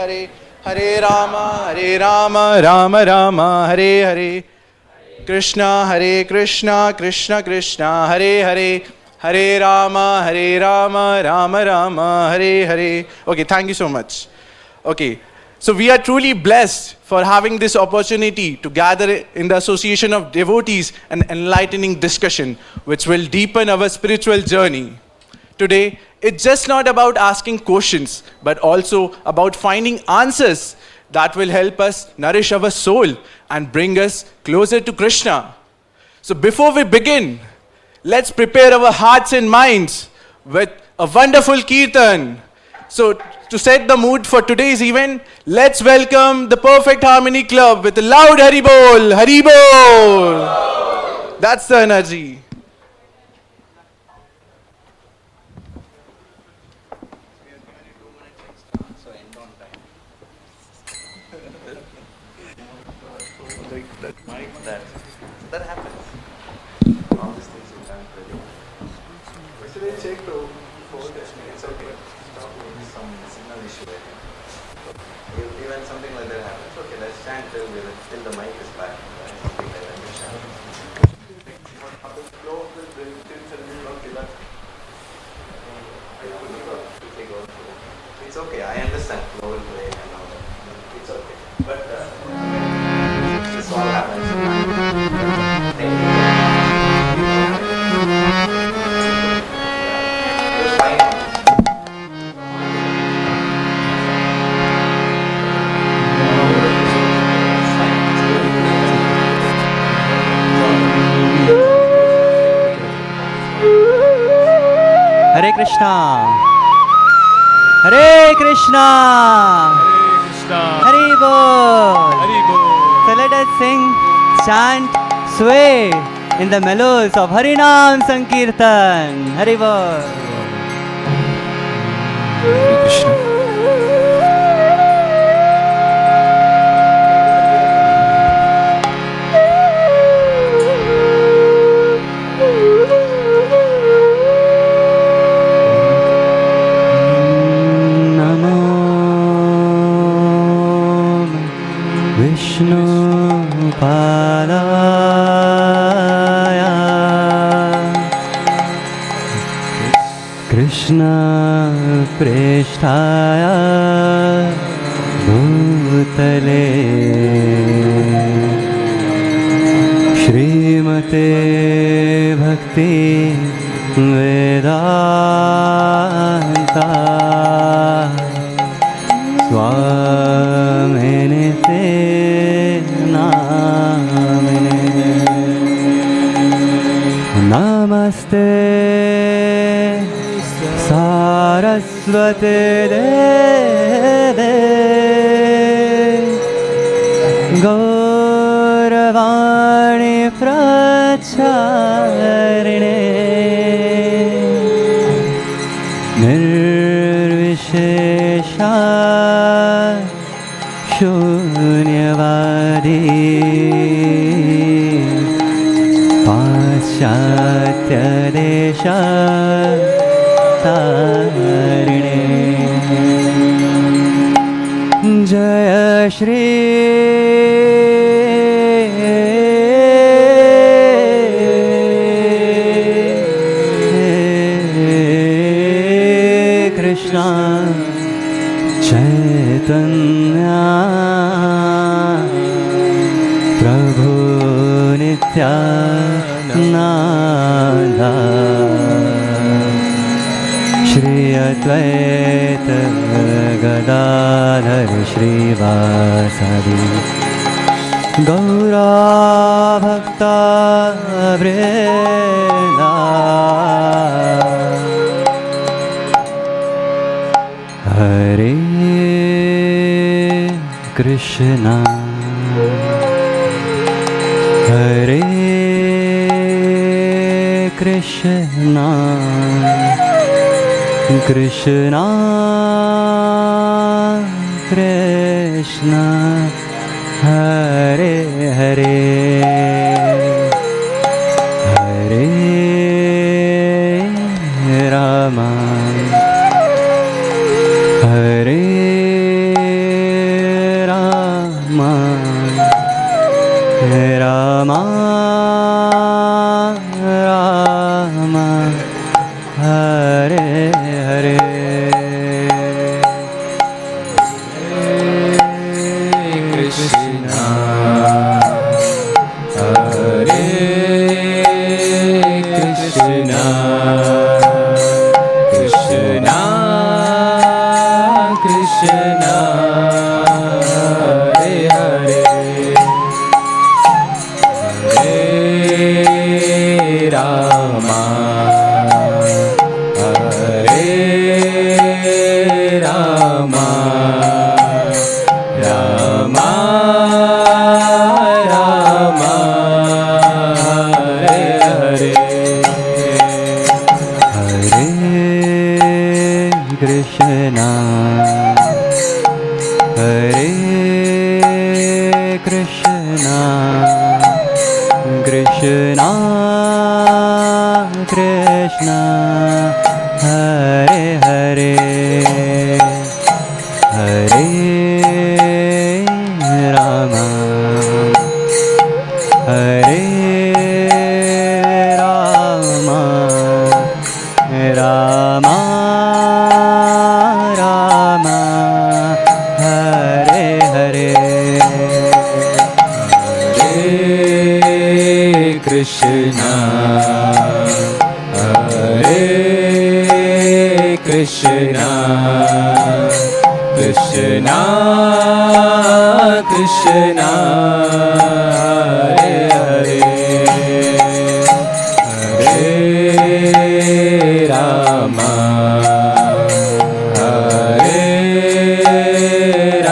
Hare, Hare Rama, Rama Rama, Hare Hare, Hare Krishna, Krishna Krishna, Hare Hare, Hare Rama, Rama Rama, Hare Hare. Okay, thank you so much. Okay, so we are truly blessed for having this opportunity to gather in the association of devotees and enlightening discussion, which will deepen our spiritual journey. Today, it's just not about asking questions, but also about finding answers that will help us nourish our soul and bring us closer to Krishna. So before we begin, let's prepare our hearts and minds with a wonderful kirtan. So to set the mood for today's event, let's welcome the Perfect Harmony Club with a loud Haribol, Haribol. That's the energy. That happens. All these things you can't really. Actually, check the phone. It's okay. Stop with some signal issue. Even something like that happens. Okay, let's stand till the mic is back. Something like that. What happens? Flow will bring things and we will give us. It's okay. I understand. Flow will play and all that. It's okay. But this all happens. Hare Krishna, Hare Krishna, Hare Krishna, Hare Bol. Hare Bol. So let us sing, chant, sway in the mellows of Harinam Sankirtan. Hare Bol. Hare Krishna. Vishnu Padaya Krishna Presthaya Bhutale Shrimate Bhakti Vedanta Swaminite Namaste Saraswate Deve Gauravani Pracharine Nirvishesha Shunyavadi Paschatya Desha Tarine Jaya Shri Krishna Chaitanya Prabhu Nityananda Shri Advaita Gadadhar Shri Vasadi Gaura Bhakta Vrinda Hare Krishna Hare Krishna Krishna Krishna Hare Hare Hare Rama Hare Hare Hare Krishna Hare Krishna Krishna Krishna Hare Hare Hare Rama Hare Rama Rama Rama Hare Hare Hare Krishna Hare Krishna Krishna Krishna Hare Hare Hare Rama Hare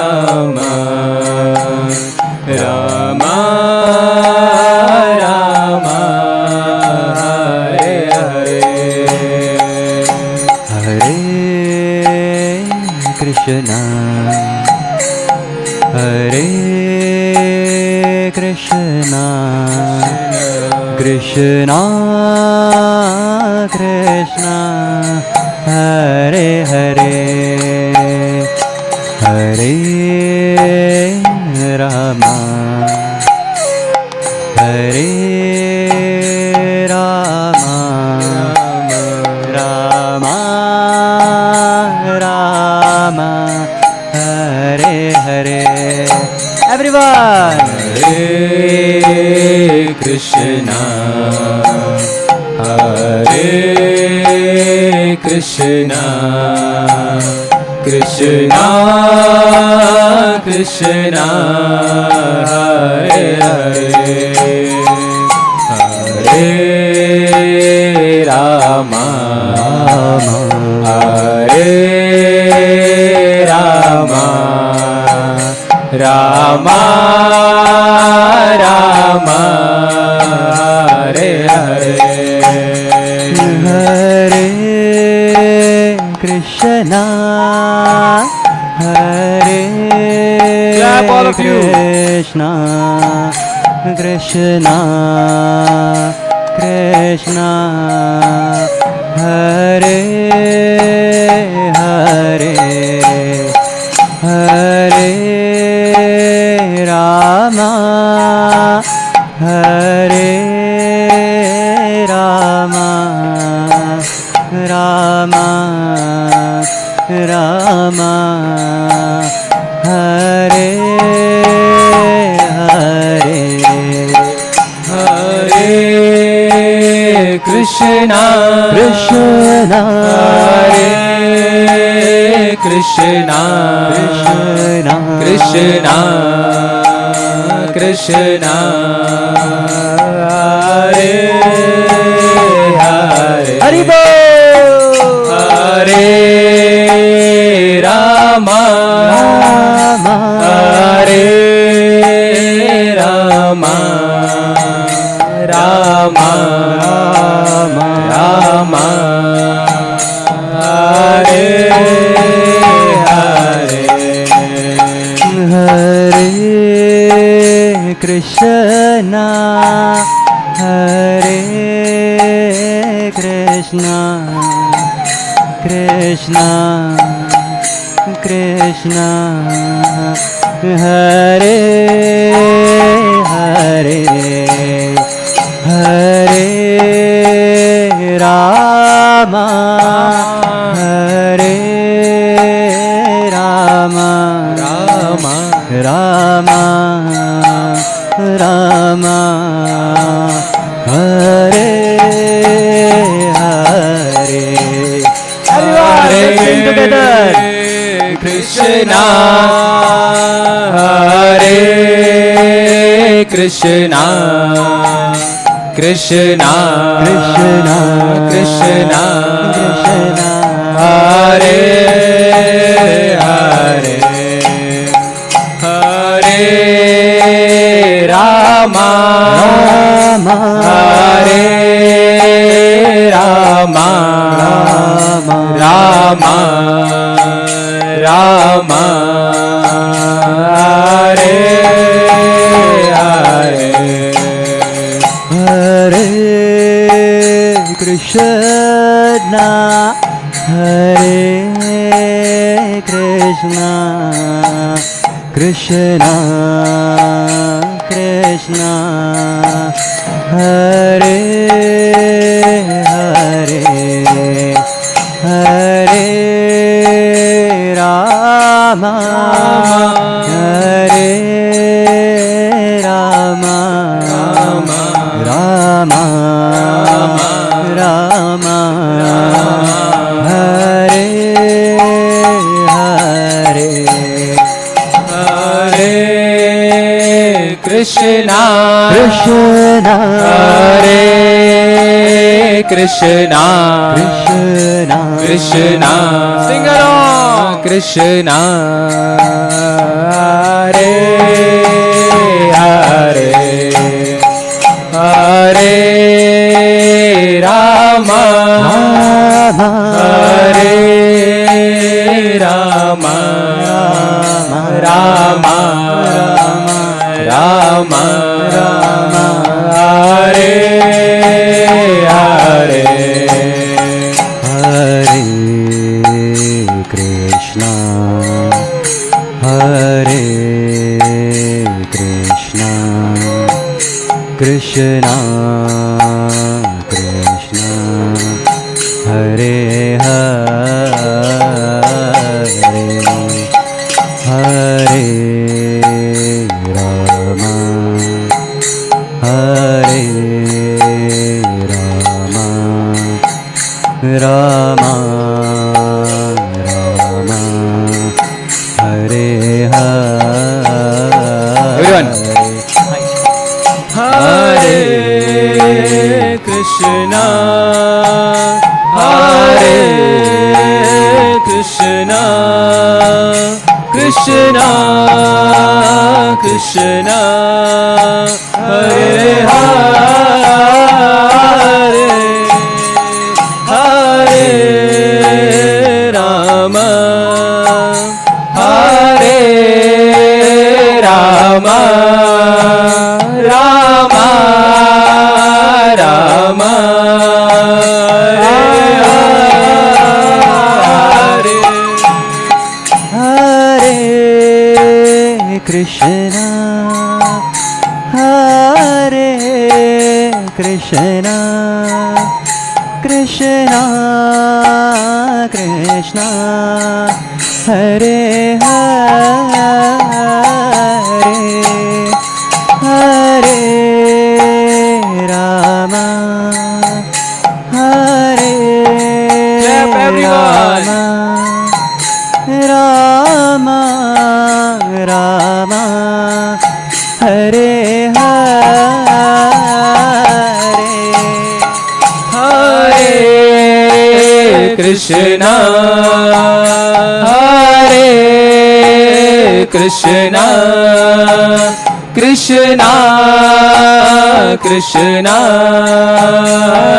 Rama Rama Rama Hare Hare Hare Krishna Hare Krishna Krishna Krishna Hare Hare Hare Rama Hare Rama Rama Rama Hare Hare Hare Krishna Hare Krishna Krishna Krishna Hare Hare Hare Rama Hare Rama Rama Rama Hare Hare. Everyone. Hare Krishna Hare Krishna Krishna Krishna Hare Hare Hare Rama Hare Rama Rama Rama Hare Hare Hare Krishna Hare Clap all of you. Krishna Krishna Krishna Hare Hare Hare Rama Hare Rama Rama Rama Hare Hare Hare Krishna Krishna Hare Krishna Krishna Krishna Krishna Hare Hare Hari Bol. Hare Rama Rama Hare Rama Rama Rama Hare Hare Hare Krishna Hare Krishna Krishna Krishna Hare Hare Hare Rama Hare Rama, Rama, Rama, Rama, Hare Hare. Everyone, let's sing together. Krishna, Hare Krishna, Krishna, Krishna, Krishna, Krishna, Hare Hare, Hare Rama, Rama, Hare Rama, Rama, Rama, Hare Hare, Hare Krishna, Hare Krishna, Krishna, Krishna, Hare Hare, Hare Rama, Hare Rama, Rama, Rama, Hare Hare, Hare Krishna, Krishna, Hare Krishna, Krishna, Krishna, sing along, Krishna, Hare Hare, Hare Rama, Hare Rama, Rama, Rama, Rama, Hare Hare, Hare Krishna, Hare Krishna, Krishna, Krishna, Hare Hare, Hare Rama, Hare Rama, Rama, Rama, Hare Hare. Everyone. Hare Krishna, Hare Krishna, Krishna, Krishna, Hare Hare, Hare Rama, Hare Rama, Rama, Rama, Hare Hare, Hare Krishna, Hare Krishna, Krishna, Krishna, Hare Hare, Hare Rama, Hare Clap, everyone. Rama, Rama, Hare Hare, Hare Krishna, Hare Krishna, Krishna, Krishna,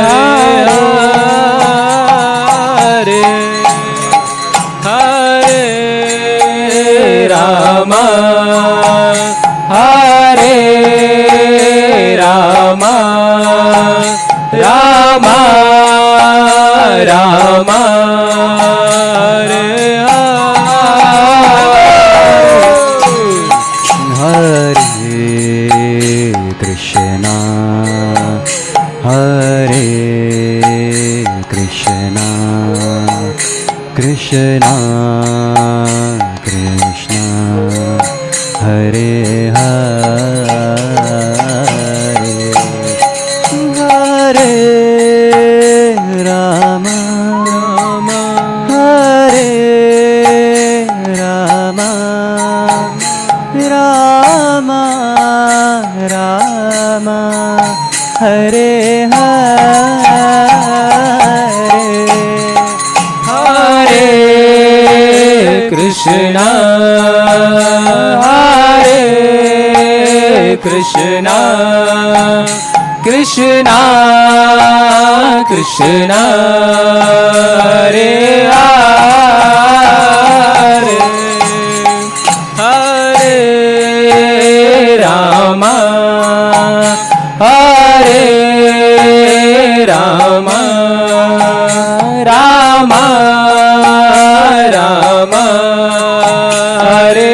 Hare Hare, Hare Rama, Hare Rama, Rama, Rama, Hare Hare Krishna, Hare Krishna Krishna Hare Hare Hare Rama Hare Rama Rama Rama Hare Hare Krishna Hare Krishna Krishna Krishna Hare Hare Hare Rama Hare Rama Rama Rama Hare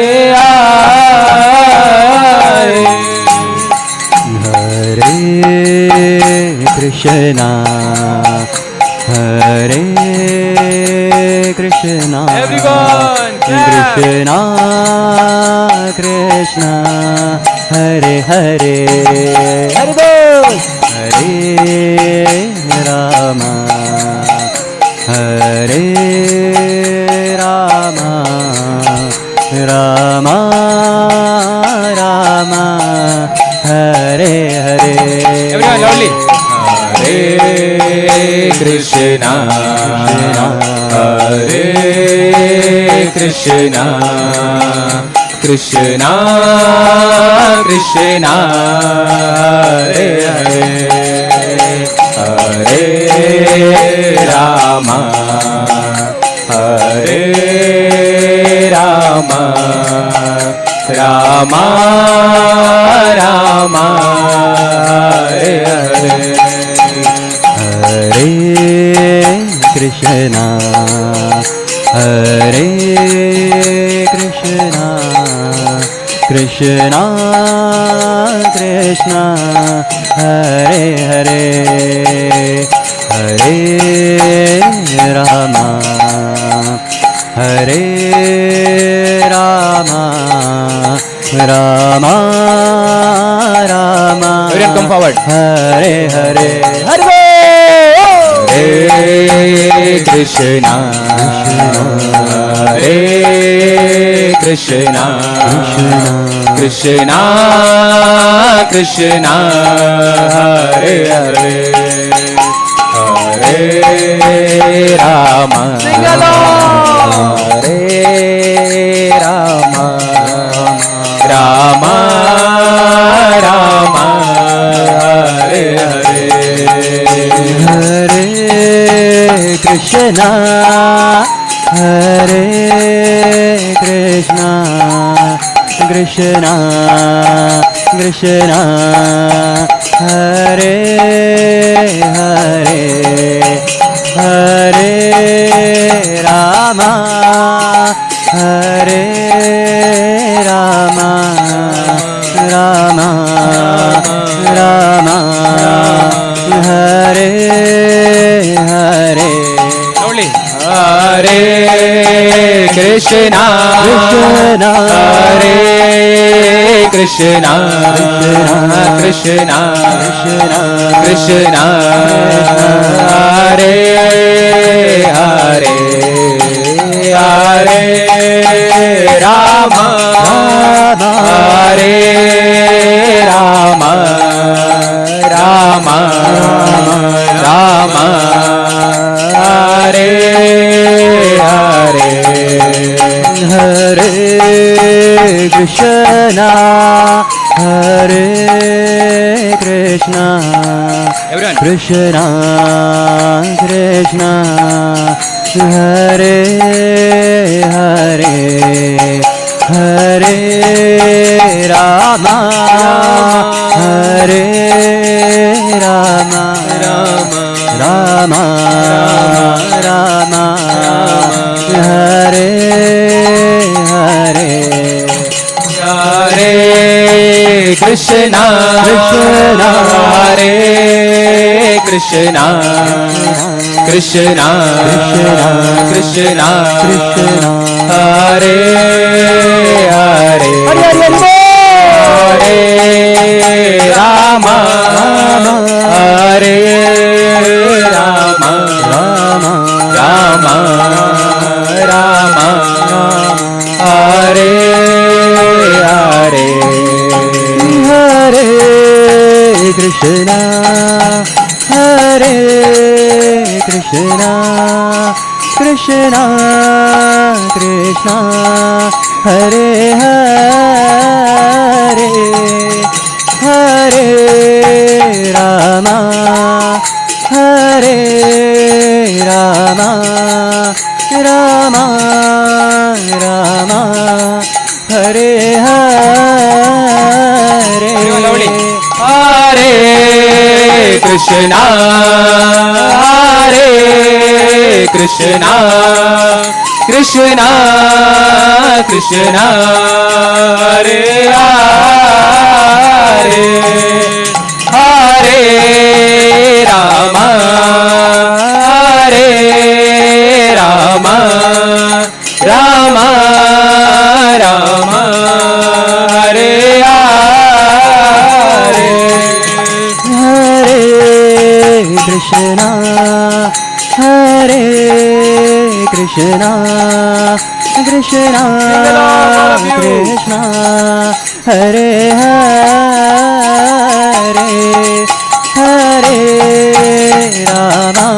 Hare Hare Krishna Hare Krishna Everyone, clap. Krishna Krishna Hare Hare Hare Bol Hare Rama Hare Rama Rama Rama Hare Hare Everyone, loudly. Hare Krishna Hare Krishna Krishna Krishna Hare Hare Hare Rama Hare Rama Rama Rama Hare Hare Hare Krishna Hare Krishna Krishna Krishna Hare Hare Hare Rama Hare Rama Rama Rama Everyone come forward. Hare Hare Hare Bol Hare Krishna Hare Krishna Krishna Krishna Hare Hare Hare Rama Sing along. Hare Rama Rama Rama Hare Hare Hare Krishna Hare Krishna Krishna Krishna Hare Hare Hare Rama Hare Rama Rama Rama Hare Hare Slowly. Hare Krishna Krishna Hare Krishna Krishna Krishna Hare Hare Hare Rama Hare Rama Rama Rama Hare Hare Hare Krishna Hare Krishna Everyone. Krishna Krishna Hare Hare Hare Rama Hare Rama Rama Rama Hare Hare Hare Krishna Krishna Hare Krishna Krishna Krishna Krishna Krishna Hare Hare Hare Hare Rama Hare Rama Rama Rama Rama Hare Hare Hare Krishna Hare Krishna Krishna Krishna Hare Hare Hare Rama Hare Rama Rama Rama Hare Hare Hare Krishna Hare Krishna Krishna Krishna Hare Hare Hare Rama Hare Rama Rama Rama Hare Hare Hare Krishna Hare Krishna Krishna Krishna Hare Hare Hare Rama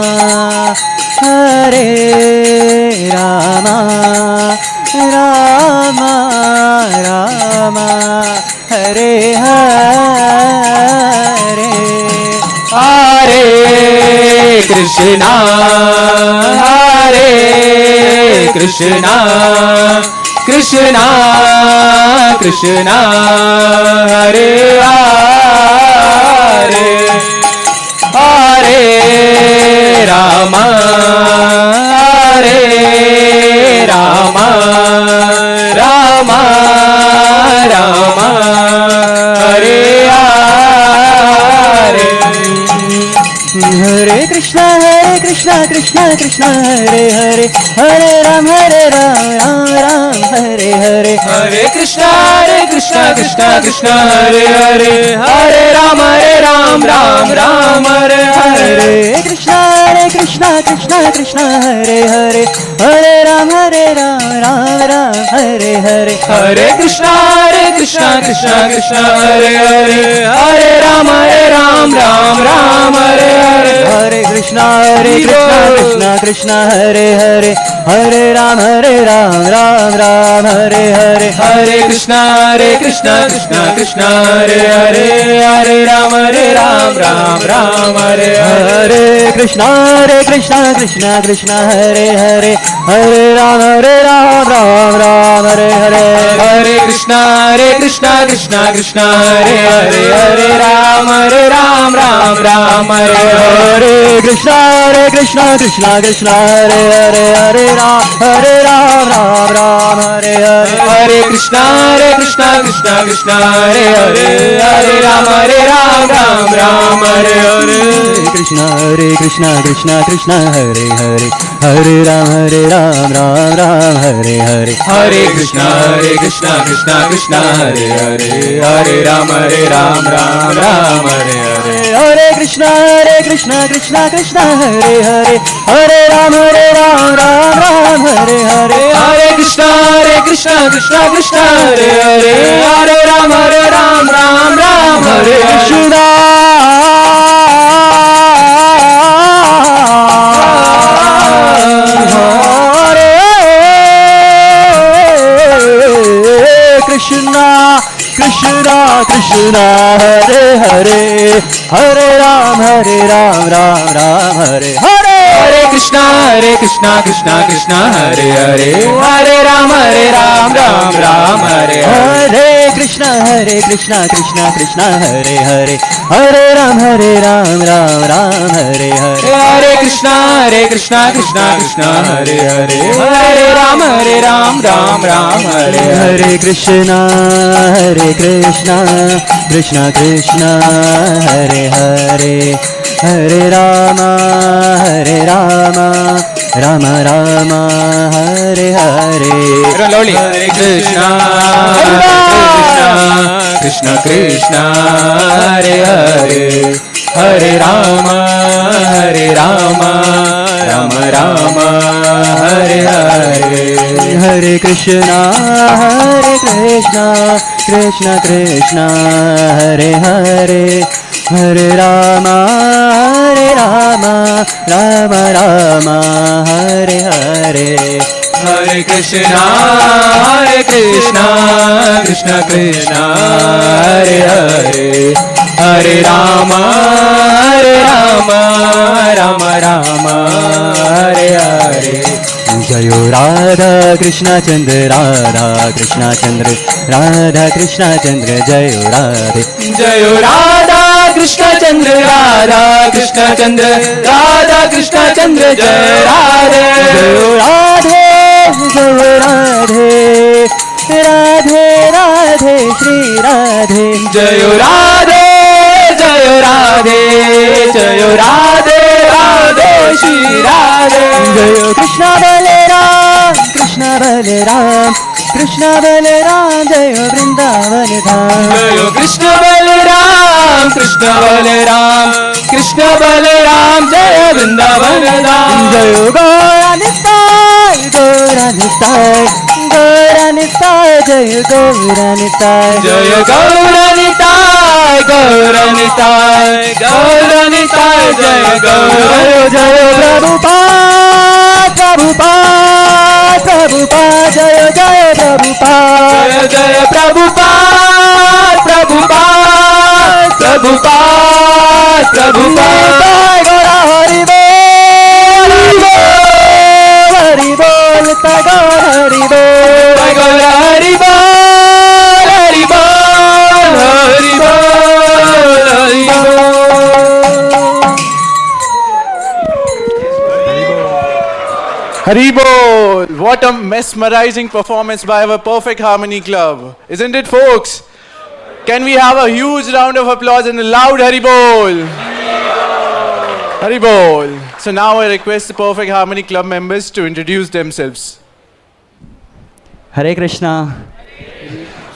Hare Rama Rama Rama Hare Hare Hare Krishna Hare Krishna Krishna Krishna Hare Hare Hare Rama Hare Rama Rama Rama Hare Hare Hare Krishna Krishna Krishna Hare Hare Hare Ram Ram Ram Hare Hare Hare Krishna Krishna Krishna Hare Hare Hare Ram Ram Ram Hare Hare Hare Krishna Krishna Krishna Hare Hare Hare Ram Ram Ram Hare Hare Hare Krishna Krishna Hare Hare Hare Ram Ram Hare Hare Hare Krishna Krishna Hare Hare Hare Ram Ram Hare Hare Hare Krishna Krishna Hare Hare Hare Ram Ram Hare Hare Hare Krishna Krishna Hare Hare Hare Ram Ram Hare Hare Hare Krishna Krishna Hare Hare Hare Ram Ram Hare Hare Hare Krishna Krishna Hare Hare Hare Ram Ram Hare Hare Hare Krishna Krishna Hare Hare Hare Ram Ram Hare Hare Krishna Krishna Hare Hare Hare Ram Ram Hare Hare Hare Krishna Krishna Hare Hare Hare Ram Ram Hare Hare Hare Krishna Krishna Hare Hare Hare Ram Ram Hare Hare Hare Krishna Krishna Hare Hare Hare Ram Hare Krishna Krishna Hare Hare Hare Ram Ram Hare Hare Hare Krishna Krishna Hare Hare Hare Ram Ram Hare Hare Hare Krishna Krishna Hare Hare Hare Ram Hare Hare Hare Krishna Hare Hare Hare Ram Hare Hare Hare Krishna Krishna Hare Hare Hare Rama Rama Rama, Hare Hare. Everyone loudly. Hare Krishna, Krishna Krishna, Hare Hare, Hare Rama, Rama Rama, Hare Hare. Hare Krishna, Krishna Krishna, Hare Hare, Hare Rama, Rama Rama, Hare Hare. Hare Krishna, Krishna Krishna, Hare Hare, Hare Rama, Rama Rama, Hare Hare. Jayo Radha Krishna Chandra, Radha Krishna Chandra, Radha Krishna Chandra, Jayo Radhe. Jayo Radha Krishna Chandra, Radha Krishna Chandra, Radha Krishna Chandra, Jay Radhe. Jayo Radhe, Jayo Radhe, Radhe Radhe Shri Radhe. Jayo Radhe, Jayo Radhe, Jayo Radhe, Radhe Shri Radhe. Jayo Krishna Balaram, Krishna Balaram, Krishna Balaram, Jayo Vrindavan Dham. Jayo Krishna Balaram, Krishna Balaram, Krishna Balaram, Jaya Vrindavan Dham. Jayo Gaura Nitai, Gaura Nitai, Gaura Nitai, Jayo Gaura Nitai. Jaya Gaura Nitai, Gaura Nitai, Gaura Nitai, Jaya Gaura. Jayo Prabhupada, Prabhupada, Jayo Jayo Prabhupada. Jaya Jaya Prabhupada, Prabhupada, Prabhupada, Prabhupada. Gaura Hari Bol, Hari Bol, Gaura Hari Bol. Jai Gaura Hari Bol, Hari Bol, Hari Bol, Hari Bol. Haribol! What a mesmerizing performance by our Perfect Harmony Club. Isn't it, folks? Can we have a huge round of applause and a loud Haribol? Haribol! So now I request the Perfect Harmony Club members to introduce themselves. Hare Krishna.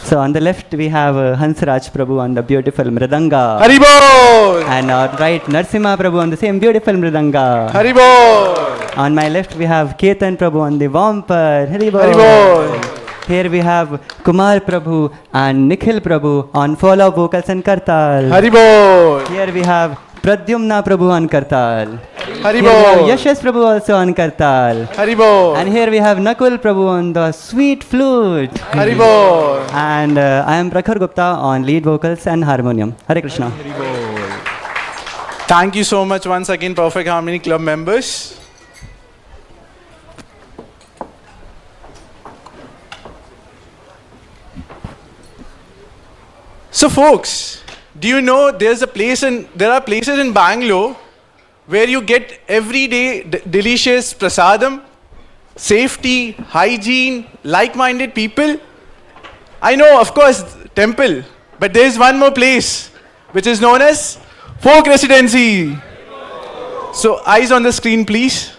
So on the left we have Hansraj Prabhu on the beautiful Mridanga. Haribol! And on right Narsimha Prabhu on the same beautiful Mridanga. Haribol! On my left we have Ketan Prabhu on the Vampar. Haribol. Haribol! Here we have Kumar Prabhu and Nikhil Prabhu on follow vocals and Kartal. Haribol! Here we have Pradyumna Prabhu on Kartal. Here we have Haribol! Yashash Prabhu also on Kartal. Haribol! And here we have Nakul Prabhu on the sweet flute. Haribol! And I am Prakhar Gupta on lead vocals and harmonium. Hare Krishna. Thank you so much once again, Perfect Harmony Club members. So folks, do you know there are places in Bangalore where you get everyday delicious prasadam, safety, hygiene, like-minded people? I know, of course, temple, but there is one more place which is known as Folk Residency. So eyes on the screen, please.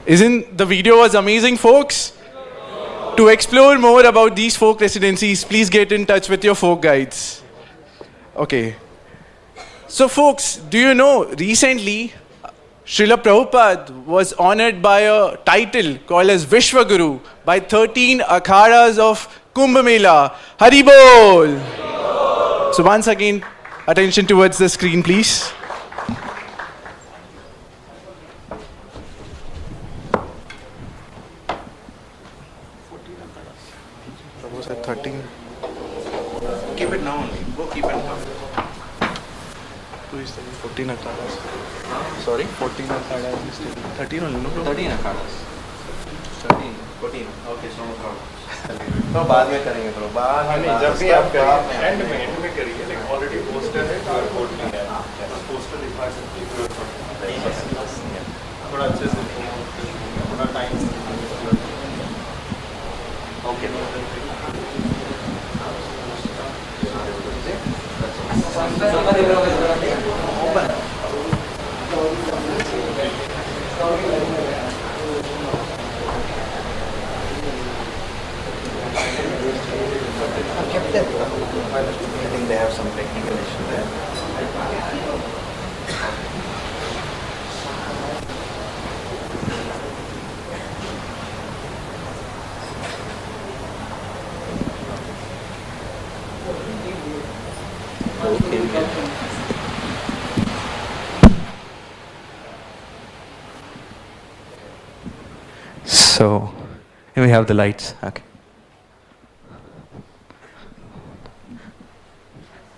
Isn't the video was amazing, folks? To explore more about these folk residencies, please get in touch with your folk guides. Okay. So folks, do you know, recently, Srila Prabhupada was honored by a title called as Vishwaguru by 13 akhadas of Kumbh Mela. Hari Bol! So once again, attention towards the screen, please. Prabhu said 13. Keep it now only. Go keep it now. 14 akhadas. Sorry? 14 akhadas. 13 only, no? 13 akhadas. 14. Okay, so no problem. तो बाद में करेंगे bro बाद में जब भी आप करेंगे एंड में करिए लाइक ऑलरेडी पोस्टर है QR कोड भी है पोस्टर दिखा सकते हैं थोड़ा अच्छे से थोड़ा time okay I think they have some technical issue there. So, here we have the lights. Okay.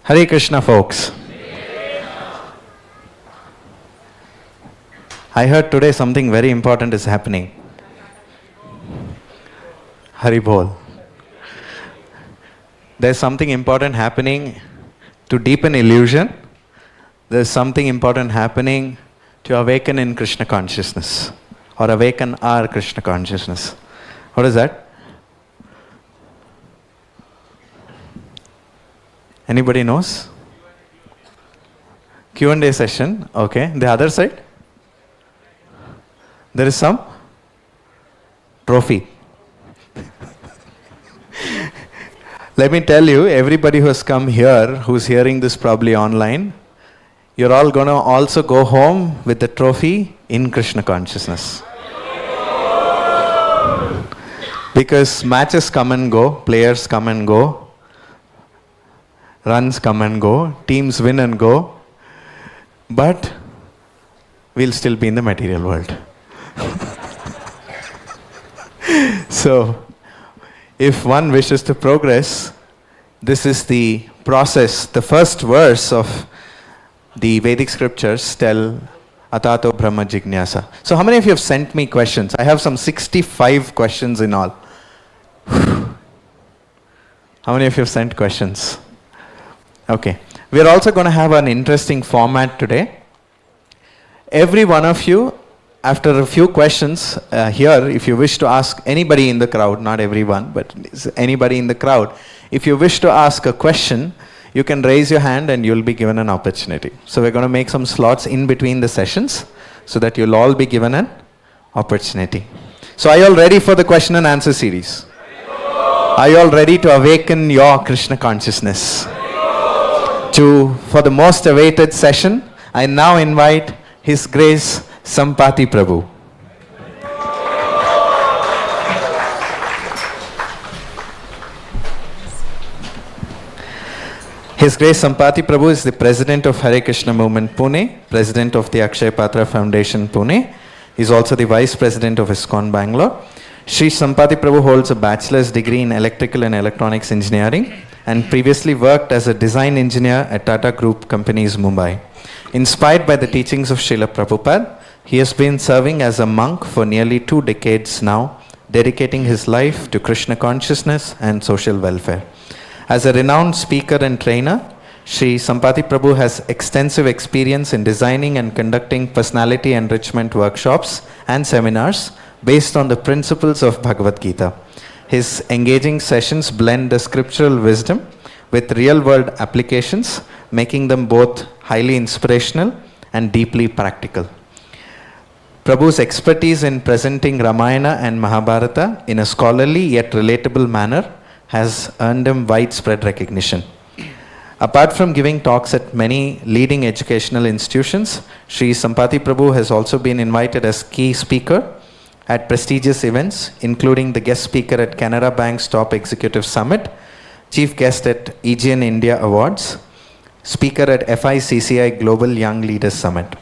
Hare Krishna, folks. I heard today something very important is happening. Hari Bol. There's something important happening to deepen illusion. There's something important happening to awaken in Krishna consciousness or awaken our Krishna consciousness. What is that? Anybody knows? Q&A session. Okay. The other side? There is some trophy. Let me tell you, everybody who has come here, who's hearing this probably online, you're all going to also go home with the trophy in Krishna consciousness. Because matches come and go, players come and go, runs come and go, teams win and go, but we'll still be in the material world. So, if one wishes to progress, this is the process. The first verse of the Vedic scriptures tell Atato Brahma Jignasa. So how many of you have sent me questions? I have some 65 questions in all. How many of you have sent questions? Okay. We are also going to have an interesting format today. Every one of you, after a few questions here, if you wish to ask anybody in the crowd, not everyone, but anybody in the crowd, if you wish to ask a question, you can raise your hand and you'll be given an opportunity. So we're going to make some slots in between the sessions so that you'll all be given an opportunity. So are you all ready for the question and answer series? Are you all ready to awaken your Krishna consciousness? For the most awaited session, I now invite His Grace Sampati Prabhu. His Grace Sampati Prabhu is the President of Hare Krishna Movement Pune, President of the Akshay Patra Foundation Pune. He is also the Vice President of ISKCON Bangalore. Shri Sampati Prabhu holds a bachelor's degree in Electrical and Electronics Engineering and previously worked as a design engineer at Tata Group Companies, Mumbai. Inspired by the teachings of Srila Prabhupada, he has been serving as a monk for nearly 2 decades now, dedicating his life to Krishna consciousness and social welfare. As a renowned speaker and trainer, Shri Sampati Prabhu has extensive experience in designing and conducting personality enrichment workshops and seminars based on the principles of Bhagavad Gita. His engaging sessions blend the scriptural wisdom with real-world applications, making them both highly inspirational and deeply practical. Prabhu's expertise in presenting Ramayana and Mahabharata in a scholarly yet relatable manner has earned him widespread recognition. Apart from giving talks at many leading educational institutions, Sri Sampati Prabhu has also been invited as key speaker at prestigious events, including the guest speaker at Canara Bank's Top Executive Summit, chief guest at EGN India Awards, speaker at FICCI Global Young Leaders Summit.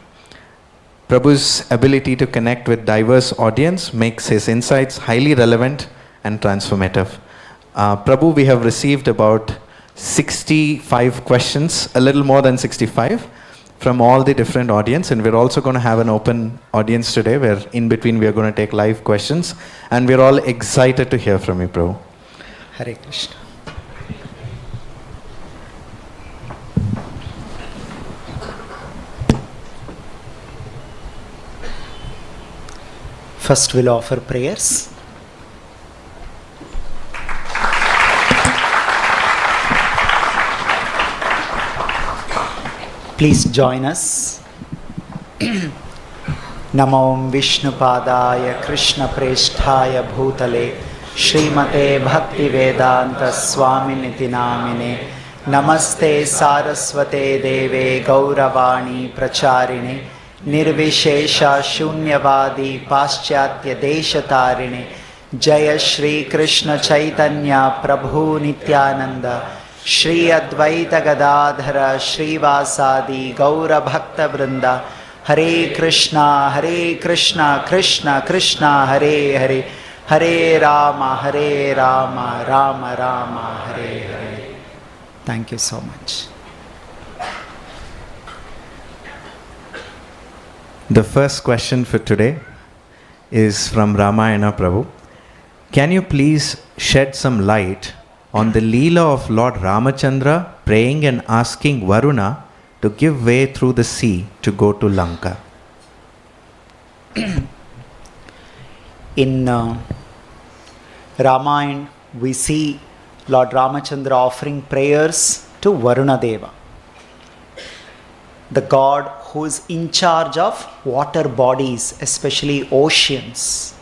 Prabhu's ability to connect with diverse audience makes his insights highly relevant and transformative. Prabhu, we have received about 65 questions, a little more than 65, from all the different audience, and we're also going to have an open audience today where in between we are going to take live questions, and we're all excited to hear from you, Prabhu. Hare Krishna. First we'll offer prayers. Please join us. Namo Vishnupadaya Krishna Presthaya Bhutale Srimate Bhakti Vedanta Swaminiti Namine Namaste Saraswate Deve Gauravani Pracharine Nirvishesha Shunyavadi Paschatya Deshatarine Jaya Shri Krishna Chaitanya Prabhu Nityananda Shri Advaita Gadadhara Srivasadi Gaura Bhakta Vrinda Hare Krishna Krishna Krishna Hare Hare Hare Rama Rama Rama Hare Hare. Thank you so much. The first question for today is from Ramayana Prabhu. Can you please shed some light on the Leela of Lord Ramachandra praying and asking Varuna to give way through the sea to go to Lanka? In Ramayana, we see Lord Ramachandra offering prayers to Varuna Deva, the god who is in charge of water bodies, especially oceans.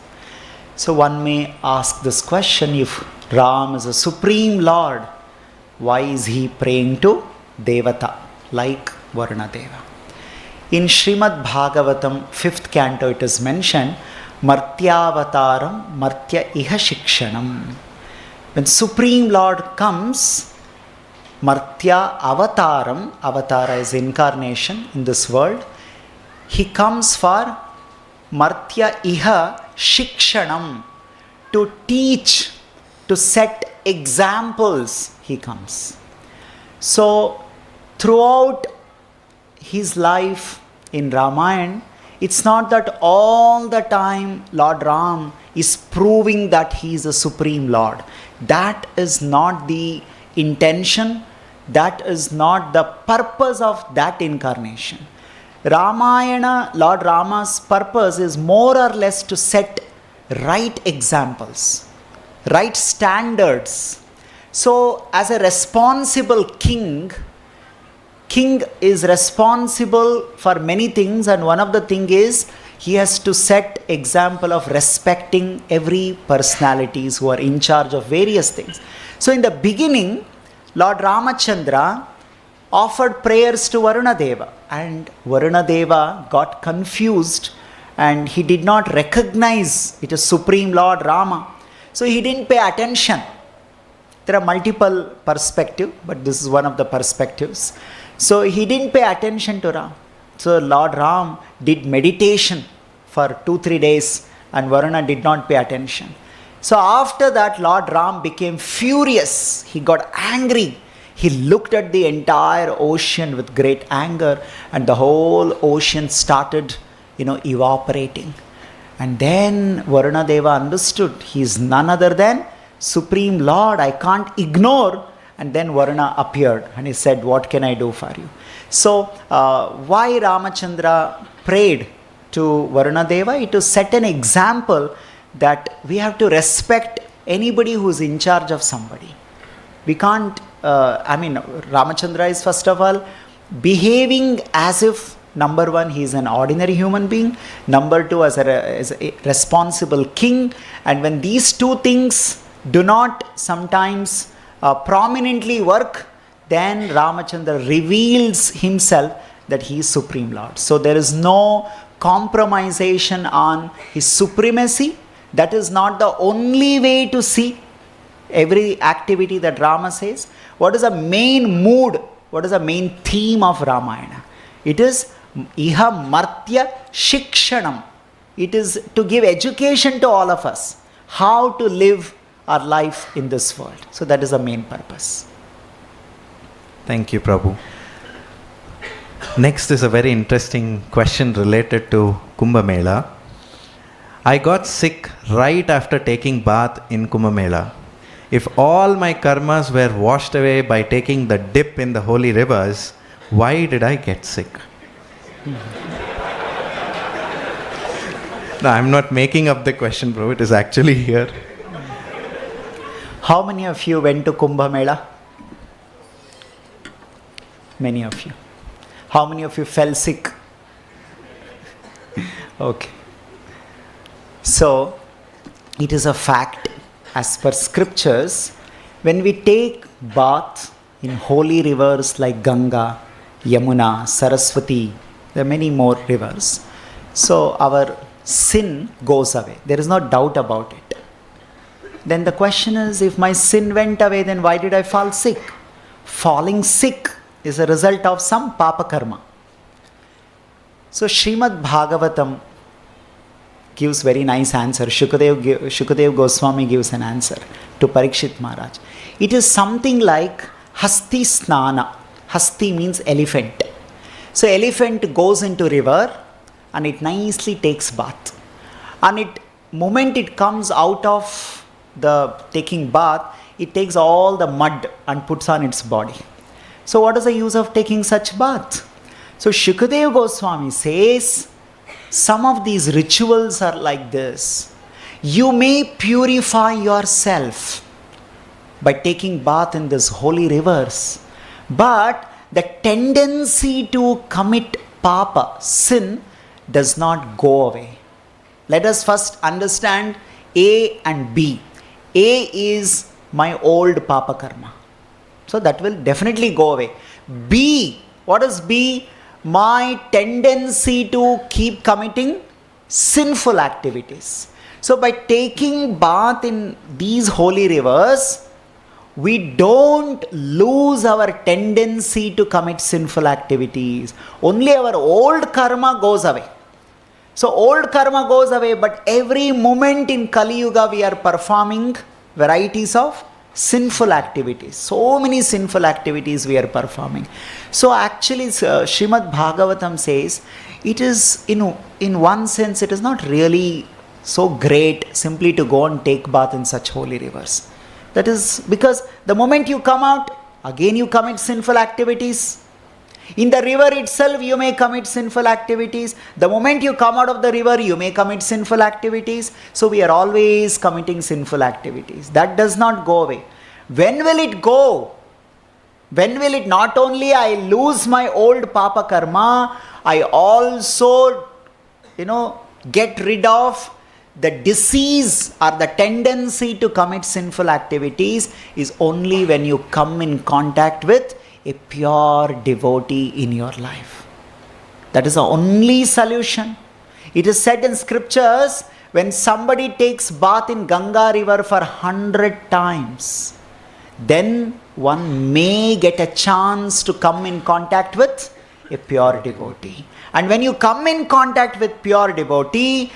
So one may ask this question, if Ram is a supreme lord, why is he praying to Devata like Varuna Deva? In Srimad Bhagavatam 5th canto it is mentioned, Martyavataram Martya Iha Shikshanam. When Supreme Lord comes, Martya Avataram, Avatara is incarnation in this world, he comes for Martya Iha Shikshanam, to teach, to set examples, he comes. So throughout his life in Ramayana, it's not that all the time Lord Ram is proving that he is a supreme Lord. That is not the intention, that is not the purpose of that incarnation. Ramayana, Lord Rama's purpose is more or less to set right examples, right standards. So as a responsible king is responsible for many things, and one of the things is he has to set example of respecting every personalities who are in charge of various things. So in the beginning, Lord Ramachandra offered prayers to Varuna Deva, and Varuna Deva got confused and he did not recognize it is Supreme Lord Rama. So he didn't pay attention. There are multiple perspectives, but this is one of the perspectives. So he didn't pay attention to Ram. So Lord Ram did meditation for 2-3 days and Varuna did not pay attention. So after that, Lord Ram became furious. He got angry. He looked at the entire ocean with great anger, and the whole ocean started, evaporating. And then Varuna Deva understood he is none other than Supreme Lord. I can't ignore. And then Varuna appeared and he said, what can I do for you? So why Ramachandra prayed to Varuna Deva? It to set an example that we have to respect anybody who is in charge of somebody. We can't Ramachandra is first of all behaving as if, number one, he is an ordinary human being, number two, as a responsible king. And when these two things do not sometimes prominently work, then Ramachandra reveals himself that he is Supreme Lord. So there is no compromisation on his supremacy. That is not the only way to see every activity that Rama says. What is the main mood? What is the main theme of Ramayana? It is Iha Martya Shikshanam. It is to give education to all of us how to live our life in this world. So that is the main purpose. Thank you, Prabhu. Next is a very interesting question related to Kumbh Mela. I got sick right after taking bath in Kumbh Mela. If all my karmas were washed away by taking the dip in the holy rivers, why did I get sick? No, I'm not making up the question, bro. It is actually here. How many of you went to Kumbh Mela? Many of you. How many of you fell sick? Okay. So, it is a fact, as per scriptures, when we take bath in holy rivers like Ganga, Yamuna, Saraswati, there are many more rivers. So, our sin goes away. There is no doubt about it. Then the question is, if my sin went away, then why did I fall sick? Falling sick is a result of some papa karma. So Srimad Bhagavatam gives very nice answer. Shukadev Goswami gives an answer to Parikshit Maharaj. It is something like Hasti Snana. Hasti means elephant. So elephant goes into river and it nicely takes bath. And moment it comes out of the taking bath, it takes all the mud and puts on its body. So what is the use of taking such bath? So Shukadev Goswami says, some of these rituals are like this. You may purify yourself by taking bath in these holy rivers, but the tendency to commit papa, sin, does not go away. Let us first understand A and B. A is my old papa karma. So that will definitely go away. B, what is B? My tendency to keep committing sinful activities. So by taking bath in these holy rivers, we don't lose our tendency to commit sinful activities. Only our old karma goes away. So old karma goes away, but every moment in Kali Yuga we are performing varieties of sinful activities. So many sinful activities we are performing. So actually Srimad Bhagavatam says, it is in one sense it is not really so great simply to go and take bath in such holy rivers. That is because the moment you come out, again you commit sinful activities. In the river itself you may commit sinful activities. The moment you come out of the river you may commit sinful activities. So we are always committing sinful activities. That does not go away. When will it go? When will it not only I lose my old papa karma, I also get rid of the disease or the tendency to commit sinful activities, is only when you come in contact with a pure devotee in your life. That is the only solution. It is said in scriptures, when somebody takes bath in Ganga river for 100 times, then one may get a chance to come in contact with a pure devotee. And when you come in contact with pure devotee,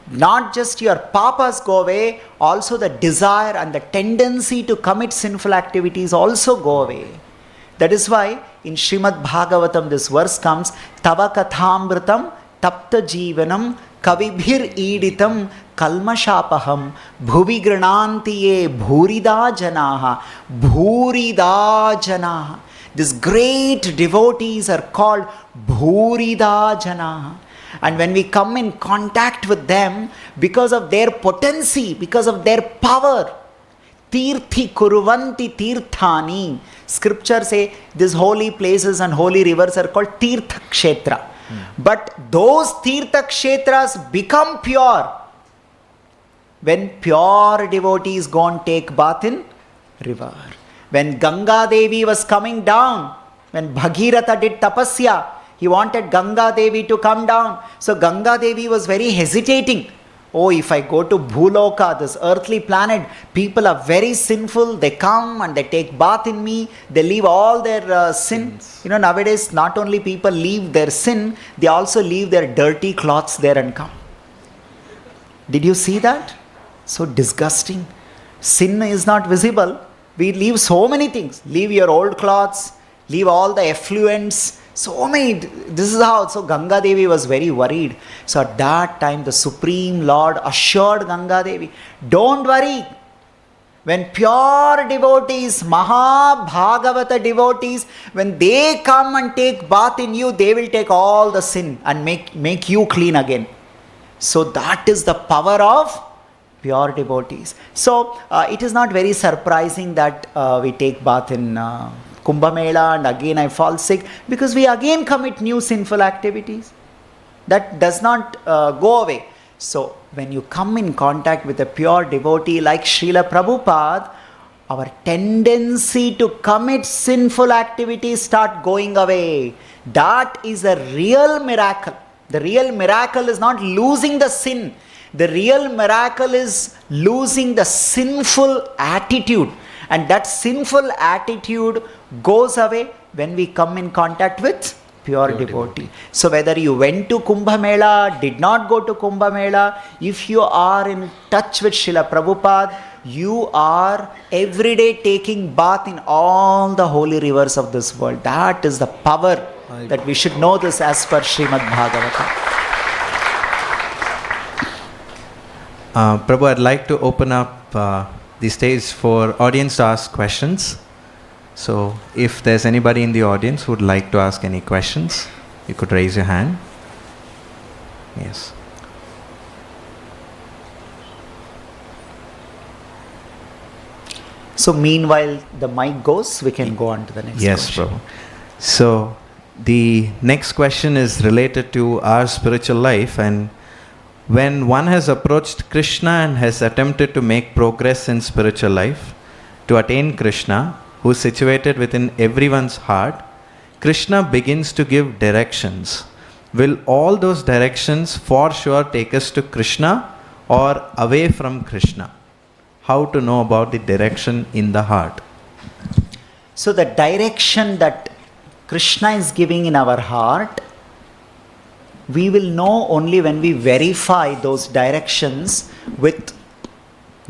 not just your papas go away, also the desire and the tendency to commit sinful activities also go away. That is why in Srimad Bhagavatam this verse comes, Tava kathamritam tapta jivanam kavibhir iditam kalmashapaham bhuvi granantiye bhurida janaha. Bhurida janaha. These great devotees are called Bhurida janaha. And when we come in contact with them, because of their potency, because of their power, tirthi kuruvanti tirthani. Scripture say these holy places and holy rivers are called tirtha kshetra. But those tirtha kshetras become pure when pure devotees go and take bath in river. When Ganga Devi was coming down, when Bhagiratha did tapasya, he wanted Ganga Devi to come down. So Ganga Devi was very hesitating. Oh, if I go to Bhuloka, this earthly planet, people are very sinful. They come and they take bath in me. They leave all their sin. You know, nowadays, not only people leave their sin, they also leave their dirty cloths there and come. Did you see that? So disgusting. Sin is not visible. We leave so many things. Leave your old clothes. Leave all the effluents. So many. This is how. So Ganga Devi was very worried. So at that time the Supreme Lord assured Ganga Devi, don't worry. When pure devotees, Maha Bhagavata devotees, when they come and take bath in you, they will take all the sin and make you clean again. So that is the power of pure devotees. So it is not very surprising that we take bath in Kumbh Mela and again I fall sick, because we again commit new sinful activities. That does not go away. So when you come in contact with a pure devotee like Srila Prabhupada, our tendency to commit sinful activities start going away. That is a real miracle. The real miracle is not losing the sin. The real miracle is losing the sinful attitude. And that sinful attitude goes away when we come in contact with pure devotee. So whether you went to Kumbh Mela, did not go to Kumbh Mela, if you are in touch with Srila Prabhupada, you are every day taking bath in all the holy rivers of this world. That is the power that we should know this as per Srimad Bhagavatam. Prabhu, I'd like to open up the stage for audience to ask questions. So if there's anybody in the audience who would like to ask any questions, you could raise your hand. Yes. So meanwhile the mic goes, we can go on to the next question. Yes, Prabhu. So the next question is related to our spiritual life, and when one has approached Krishna and has attempted to make progress in spiritual life, to attain Krishna, who is situated within everyone's heart, Krishna begins to give directions. Will all those directions for sure take us to Krishna or away from Krishna? How to know about the direction in the heart? So the direction that Krishna is giving in our heart, we will know only when we verify those directions with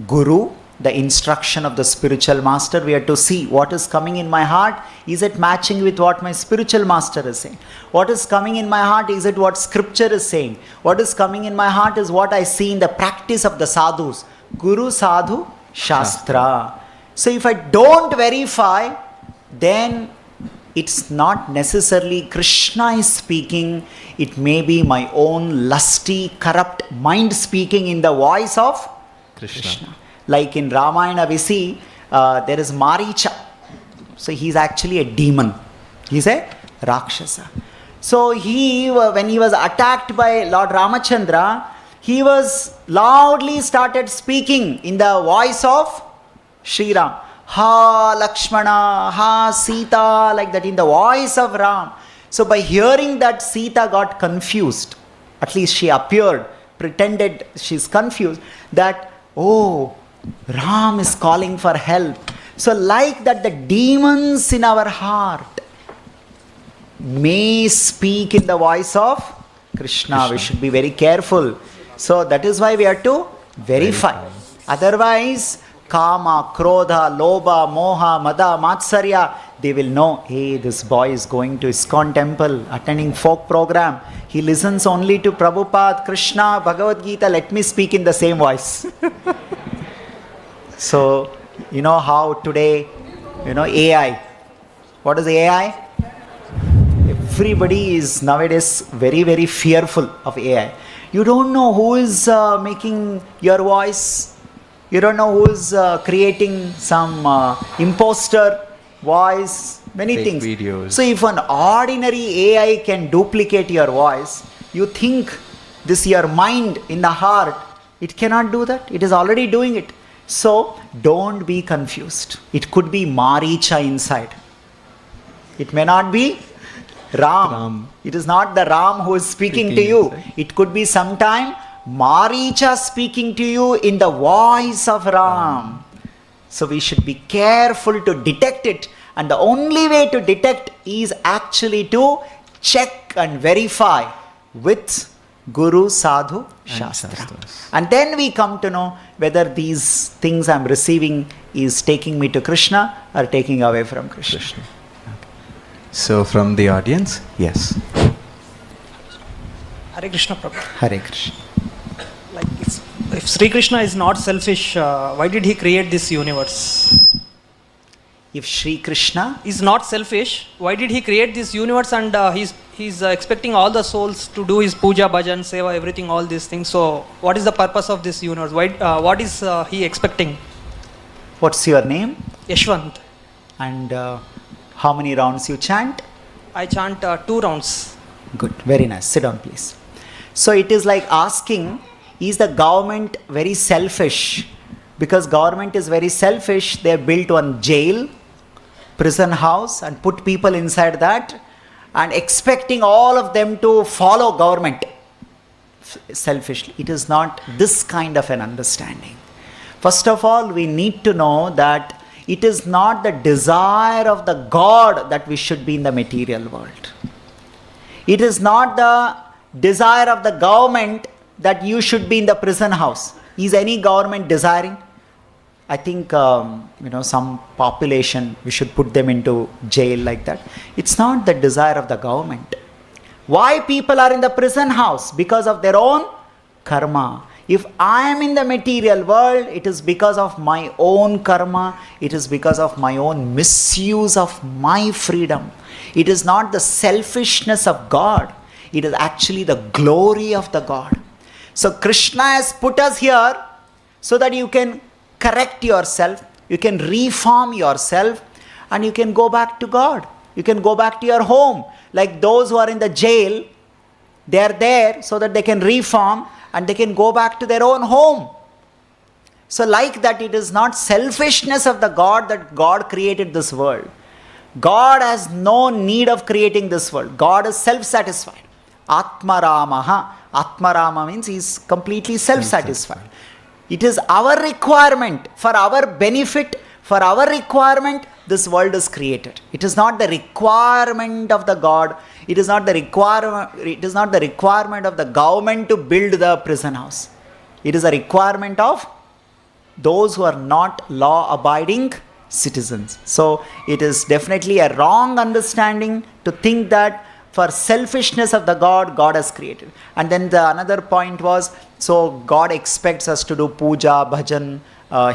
Guru, the instruction of the spiritual master. We have to see what is coming in my heart. Is it matching with what my spiritual master is saying? What is coming in my heart? Is it what scripture is saying? What is coming in my heart is what I see in the practice of the sadhus. Guru, Sadhu, Shastra. So if I don't verify, then it's not necessarily Krishna is speaking. It may be my own lusty, corrupt mind speaking in the voice of Krishna. Like in Ramayana we see there is Maricha. So he's actually a demon. He's a Rakshasa. So when he was attacked by Lord Ramachandra, he was loudly started speaking in the voice of Shri Ram. Ha Lakshmana, ha Sita, like that in the voice of Ram. So by hearing that, Sita got confused. At least she appeared, pretended she's confused that, oh, Ram is calling for help. So like that, the demons in our heart may speak in the voice of Krishna. We should be very careful. So that is why we have to verify. Otherwise, Kama, Krodha, Lobha, Moha, Mada, Matsarya, they will know, hey, this boy is going to ISKCON temple, attending folk program. He listens only to Prabhupada, Krishna, Bhagavad Gita, let me speak in the same voice. So, you know how today, AI. What is AI? Everybody is nowadays very, very fearful of AI. You don't know who is making your voice. You don't know who is creating some imposter voice, many Fake things. videos. So if an ordinary AI can duplicate your voice, you think this your mind in the heart, it cannot do that. It is already doing it. So don't be confused. It could be Maricha inside. It may not be Ram. It is not the Ram who is speaking to you. Inside. It could be sometime Maricha speaking to you in the voice of Ram. So we should be careful to detect it. And the only way to detect is actually to check and verify with Guru, Sadhu, Shastra. Shastras. And then we come to know whether these things I'm receiving is taking me to Krishna or taking away from Krishna. Krishna. Okay. So from the audience, yes. Hare Krishna, Prabhu. Hare Krishna. Like if Sri Krishna is not selfish, why did he create this universe? If Sri Krishna Is not selfish, why did he create this universe? And he's expecting all the souls to do his puja, bhajan, seva, everything, all these things. So what is the purpose of this universe? Why? What is he expecting? what's your name Yashwant. and how many rounds you chant? I chant 2 rounds. Good, very nice. Sit down, please. So it is like asking, is the government very selfish? Because government is very selfish, they built one jail, prison house and put people inside that and expecting all of them to follow government selfishly. It is not this kind of an understanding. First of all, we need to know that it is not the desire of the God that we should be in the material world. It is not the desire of the government that you should be in the prison house. Is any government desiring? I think, some population, we should put them into jail like that. It's not the desire of the government. Why people are in the prison house? Because of their own karma. If I am in the material world, it is because of my own karma. It is because of my own misuse of my freedom. It is not the selfishness of God. It is actually the glory of the God. So Krishna has put us here so that you can correct yourself, you can reform yourself, and you can go back to God. You can go back to your home. Like those who are in the jail, they are there so that they can reform and they can go back to their own home. So like that, it is not selfishness of the God that God created this world. God has no need of creating this world. God is self-satisfied. Atmaramaha. Atmarama means he is completely self-satisfied. It is our requirement, for our benefit, for our requirement, this world is created. It is not the requirement of the God. It is not the requirement of the government to build the prison house. It is a requirement of those who are not law-abiding citizens. So it is definitely a wrong understanding to think that for selfishness of the God, God has created. And then the another point was, so God expects us to do puja, bhajan,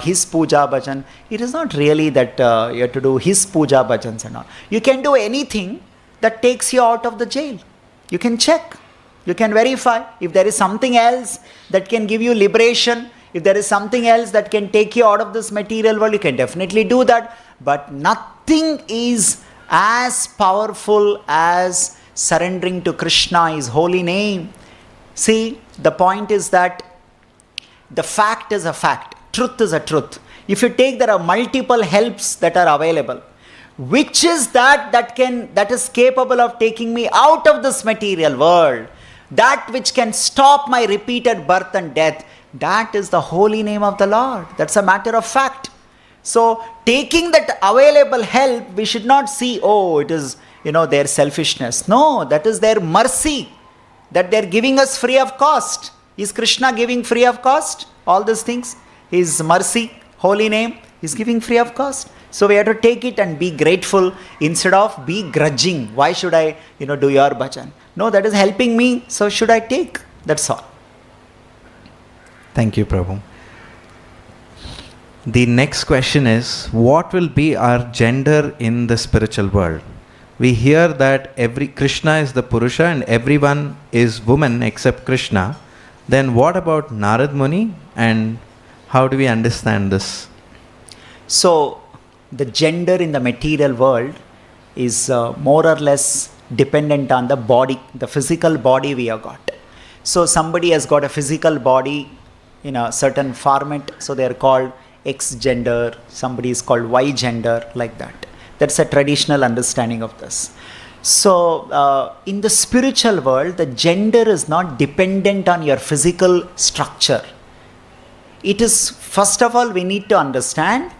his puja, bhajan. It is not really that you have to do his puja, bhajans and all. You can do anything that takes you out of the jail. You can check. You can verify. If there is something else that can give you liberation, if there is something else that can take you out of this material world, you can definitely do that. But nothing is as powerful as surrendering to Krishna, his holy name. See, the point is that the fact is a fact. Truth is a truth. If you take, there are multiple helps that are available. Which is that is capable of taking me out of this material world? That which can stop my repeated birth and death. That is the holy name of the Lord. That's a matter of fact. So, taking that available help, we should not see, oh, it is, their selfishness. No, that is their mercy, that they are giving us free of cost. Is Krishna giving free of cost? All these things. His mercy, holy name, is giving free of cost. So, we have to take it and be grateful instead of be grudging. Why should I, do your bhajan? No, that is helping me, so should I take? That's all. Thank you, Prabhu. The next question is, what will be our gender in the spiritual world? We hear that every Krishna is the Purusha and everyone is woman except Krishna. Then what about Narad Muni, and How do we understand this? So, the gender in the material world is more or less dependent on the body, the physical body we have got. So, somebody has got a physical body in a certain format, so they are called X gender, somebody is called Y gender, like that. That's a traditional understanding of this. So, in the spiritual world, the gender is not dependent on your physical structure. It is, first of all, we need to understand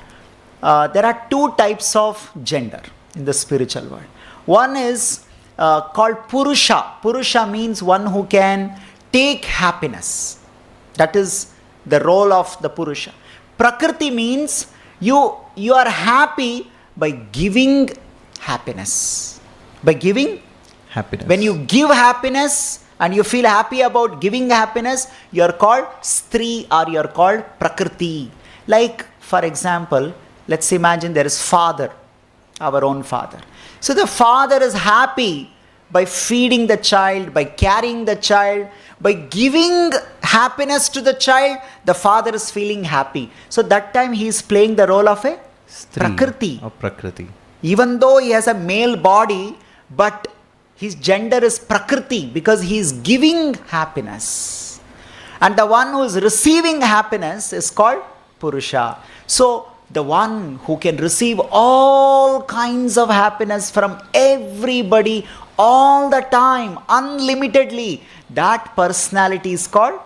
there are two types of gender in the spiritual world. One is called Purusha. Purusha means one who can take happiness. That is the role of the Purusha. Prakriti means you are happy by giving happiness. By giving Happiness. when you give happiness and you feel happy about giving happiness, you are called Stri or you are called Prakriti. Like, for example, let's imagine there is father, our own father. So the father is happy by feeding the child, by carrying the child, by giving happiness to the child, the father is feeling happy. So that time he is playing the role of a Prakriti. Or Prakriti. Even though he has a male body, but his gender is Prakriti because he is giving happiness. And the one who is receiving happiness is called Purusha. So, the one who can receive all kinds of happiness from everybody all the time, unlimitedly, that personality is called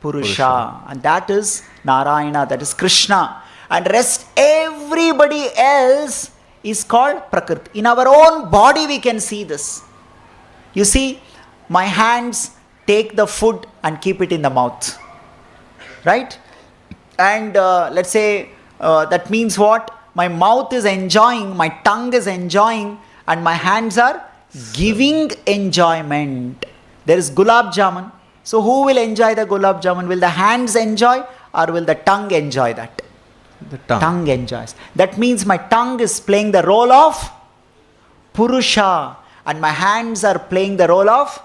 Purusha. And that is Narayana, that is Krishna. And rest everybody else is called Prakriti. In our own body we can see this. You see, my hands take the food and keep it in the mouth. Right? And let's say that means what? My mouth is enjoying, my tongue is enjoying, and my hands are giving enjoyment. There is gulab jamun. So who will enjoy the gulab jamun? Will the hands enjoy or will the tongue enjoy that? The tongue. Tongue enjoys. That means my tongue is playing the role of Purusha and my hands are playing the role of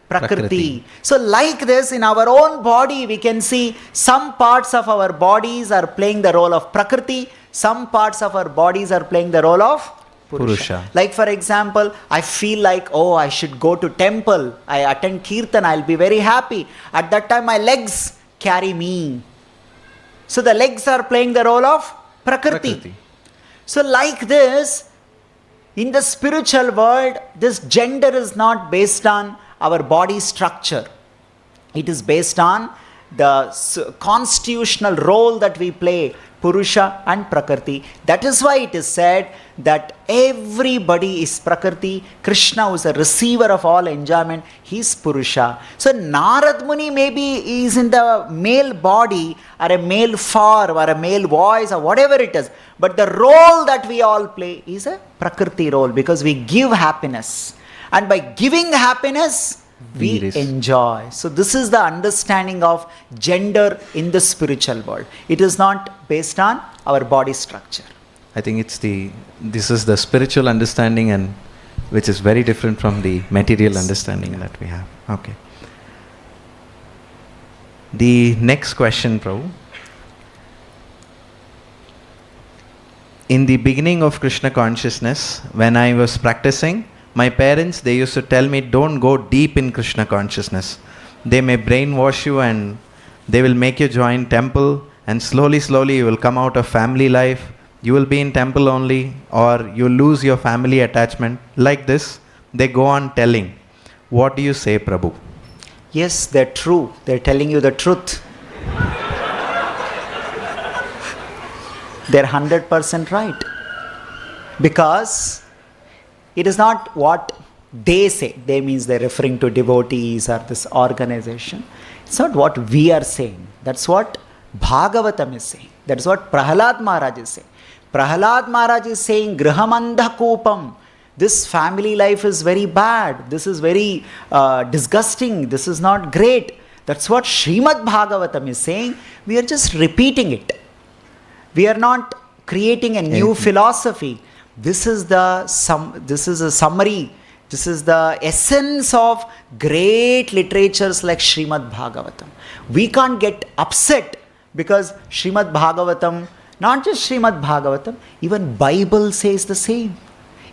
Prakriti. So like this, in our own body we can see some parts of our bodies are playing the role of Prakriti, some parts of our bodies are playing the role of Purusha. Like for example, I feel like, oh, I should go to temple, I attend Kirtan, I'll be very happy. At that time my legs carry me. So the legs are playing the role of Prakriti. So like this, in the spiritual world, this gender is not based on our body structure. It is based on the constitutional role that we play, Purusha and Prakriti. That is why it is said that everybody is Prakriti. Krishna is a receiver of all enjoyment. He is Purusha. So Narad Muni maybe is in the male body or a male form or a male voice or whatever it is. But the role that we all play is a Prakriti role because we give happiness. And by giving happiness, we enjoy. So this is the understanding of gender in the spiritual world. It is not based on our body structure. I think this is the spiritual understanding and which is very different from the material understanding that we have. Okay. The next question, Prabhu. In the beginning of Krishna consciousness, when I was practicing, my parents, they used to tell me, don't go deep in Krishna consciousness. They may brainwash you and they will make you join temple, and slowly you will come out of family life. You will be in temple only, or you lose your family attachment. Like this, they go on telling. What do you say, Prabhu? Yes, they're true. They're telling you the truth. They're 100% right. Because it is not what they say. They means they're referring to devotees or this organization. It's not what we are saying. That's what Bhagavatam is saying. That's what Prahalad Maharaj is saying. Prahalad Maharaj is saying, Grihamandha Kopam. This family life is very bad. This is very disgusting. This is not great. That's what Srimad Bhagavatam is saying. We are just repeating it. We are not creating a new philosophy. This is a summary. This is the essence of great literatures like Srimad Bhagavatam. We can't get upset Because Srimad Bhagavatam, not just Srimad Bhagavatam, even Bible says the same.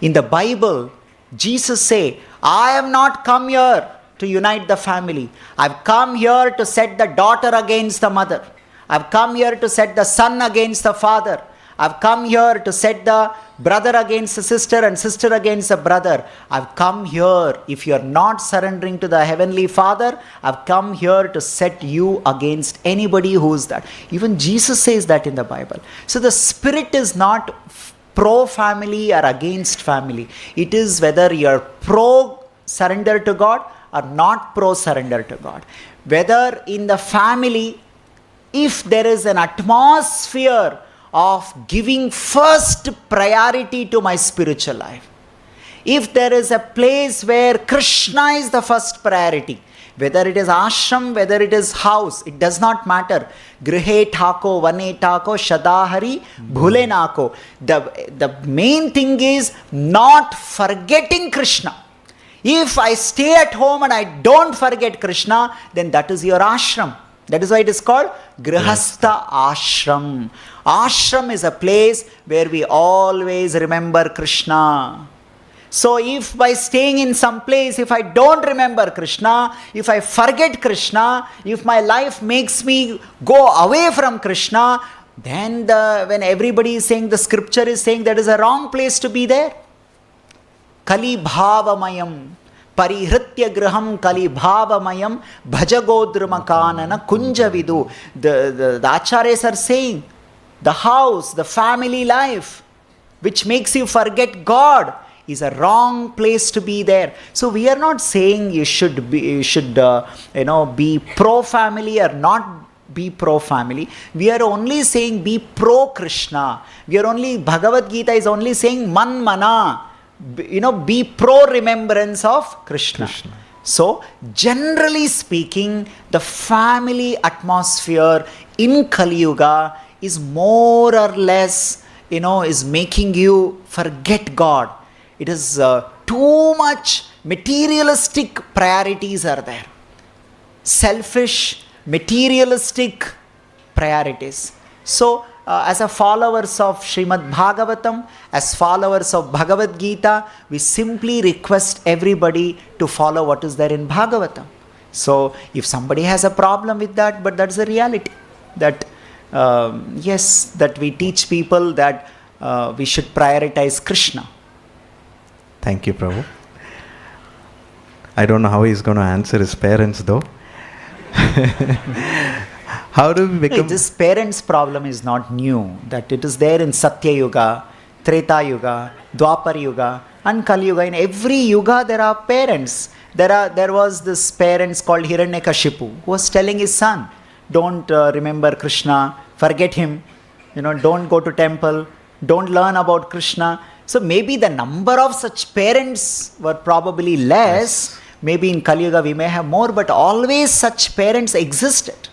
In the Bible, Jesus say, I have not come here to unite the family. I've come here to set the daughter against the mother. I've come here to set the son against the father. I've come here to set the brother against the sister and sister against the brother. I've come here, if you're not surrendering to the Heavenly Father, I've come here to set you against anybody who's that. Even Jesus says that in the Bible. So the spirit is not pro-family or against family. It is whether you're pro-surrender to God or not pro-surrender to God. Whether in the family, if there is an atmosphere of giving first priority to my spiritual life, if there is a place where Krishna is the first priority, whether it is ashram, whether it is house, it does not matter. Grihe thako, vane thako, shadahari, bhule nako. The main thing is not forgetting Krishna. If I stay at home and I don't forget Krishna, then that is your ashram. That is why it is called Grihastha Ashram. Ashram is a place where we always remember Krishna. So if by staying in some place, if I don't remember Krishna, if I forget Krishna, if my life makes me go away from Krishna, then when everybody is saying, the scripture is saying that is a wrong place to be there. Kali bhavamayam. Parihritya graham kali bhavamayam bhajagodrumakanana kunjavidu. The acharyas are saying, the house, the family life, which makes you forget God, is a wrong place to be there. So we are not saying you should be pro-family or not be pro-family. We are only saying be pro-Krishna. Bhagavad Gita is only saying man mana. Be pro-remembrance of Krishna. So, generally speaking, the family atmosphere in Kali Yuga is more or less, is making you forget God. It is too much materialistic priorities are there. Selfish, materialistic priorities. So, as a followers of Srimad Bhagavatam, as followers of Bhagavad Gita, we simply request everybody to follow what is there in Bhagavatam. So, if somebody has a problem with that, but that's the reality. That, yes, that we teach people that we should prioritize Krishna. Thank you, Prabhu. I don't know how he's going to answer his parents though. How do we become... This parents' problem is not new. That it is there in Satya Yuga, Treta Yuga, Dwapar Yuga and Kali Yuga. In every Yuga there are parents. There was this parents called Hiranyakashipu who was telling his son, don't remember Krishna, forget him, don't go to temple, don't learn about Krishna. So maybe the number of such parents were probably less. Yes. Maybe in Kali Yuga we may have more, but always such parents existed.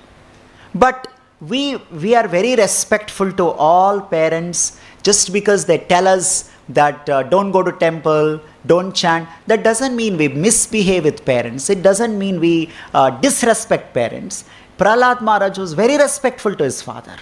But we are very respectful to all parents. Just because they tell us that don't go to temple, don't chant, that doesn't mean we misbehave with parents. It doesn't mean we disrespect parents. Prahlad Maharaj was very respectful to his father.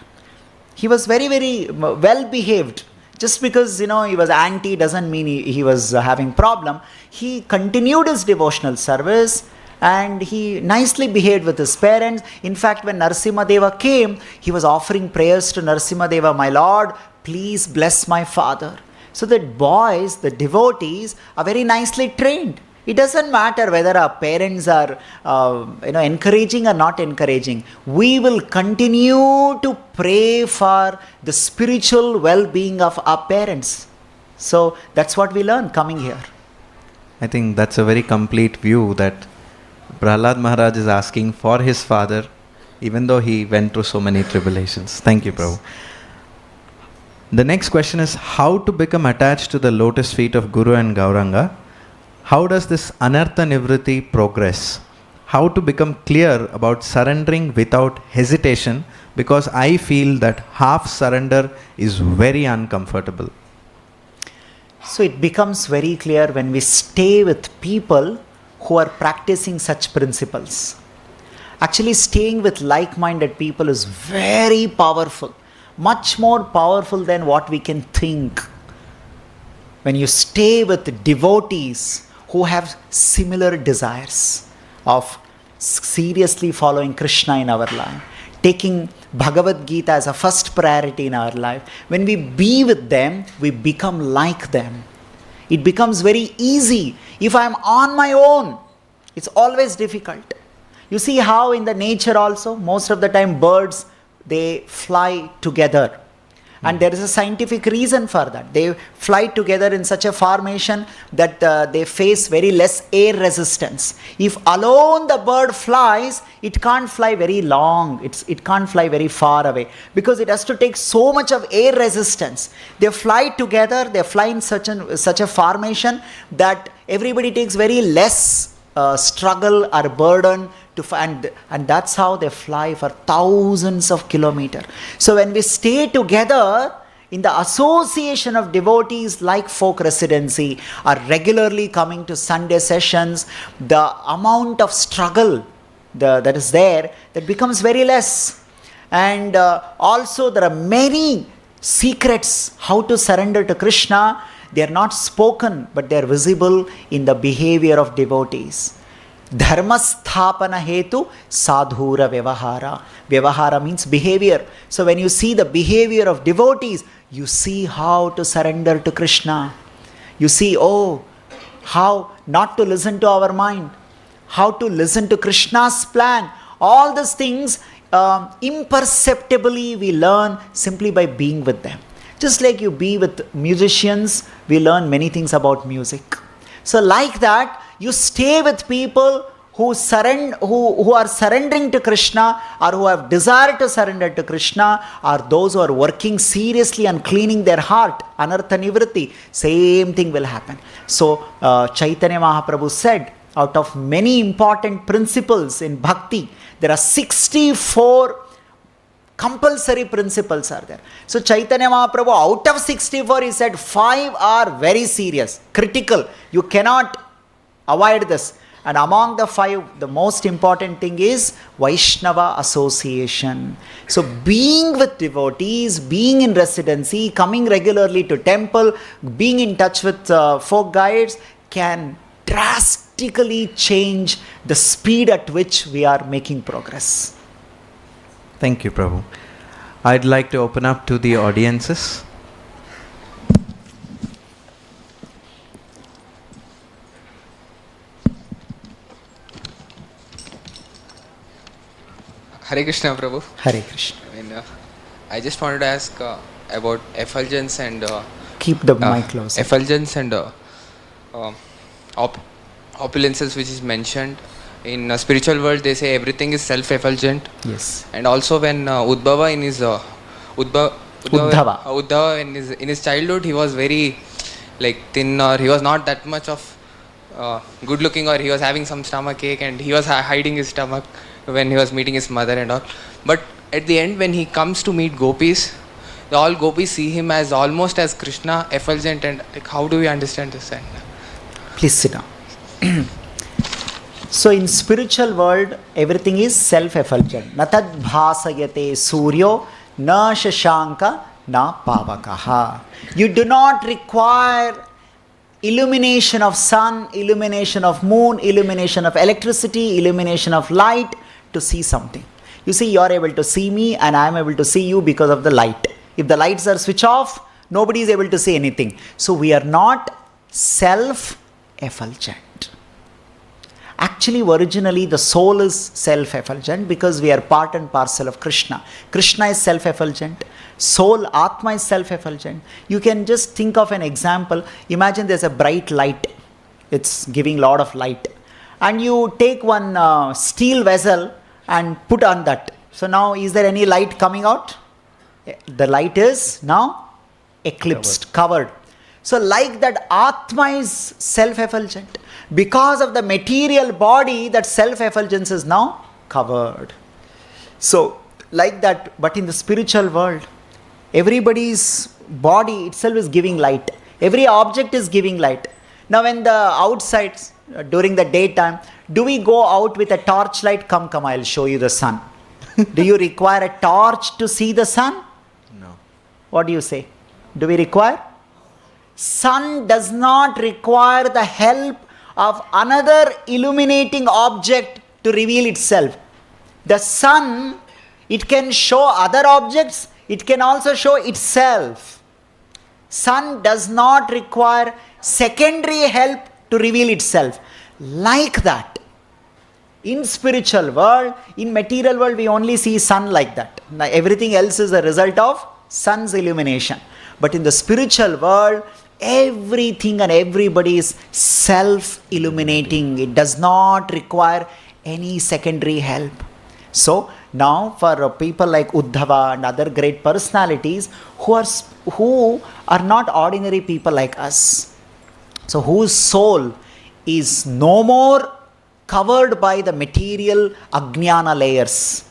He was very, very well behaved. Just because he was anti doesn't mean he was having problem. He continued his devotional service and he nicely behaved with his parents. In fact, when Narasimhadeva came, he was offering prayers to Narasimhadeva, my Lord, please bless my father. So that boys, the devotees, are very nicely trained. It doesn't matter whether our parents are encouraging or not encouraging. We will continue to pray for the spiritual well-being of our parents. So that's what we learn coming here. I think that's a very complete view that Prahlad Maharaj is asking for his father, even though he went through so many tribulations. Thank you, Prabhu. The next question is how to become attached to the lotus feet of Guru and Gauranga. How does this anartha nivritti progress? How to become clear about surrendering without hesitation, because I feel that half surrender is very uncomfortable. So it becomes very clear when we stay with people who are practicing such principles. Actually, staying with like-minded people is very powerful, much more powerful than what we can think. When you stay with devotees who have similar desires of seriously following Krishna in our life, taking Bhagavad Gita as a first priority in our life, when we be with them, we become like them. It becomes very easy. If I am on my own, it's always difficult. You see how in the nature also, most of the time birds, they fly together. And there is a scientific reason for that. They fly together in such a formation that they face very less air resistance. If alone the bird flies, it can't fly very long. It can't fly very far away because it has to take so much of air resistance. They fly together, they fly in such a formation that everybody takes very less struggle or burden to find, and that's how they fly for thousands of kilometers. So when we stay together in the association of devotees like folk residency or regularly coming to Sunday sessions, the amount of struggle that is there, that becomes very less. And also there are many secrets how to surrender to Krishna. They are not spoken, but they are visible in the behavior of devotees. Dharmasthapana hetu sadhura vyavahara. Vyavahara means behavior. So when you see the behavior of devotees, you see how to surrender to Krishna. You see, how not to listen to our mind, how to listen to Krishna's plan. All these things imperceptibly we learn simply by being with them. Just like you be with musicians, we learn many things about music. So like that, you stay with people who are surrendering to Krishna or who have desire to surrender to Krishna, or those who are working seriously and cleaning their heart, anartha nivritti, same thing will happen. So Chaitanya Mahaprabhu said, out of many important principles in bhakti, there are 64 compulsory principles are there. So Chaitanya Mahaprabhu, out of 64, he said 5 are very serious, critical. You cannot avoid this. And among the 5, the most important thing is Vaishnava association. So being with devotees, being in residency, coming regularly to temple, being in touch with folk guides can drastically change the speed at which we are making progress. Thank you, Prabhu. I'd like to open up to the audiences. Hare Krishna, Prabhu. Hare Krishna. I just wanted to ask about effulgence and Keep the mic close. effulgence and opulences, which is mentioned in spiritual world. They say everything is self-effulgent. Yes. And also when Uddhava in his Uddhava in his childhood, he was very thin, or he was not that much of good looking, or he was having some stomach ache and he was hiding his stomach when he was meeting his mother and all. But at the end, when he comes to meet gopis, all gopis see him as almost as Krishna, effulgent. And how do we understand this? And Please sit down. So in spiritual world, everything is self-effulgent. Na tad bhasayate suryo na shashanka na pavakaha. You do not require illumination of sun, illumination of moon, illumination of electricity, illumination of light to see something. You see, you are able to see me and I am able to see you because of the light. If the lights are switched off, nobody is able to see anything. So we are not self-effulgent. Actually, originally the soul is self-effulgent because we are part and parcel of Krishna. Krishna is self-effulgent. Soul, Atma is self-effulgent. You can just think of an example. Imagine there's a bright light. It's giving a lot of light. And you take one steel vessel and put on that. So now is there any light coming out? The light is now eclipsed, covered. So like that, Atma is self-effulgent. Because of the material body, that self-effulgence is now covered. So like that, but in the spiritual world, everybody's body itself is giving light. Every object is giving light. Now when the outside, during the daytime, do we go out with a torchlight? Come, I'll show you the sun. Do you require a torch to see the sun? No. What do you say? Do we require? Sun does not require the help of another illuminating object to reveal itself. The sun, it can show other objects, it can also show itself. Sun does not require secondary help to reveal itself. Like that, in spiritual world, in material world, we only see sun like that. Now, everything else is a result of sun's illumination. But in the spiritual world, everything and everybody is self-illuminating. It does not require any secondary help. So now for people like Uddhava and other great personalities who are not ordinary people like us, so whose soul is no more covered by the material ajnana layers.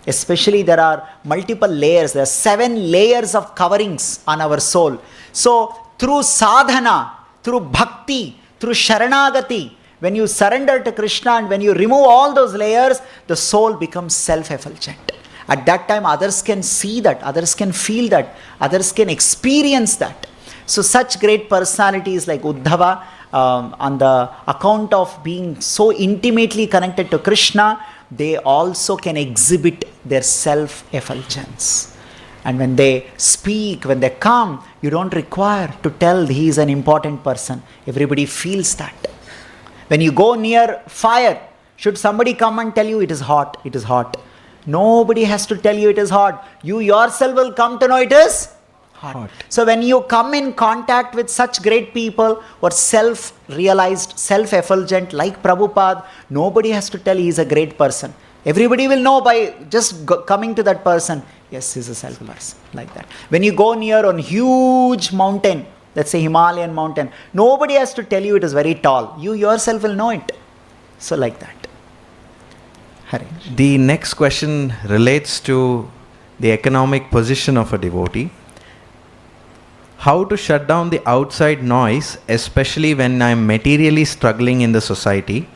Especially there are multiple layers, there are 7 layers of coverings on our soul. So through sadhana, through bhakti, through sharanagati, when you surrender to Krishna and when you remove all those layers, the soul becomes self-effulgent. At that time others can see that, others can feel that, others can experience that. So such great personalities like Uddhava, on the account of being so intimately connected to Krishna, they also can exhibit their self-effulgence. And when they speak, when they come, you don't require to tell he is an important person. Everybody feels that. When you go near fire, should somebody come and tell you it is hot, it is hot? Nobody has to tell you it is hot. You yourself will come to know it is hot. So when you come in contact with such great people who are self-realized, self-effulgent like Prabhupada, nobody has to tell he is a great person. Everybody will know by just coming to that person, yes, he is a self-person, like that. When you go near a huge mountain, let's say Himalayan mountain, nobody has to tell you it is very tall. You yourself will know it. So like that. Hare. The next question relates to the economic position of a devotee. How to shut down the outside noise, especially when I am materially struggling in the society.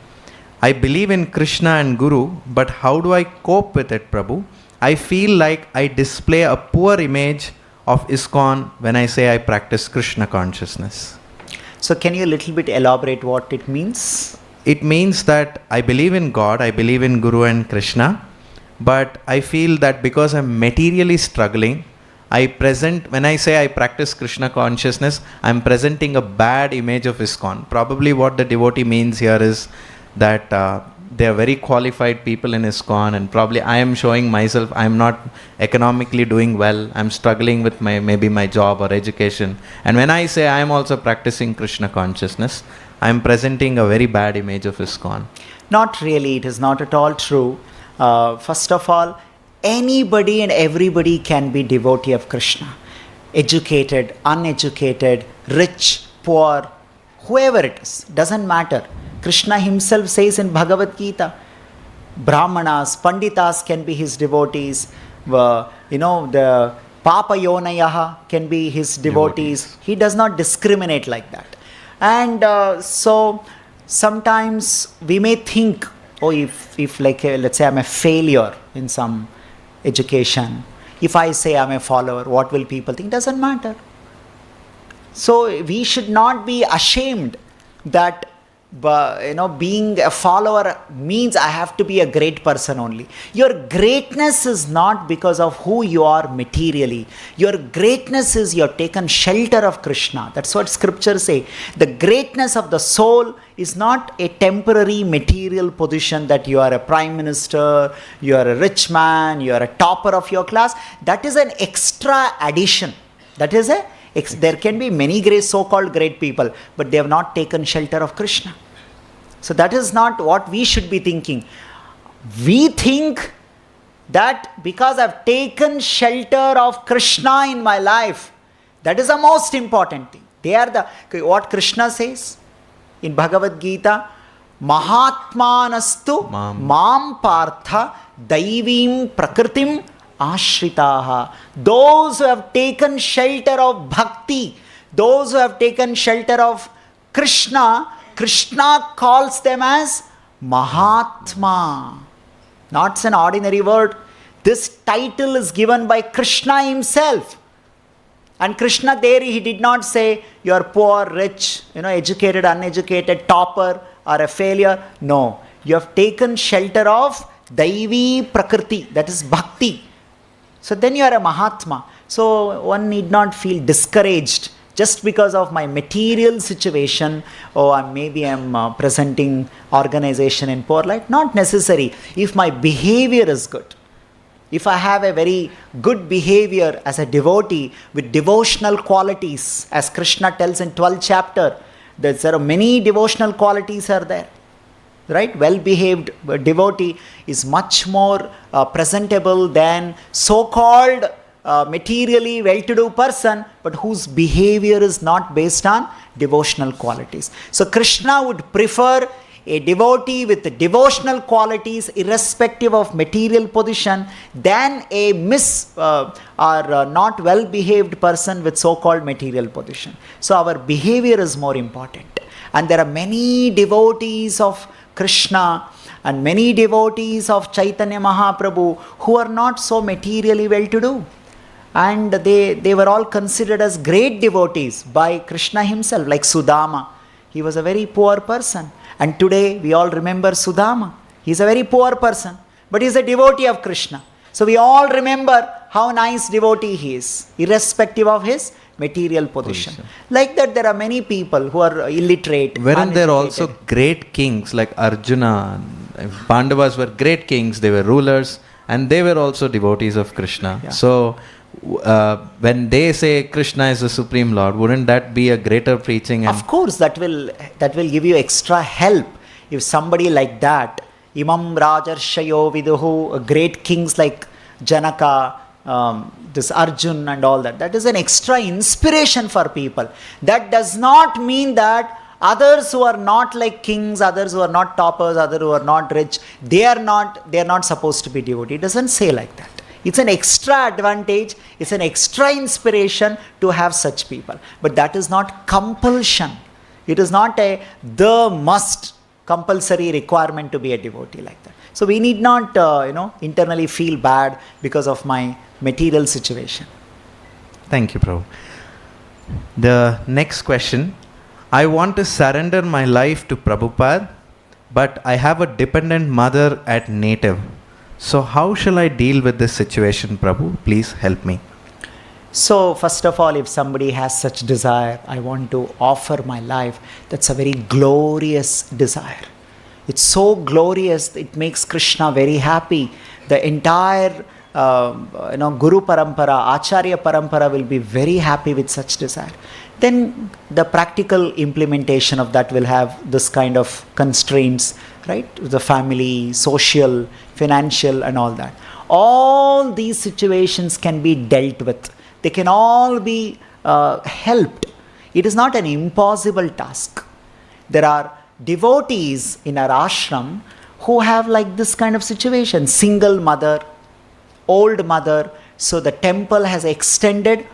I believe in Krishna and Guru, but how do I cope with it, Prabhu? I feel like I display a poor image of ISKCON when I say I practice Krishna consciousness. So can you a little bit elaborate what it means? It means that I believe in God, I believe in Guru and Krishna, but I feel that because I'm materially struggling, when I say I practice Krishna consciousness, I'm presenting a bad image of ISKCON. Probably what the devotee means here is that they are very qualified people in ISKCON, and probably I am showing myself I'm not economically doing well, I'm struggling with maybe my job or education. And when I say I am also practicing Krishna consciousness, I am presenting a very bad image of ISKCON. Not really, it is not at all true. First of all, anybody and everybody can be devotee of Krishna. Educated, uneducated, rich, poor, whoever it is, doesn't matter. Krishna himself says in Bhagavad Gita, Brahmanas, Panditas can be his devotees, the Papa Yonayaha can be his devotees. He does not discriminate like that. And so sometimes we may think, if like let's say I'm a failure in some education, if I say I'm a follower, what will people think? Doesn't matter. So we should not be ashamed that being a follower means I have to be a great person only. Your greatness is not because of who you are materially. Your greatness is you have taken shelter of Krishna. That's what scriptures say. The greatness of the soul is not a temporary material position that you are a prime minister, you are a rich man, you are a topper of your class. That is an extra addition. There can be many so-called great people, but they have not taken shelter of Krishna. So that is not what we should be thinking. We think that because I've taken shelter of Krishna in my life, that is the most important thing. What Krishna says in Bhagavad Gita, Mahatmanastu Mam Partha Daivim Prakritim Ashritaha. Those who have taken shelter of bhakti, those who have taken shelter of Krishna, Krishna calls them as Mahatma. Not an ordinary word. This title is given by Krishna himself. And Krishna there, he did not say you are poor, rich, educated, uneducated, topper or a failure. No. You have taken shelter of Daivi Prakriti, that is Bhakti. So then you are a Mahatma. So one need not feel discouraged just because of my material situation. Maybe I'm presenting organization in poor light. Not necessary. If my behavior is good, if I have a very good behavior as a devotee with devotional qualities, as Krishna tells in 12th chapter, there are many devotional qualities are there. Right? Well-behaved devotee is much more presentable than so-called materially well-to-do person, but whose behavior is not based on devotional qualities. So Krishna would prefer a devotee with devotional qualities irrespective of material position than a not well-behaved person with so-called material position. So our behavior is more important. And there are many devotees of Krishna and many devotees of Chaitanya Mahaprabhu who are not so materially well-to-do. And they were all considered as great devotees by Krishna himself, like Sudama. He was a very poor person. And today we all remember Sudama. He is a very poor person, but he is a devotee of Krishna. So we all remember how nice devotee he is, irrespective of his material position. Like that, there are many people who are illiterate. Weren't there also great kings like Arjuna? Pandavas were great kings, they were rulers, and they were also devotees of Krishna. Yeah. So when they say Krishna is the Supreme Lord, wouldn't that be a greater preaching? Of course, that will give you extra help. If somebody like that, Imam Rajarshayo Viduhu, great kings like Janaka, this Arjun and all that is an extra inspiration for people. That does not mean that others who are not like kings, others who are not toppers, others who are not rich, they are not supposed to be devotee. It doesn't say like that. It's an extra advantage, it's an extra inspiration to have such people. But that is not compulsion. It is not the must compulsory requirement to be a devotee like that. So we need not internally feel bad because of my material situation. Thank you, Prabhu. The next question. I want to surrender my life to Prabhupada, but I have a dependent mother at native. So how shall I deal with this situation, Prabhu? Please help me. So first of all, if somebody has such desire, I want to offer my life, that's a very glorious desire. It's so glorious, it makes Krishna very happy. The entire Guru Parampara, Acharya Parampara will be very happy with such desire. Then the practical implementation of that will have this kind of constraints, right? The family, social, financial and all that. All these situations can be dealt with. They can all be helped. It is not an impossible task. There are devotees in our ashram who have like this kind of situation. Single mother, old mother. So the temple has extended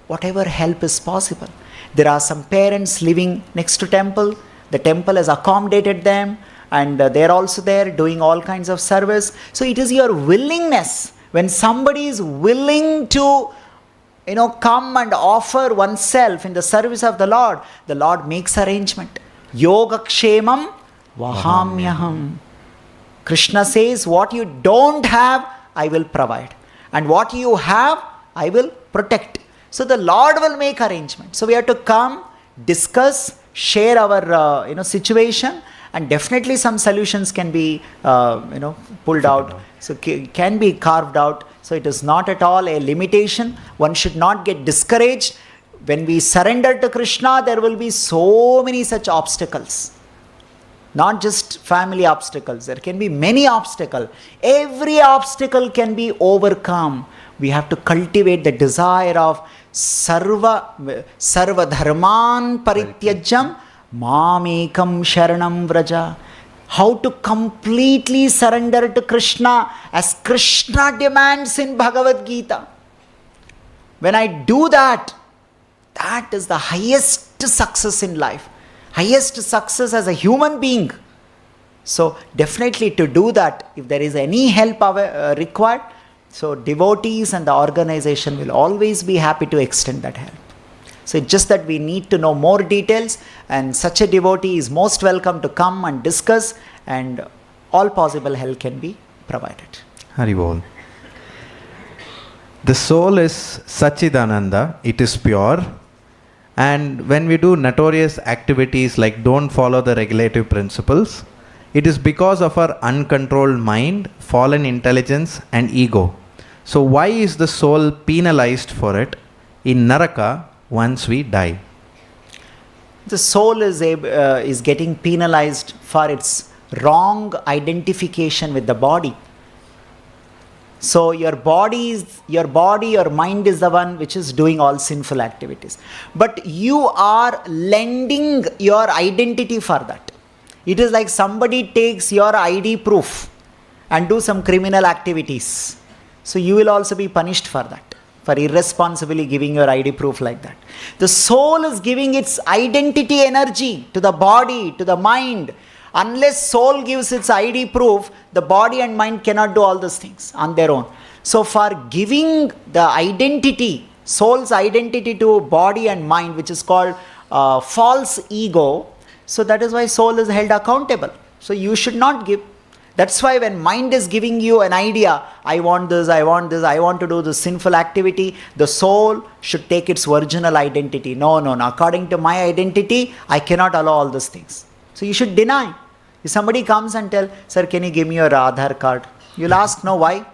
whatever help is possible. There are some parents living next to temple. The temple has accommodated them and they're also there doing all kinds of service. So it is your willingness. When somebody is willing to come and offer oneself in the service of the Lord makes arrangement. Yogakshemam vahamyaham. Krishna says, what you don't have, I will provide. And what you have, I will protect. So the Lord will make arrangement. So we have to come, discuss, share our situation, and definitely some solutions can be pulled out. So can be carved out. So it is not at all a limitation. One should not get discouraged. When we surrender to Krishna, there will be so many such obstacles. Not just family obstacles. There can be many obstacles. Every obstacle can be overcome. We have to cultivate the desire of sarva dharman parityajam mamekam sharanam vraja. How to completely surrender to Krishna as Krishna demands in Bhagavad Gita. When I do that, that is the highest success in life. highest success as a human being. So definitely to do that, if there is any help required, so devotees and the organization will always be happy to extend that help. So it's just that we need to know more details, and such a devotee is most welcome to come and discuss, and all possible help can be provided. Hari Bol. The soul is Sachidananda, it is pure. And when we do notorious activities like don't follow the regulative principles, it is because of our uncontrolled mind, fallen intelligence and ego. So why is the soul penalized for it in Naraka once we die? The soul is getting penalized for its wrong identification with the body. So your mind is the one which is doing all sinful activities. But you are lending your identity for that. It is like somebody takes your ID proof and do some criminal activities. So you will also be punished for that, for irresponsibly giving your ID proof like that. The soul is giving its identity energy to the body, to the mind. Unless soul gives its ID proof, the body and mind cannot do all these things on their own. So for giving the identity, soul's identity to body and mind, which is called false ego, so that is why soul is held accountable. So you should not give. That's why when mind is giving you an idea, I want this, I want this, I want to do this sinful activity, the soul should take its original identity. No, according to my identity, I cannot allow all these things. So you should deny. If somebody comes and tell, sir, can you give me your Aadhaar card? You'll ask, no, why?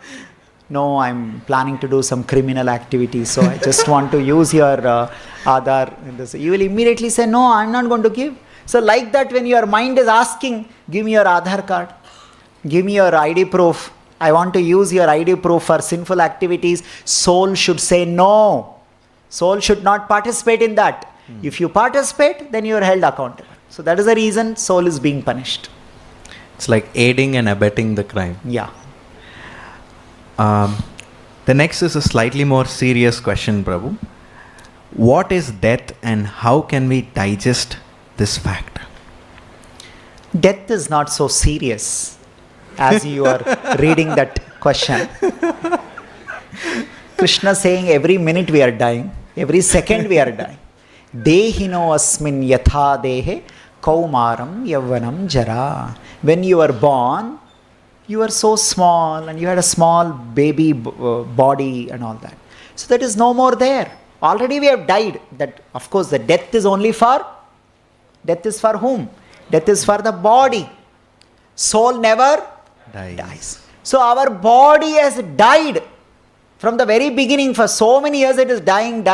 No, I'm planning to do some criminal activity, so I just want to use your Aadhaar. You will immediately say, no, I'm not going to give. So like that, when your mind is asking, give me your Aadhaar card, give me your ID proof, I want to use your ID proof for sinful activities, soul should say no. Soul should not participate in that. If you participate, then you are held accountable. So that is the reason soul is being punished. It's like aiding and abetting the crime. Yeah. The next is a slightly more serious question, Prabhu. What is death and how can we digest this fact? Death is not so serious as you are reading that question. Krishna saying every minute we are dying, every second we are dying. Dehino asmin yatha dehe kaumaram yavvanam jara. When you were born, you were so small and you had a small baby body and all that. So that is no more there. Already we have died. That, of course, the death is only for, death is for whom? Death is for the body. Soul never dies. So our body has died from the very beginning. For so many years it is dying.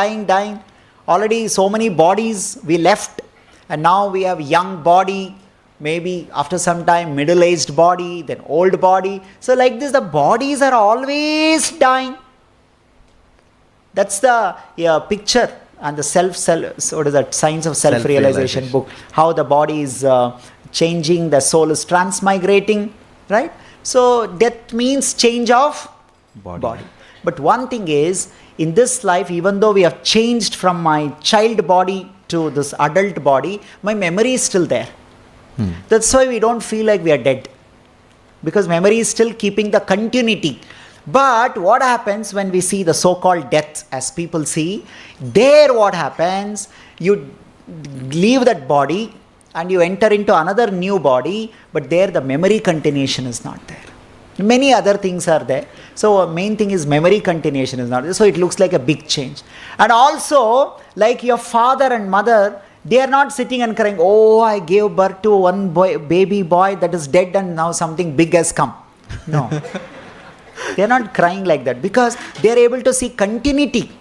Already so many bodies we left, and now we have young body, maybe after some time middle-aged body, then old body. So like this, the bodies are always dying. That's the picture and the what is that, Science of Self-Realization book. How the body is changing, the soul is transmigrating, right? So death means change of body. But one thing is, in this life, even though we have changed from my child body to this adult body, my memory is still there. That's why we don't feel like we are dead, because memory is still keeping the continuity. But what happens when we see the so-called death, as people see, there what happens, you leave that body and you enter into another new body, but there the memory continuation is not there. Many other things are there. So main thing is memory continuation is not there. So it looks like a big change. And also, like your father and mother, they are not sitting and crying, oh, I gave birth to one baby boy that is dead and now something big has come. No. They are not crying like that, because they are able to see continuity.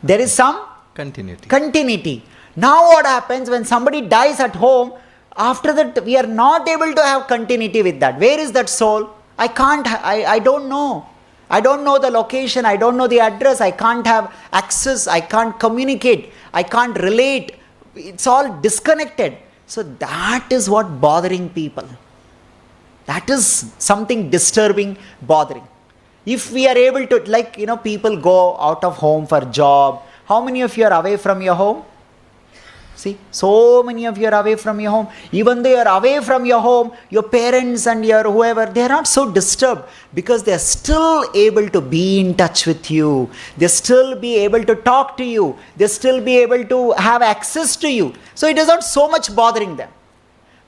There is some continuity. Now what happens when somebody dies at home, after that we are not able to have continuity with that. Where is that soul? I can't, I don't know. I don't know the location, I don't know the address, I can't have access, I can't communicate, I can't relate. It's all disconnected. So that is what bothering people. That is something disturbing, bothering. If we are able to, like, people go out of home for job. How many of you are away from your home? See, so many of you are away from your home. Even though you are away from your home, your parents and your whoever, they are not so disturbed because they are still able to be in touch with you. They still be able to talk to you. They still be able to have access to you. So it is not so much bothering them.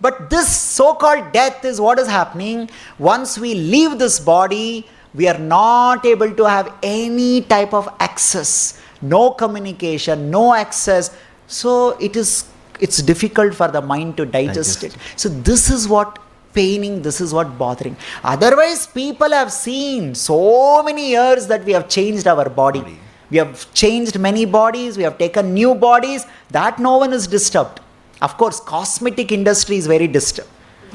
But this so-called death is what is happening. Once we leave this body, we are not able to have any type of access. No communication, no access. So it's difficult for the mind to digest it. So this is what paining, this is what bothering. Otherwise, people have seen so many years that we have changed our body. We have changed many bodies, we have taken new bodies, that no one is disturbed. Of course, cosmetic industry is very disturbed.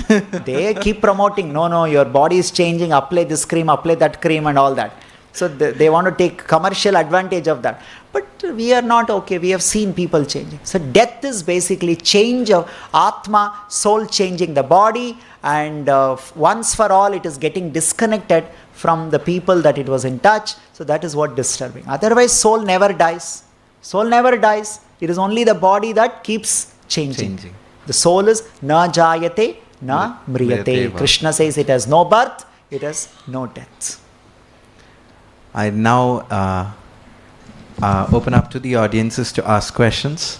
They keep promoting, no, your body is changing, apply this cream, apply that cream and all that. So they want to take commercial advantage of that. But we are not okay. We have seen people changing. So death is basically change of Atma, soul changing the body, and once for all it is getting disconnected from the people that it was in touch. So that is what disturbing. Otherwise soul never dies. Soul never dies. It is only the body that keeps changing. The soul is na jayate, na mriyate. Krishna says it has no birth, it has no death. I now open up to the audiences to ask questions.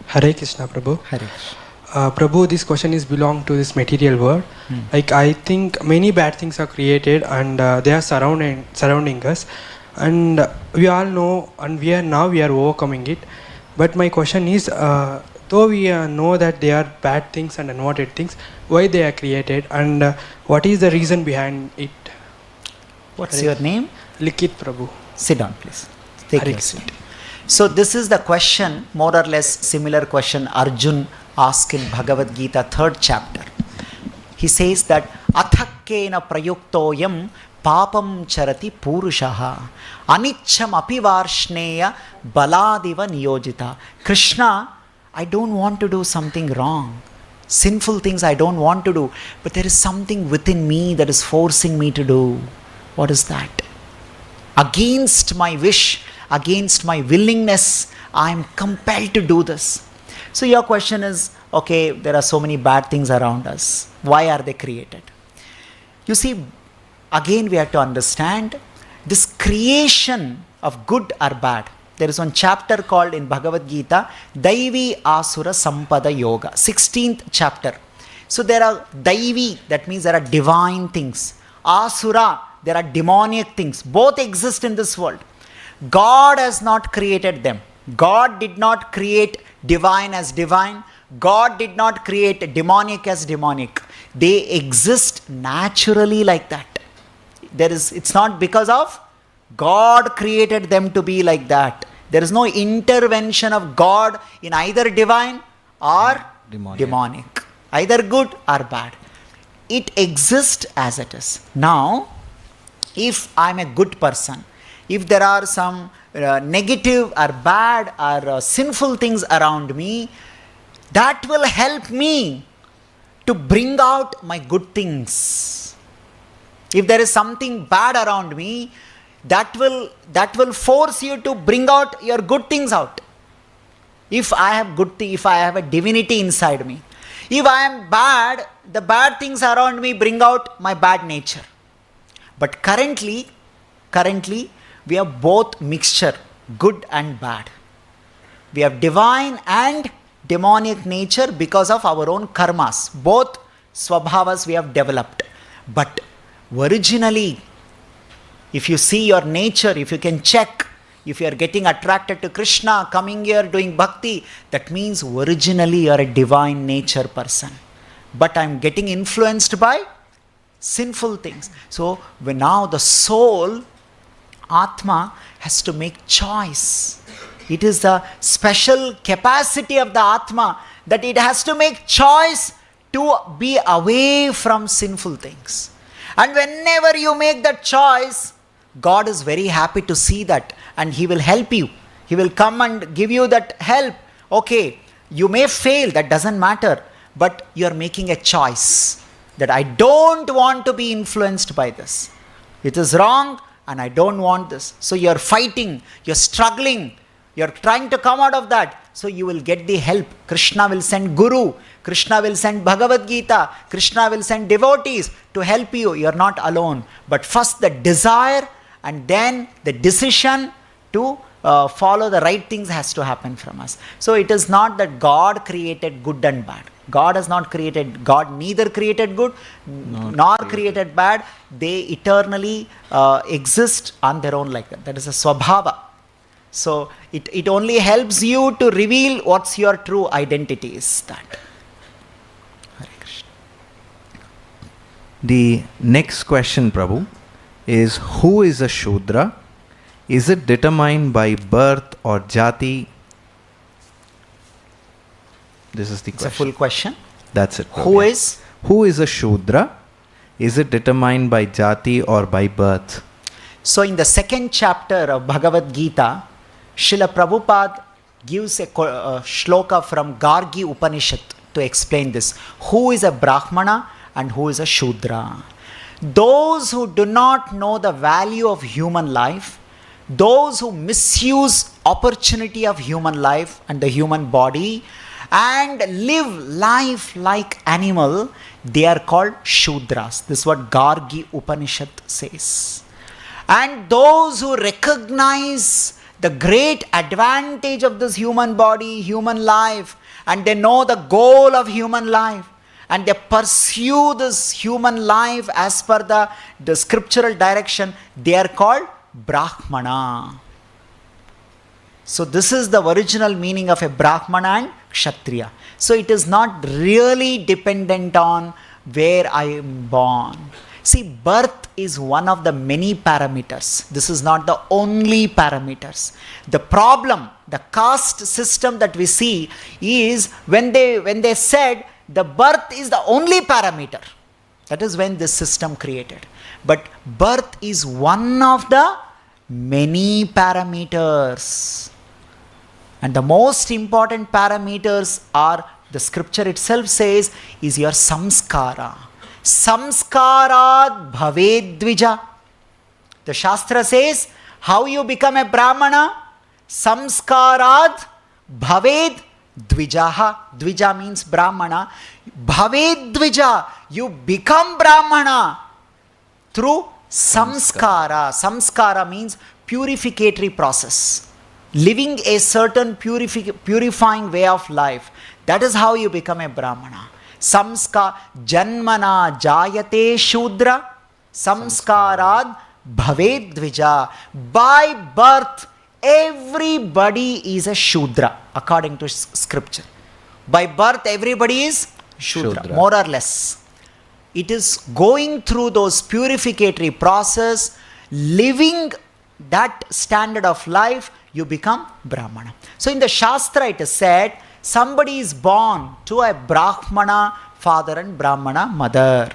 Hare Krishna, Prabhu. Hare Krishna. Prabhu, this question is belong to this material world. Like I think many bad things are created and they are surrounding us, and we all know, and we are overcoming it. But my question is, though we know that they are bad things and unwanted things, why they are created, and what is the reason behind it? What's your name? Likit, Prabhu. Sit down, please. Take Hare your seat. So this is the question, more or less similar question Arjun asked in Bhagavad Gita 3rd chapter. He says that Athakkena prayuktoyam papam charati purushaha anicham apivarshneya baladiva niyojita. Krishna, I don't want to do something wrong. Sinful things I don't want to do. But there is something within me that is forcing me to do. What is that? Against my wish, against my willingness, I am compelled to do this. So your question is, okay, there are so many bad things around us. Why are they created? You see, again we have to understand this creation of good or bad. There is one chapter called in Bhagavad Gita, Daivi Asura Sampada Yoga, 16th chapter. So there are Daivi, that means there are divine things. Asura, there are demonic things. Both exist in this world. God has not created them. God did not create divine as divine. God did not create demonic as demonic. They exist naturally like that. It's not because of God created them to be like that. There is no intervention of God in either divine or demonic. Either good or bad. It exists as it is. Now, if I am a good person, if there are some negative or bad or sinful things around me, that will help me to bring out my good things. If there is something bad around me, that will force you to bring out your good things out. If I have if I have a divinity inside me. If I am bad, the bad things around me bring out my bad nature. But currently, we have both mixture, good and bad. We have divine and demonic nature because of our own karmas. Both swabhavas we have developed. But originally, if you see your nature, if you can check, if you are getting attracted to Krishna, coming here, doing bhakti, that means originally you are a divine nature person. But I am getting influenced by sinful things. So now the soul, Atma, has to make choice. It is the special capacity of the Atma that it has to make choice to be away from sinful things. And whenever you make that choice, God is very happy to see that, and He will help you. He will come and give you that help. Okay, you may fail, that doesn't matter, but you are making a choice that I don't want to be influenced by this. It is wrong, and I don't want this. So you're fighting, you're struggling, you're trying to come out of that. So you will get the help. Krishna will send Guru, Krishna will send Bhagavad Gita, Krishna will send devotees to help you. You're not alone. But first the desire and then the decision to follow the right things has to happen from us. So it is not that God created good and bad. God has not created, God neither created good nor created bad. They eternally exist on their own like that. That is a swabhava. So it only helps you to reveal what's your true identity is that. Hare Krishna. The next question, Prabhu, is who is a Shudra? Is it determined by birth or jati? This is the It's question. a full question. That's it, Prabhu. Who is? a Shudra? Is it determined by jati or by birth? So in the second chapter of Bhagavad Gita, Srila Prabhupada gives a shloka from Gargi Upanishad to explain this. Who is a Brahmana and who is a Shudra? Those who do not know the value of human life, those who misuse opportunity of human life and the human body and live life like animal, they are called Shudras. This is what Gargi Upanishad says. And those who recognize the great advantage of this human body, human life, and they know the goal of human life, and they pursue this human life as per the scriptural direction, they are called Brahmana. So this is the original meaning of a Brahmana and Kshatriya. So it is not really dependent on where I am born. See, birth is one of the many parameters. This is not the only parameters. The problem, the caste system that we see is when they said the birth is the only parameter. That is when this system created. But birth is one of the many parameters. And the most important parameters are, the scripture itself says, is your samskara. Samskarat bhaved dvija. The Shastra says, how you become a Brahmana? Samskarat bhaved dvijaha. Dvija means Brahmana. Bhaved dvija. You become Brahmana through samskara. Samskara means purificatory process. Living a certain purifying way of life. That is how you become a Brahmana. Janmana jayate Shudra, samskarad bhaved dvija. By birth, everybody is a Shudra, according to scripture. By birth, everybody is Shudra, more or less. It is going through those purificatory process, living that standard of life, you become Brahmana. So in the Shastra it is said, somebody is born to a Brahmana father and Brahmana mother.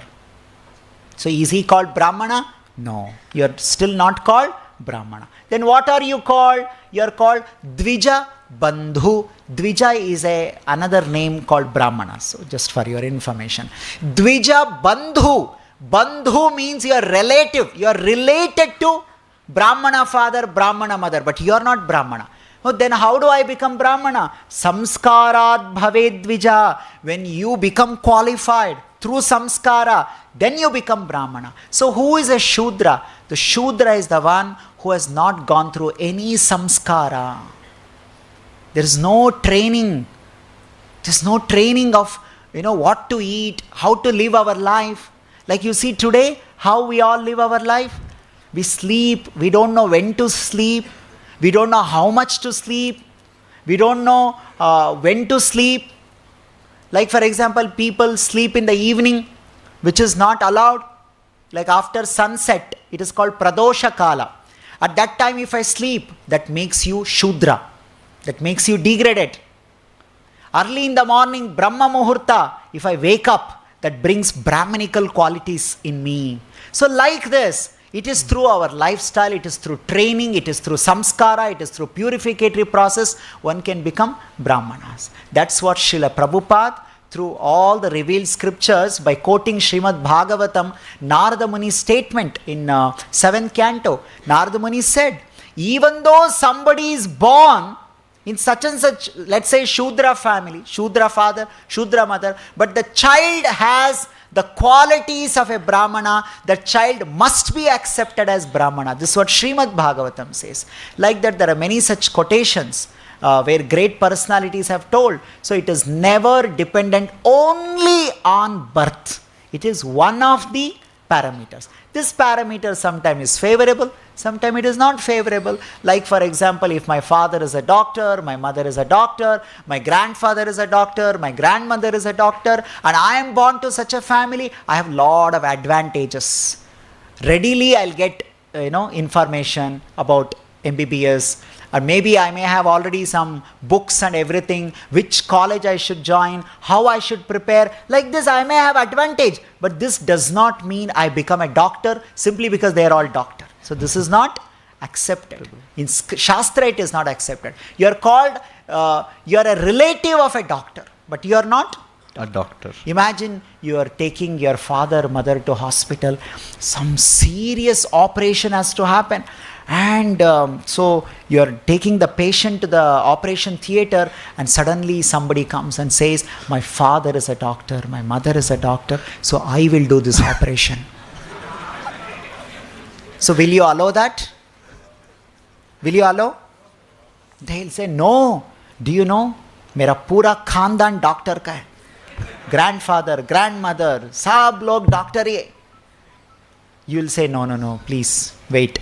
So is he called Brahmana? No. You are still not called Brahmana. Then what are you called? You are called Dvija Bandhu. Dvija is another name called Brahmana. So just for your information. Dvija Bandhu. Bandhu means you are relative. You are related to Brahmana father, Brahmana mother. But you are not Brahmana. Oh, then how do I become Brahmana? Samskarat bhaved dvija. When you become qualified through samskara, then you become Brahmana. So who is a Shudra? The Shudra is the one who has not gone through any samskara. There is no training. There is no training of what to eat, how to live our life. Like you see today, how we all live our life. We sleep. We don't know when to sleep. We don't know how much to sleep. We don't know when to sleep. Like for example, people sleep in the evening, which is not allowed. Like after sunset, it is called Pradosha Kala. At that time, if I sleep, that makes you Shudra. That makes you degraded. Early in the morning, Brahma Muhurta, if I wake up, that brings Brahmanical qualities in me. So like this, it is through our lifestyle, it is through training, it is through samskara, it is through purificatory process, one can become Brahmanas. That's what Srila Prabhupada, through all the revealed scriptures by quoting Srimad Bhagavatam, Narada Muni's statement in 7th canto. Narada Muni said, even though somebody is born in such and such, let's say Shudra family, Shudra father, Shudra mother, but the child has the qualities of a Brahmana, the child must be accepted as Brahmana. This is what Srimad Bhagavatam says. Like that, there are many such quotations where great personalities have told. So it is never dependent only on birth. It is one of the parameters. This parameter sometimes is favorable, sometimes it is not favorable. Like for example, if my father is a doctor, my mother is a doctor, my grandfather is a doctor, my grandmother is a doctor, and I am born to such a family, I have lot of advantages. Readily I'll get information about MBBS, or maybe I may have already some books and everything, which college I should join, how I should prepare. Like this I may have advantage, but this does not mean I become a doctor simply because they are all doctor. So this is not accepted. In Shastra it is not accepted. You are called, you are a relative of a doctor, but you are not a doctor. Imagine you are taking your father, mother to hospital, some serious operation has to happen. And so you are taking the patient to the operation theater, and suddenly somebody comes and says, my father is a doctor, my mother is a doctor, so I will do this operation. So will you allow that? Will you allow? They'll say, no. Do you know? Mera pura khandan doctor ka hai. Grandfather, grandmother, sab log doctor hai. You will say, no, please, wait.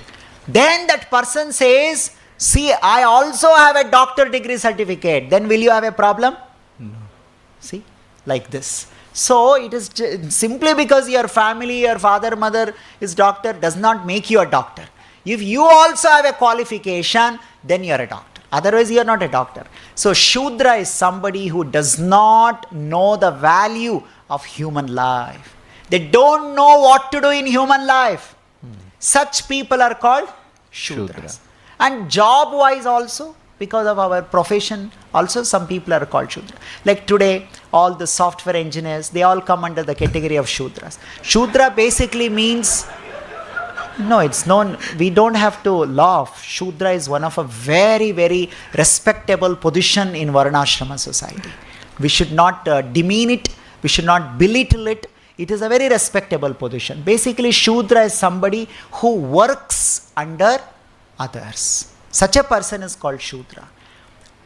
Then that person says, see, I also have a doctor degree certificate. Then will you have a problem? No. See, like this. So it is simply because your family, your father, mother is doctor does not make you a doctor. If you also have a qualification, then you are a doctor. Otherwise you are not a doctor. So Shudra is somebody who does not know the value of human life. They don't know what to do in human life. Such people are called Shudras. And job wise also, because of our profession, also some people are called Shudra. Like today, all the software engineers, they all come under the category of Shudras. Shudra basically means, no, it's known, we don't have to laugh. Shudra is one of a very, very respectable position in Varnashrama society. We should not demean it, we should not belittle it. It is a very respectable position. Basically, Shudra is somebody who works under others. Such a person is called Shudra.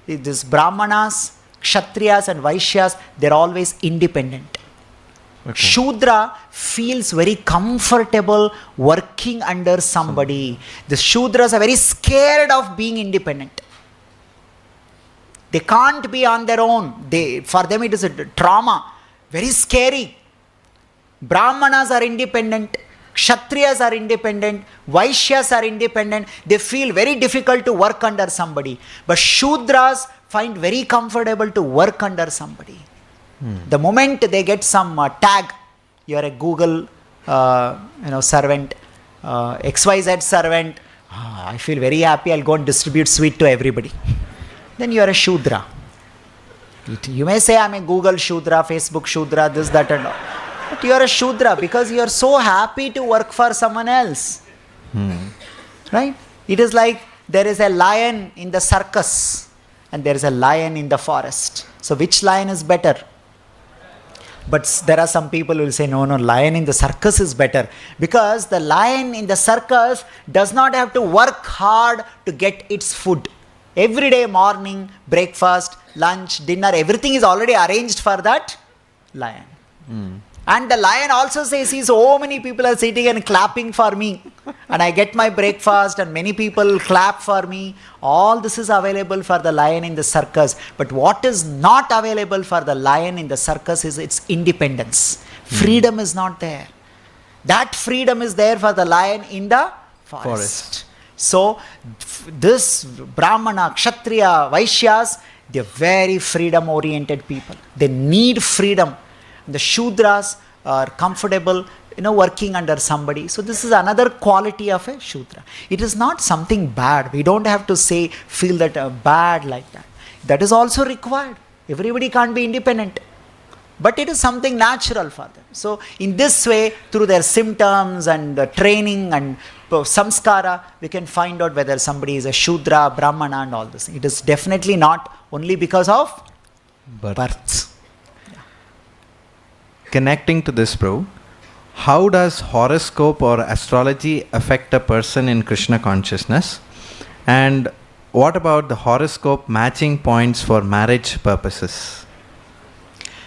These Brahmanas, Kshatriyas and Vaishyas, they are always independent. Okay. Shudra feels very comfortable working under somebody. The Shudras are very scared of being independent. They can't be on their own. For them it is a trauma. Very scary. Brahmanas are independent, Kshatriyas are independent, Vaishyas are independent. They feel very difficult to work under somebody. But Shudras find very comfortable to work under somebody. The moment they get some tag, you are a Google servant, XYZ servant, I feel very happy, I'll go and distribute sweet to everybody. Then you are a Shudra. You may say I'm a Google Shudra, Facebook Shudra, this, that and all. But you are a Shudra because you are so happy to work for someone else. Right? It is like there is a lion in the circus and there is a lion in the forest. So which lion is better? But there are some people who will say, no, lion in the circus is better. Because the lion in the circus does not have to work hard to get its food. Every day morning, breakfast, lunch, dinner, everything is already arranged for that lion. And the lion also says, see, so many people are sitting and clapping for me. And I get my breakfast and many people clap for me. All this is available for the lion in the circus. But what is not available for the lion in the circus is its independence. Freedom is not there. That freedom is there for the lion in the forest. So, this Brahmana, Kshatriya, Vaishyas, they are very freedom-oriented people. They need freedom. The Shudras are comfortable, working under somebody. So this is another quality of a Shudra. It is not something bad. We don't have to feel that bad like that. That is also required. Everybody can't be independent. But it is something natural for them. So in this way, through their symptoms and training and samskara, we can find out whether somebody is a Shudra, Brahmana and all this. It is definitely not only because of birth. Connecting to this, Prabhu, how does horoscope or astrology affect a person in Krishna consciousness? And what about the horoscope matching points for marriage purposes?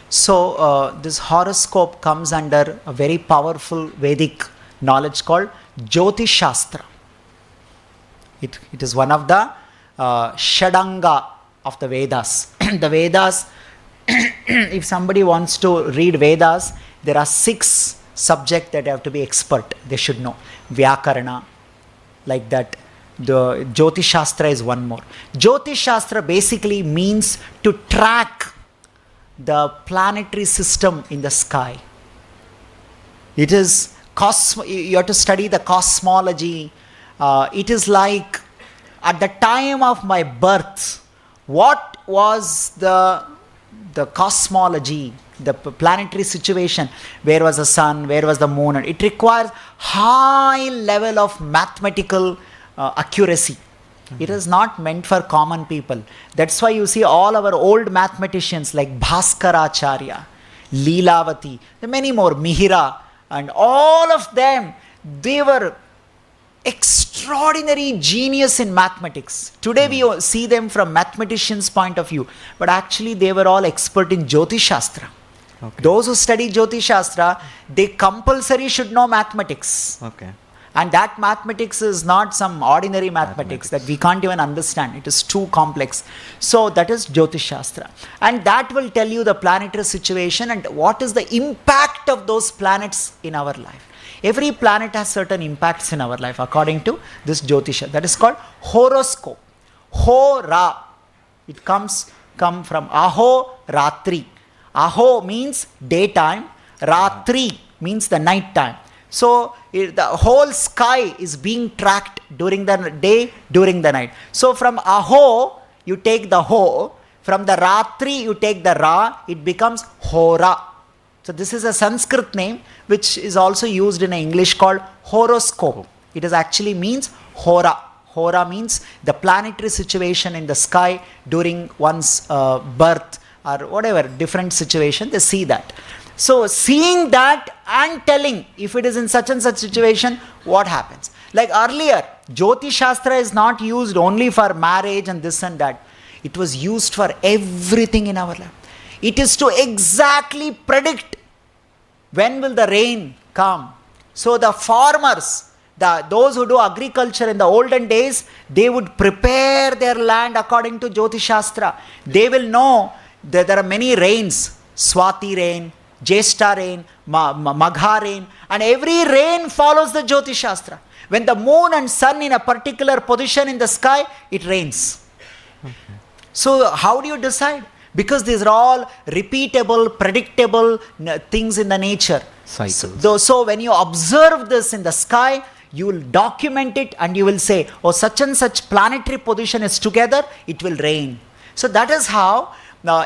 So this horoscope comes under a very powerful Vedic knowledge called Jyotish Shastra. It is one of the Shadanga of the Vedas. The Vedas, if somebody wants to read Vedas, there are 6 subjects that have to be expert. They should know. Vyakarana, like that. The Jyotish Shastra is one more. Jyotish Shastra basically means to track the planetary system in the sky. It is you have to study the cosmology. It is like at the time of my birth, what was the cosmology, the planetary situation? Where was the sun? Where was the moon? And it requires high level of mathematical accuracy. It is not meant for common people. That's why you see all our old mathematicians like Bhaskaracharya, Leelavati, many more, Mihira, and all of them, they were extraordinary genius in mathematics. Today we see them from mathematicians' point of view, but actually they were all expert in Jyotish Shastra. Okay. Those who study Jyotish Shastra, they compulsory should know mathematics. Okay. And that mathematics is not some ordinary mathematics that we can't even understand. It is too complex. So that is Jyotish Shastra. And that will tell you the planetary situation and what is the impact of those planets in our life. Every planet has certain impacts in our life according to this Jyotisha. That is called horoscope. Hora. It come from Aho Ratri. Aho means daytime. Ratri means the night time. So the whole sky is being tracked during the day, during the night. So from Aho, you take the Ho. From the Ratri, you take the Ra. It becomes Hora. So this is a Sanskrit name which is also used in English called horoscope. It is actually means Hora. Hora means the planetary situation in the sky during one's birth or whatever different situation. They see that. So seeing that and telling if it is in such and such situation, what happens? Like earlier, Jyotish Shastra is not used only for marriage and this and that. It was used for everything in our life. It is to exactly predict when will the rain come. So the farmers, those who do agriculture in the olden days, they would prepare their land according to Jyotish Shastra. They will know that there are many rains, Swati rain, Jeshta rain, Magha rain, and every rain follows the Jyotish Shastra. When the moon and sun in a particular position in the sky, it rains. Okay. So how do you decide? Because these are all repeatable, predictable things in the nature. Cycles. So when you observe this in the sky, you will document it and you will say, oh, such and such planetary position is together, it will rain. So that is how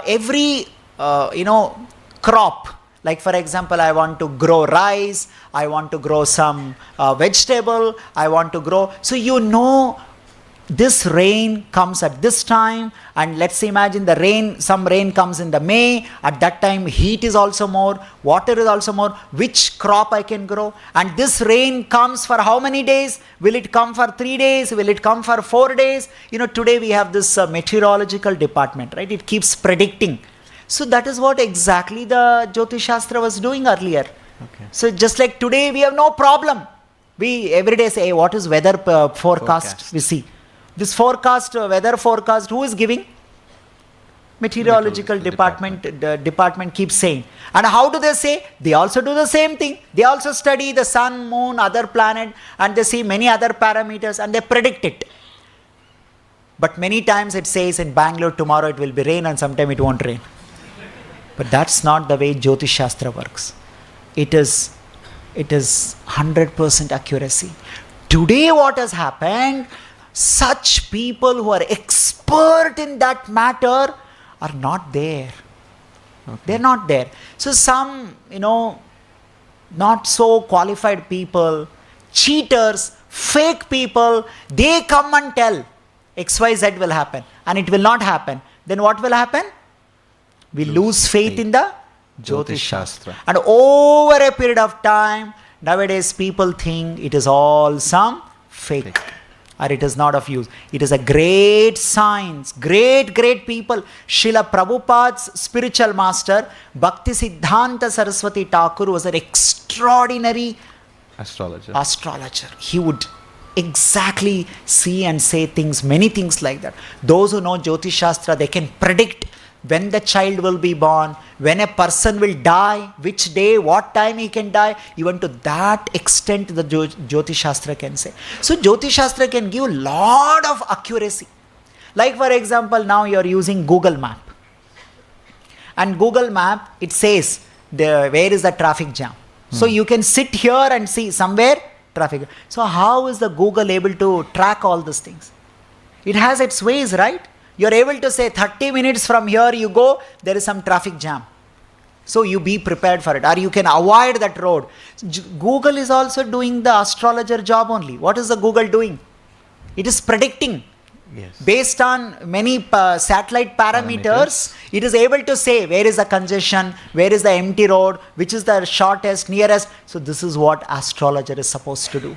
every, crop, like for example, I want to grow rice, I want to grow some vegetable, I want to grow. So you know this rain comes at this time, and let's imagine some rain comes in the May, at that time heat is also more, water is also more, which crop I can grow, and this rain comes for how many days? Will it come for 3 days? Will it come for 4 days? Today we have this meteorological department, right? It keeps predicting. So that is what exactly the Jyotish Shastra was doing earlier. Okay. So just like today we have no problem. We every day say, hey, what is weather forecast? We see. This forecast, weather forecast, who is giving? Meteorological department. The department keeps saying. And how do they say? They also do the same thing. They also study the sun, moon, other planet, and they see many other parameters and they predict it. But many times it says in Bangalore tomorrow it will be rain and sometime it won't rain. But that's not the way Jyotish Shastra works. It is 100% accuracy. Today what has happened, such people who are expert in that matter are not there. They're not there. So some, not so qualified people, cheaters, fake people, they come and tell XYZ will happen and it will not happen. Then what will happen? We lose faith in the Jyotish Shastra. And over a period of time, nowadays people think it is all some fake. Or it is not of use. It is a great science. Great people. Srila Prabhupada's spiritual master, Bhakti Siddhanta Saraswati Thakur, was an extraordinary astrologer. He would exactly see and say things, many things like that. Those who know Jyotish Shastra, they can predict when the child will be born, when a person will die, which day, what time he can die. Even to that extent the Jyotish Shastra can say. So Jyotish Shastra can give a lot of accuracy. Like for example, now you are using Google Map. And Google Map, it says where is the traffic jam. So you can sit here and see somewhere traffic. So how is the Google able to track all these things? It has its ways, right? You are able to say 30 minutes from here you go, there is some traffic jam. So you be prepared for it, or you can avoid that road. Google is also doing the astrologer job only. What is the Google doing? It is predicting. Yes. Based on many satellite parameters, it is able to say where is the congestion, where is the empty road, which is the shortest, nearest. So this is what astrologer is supposed to do.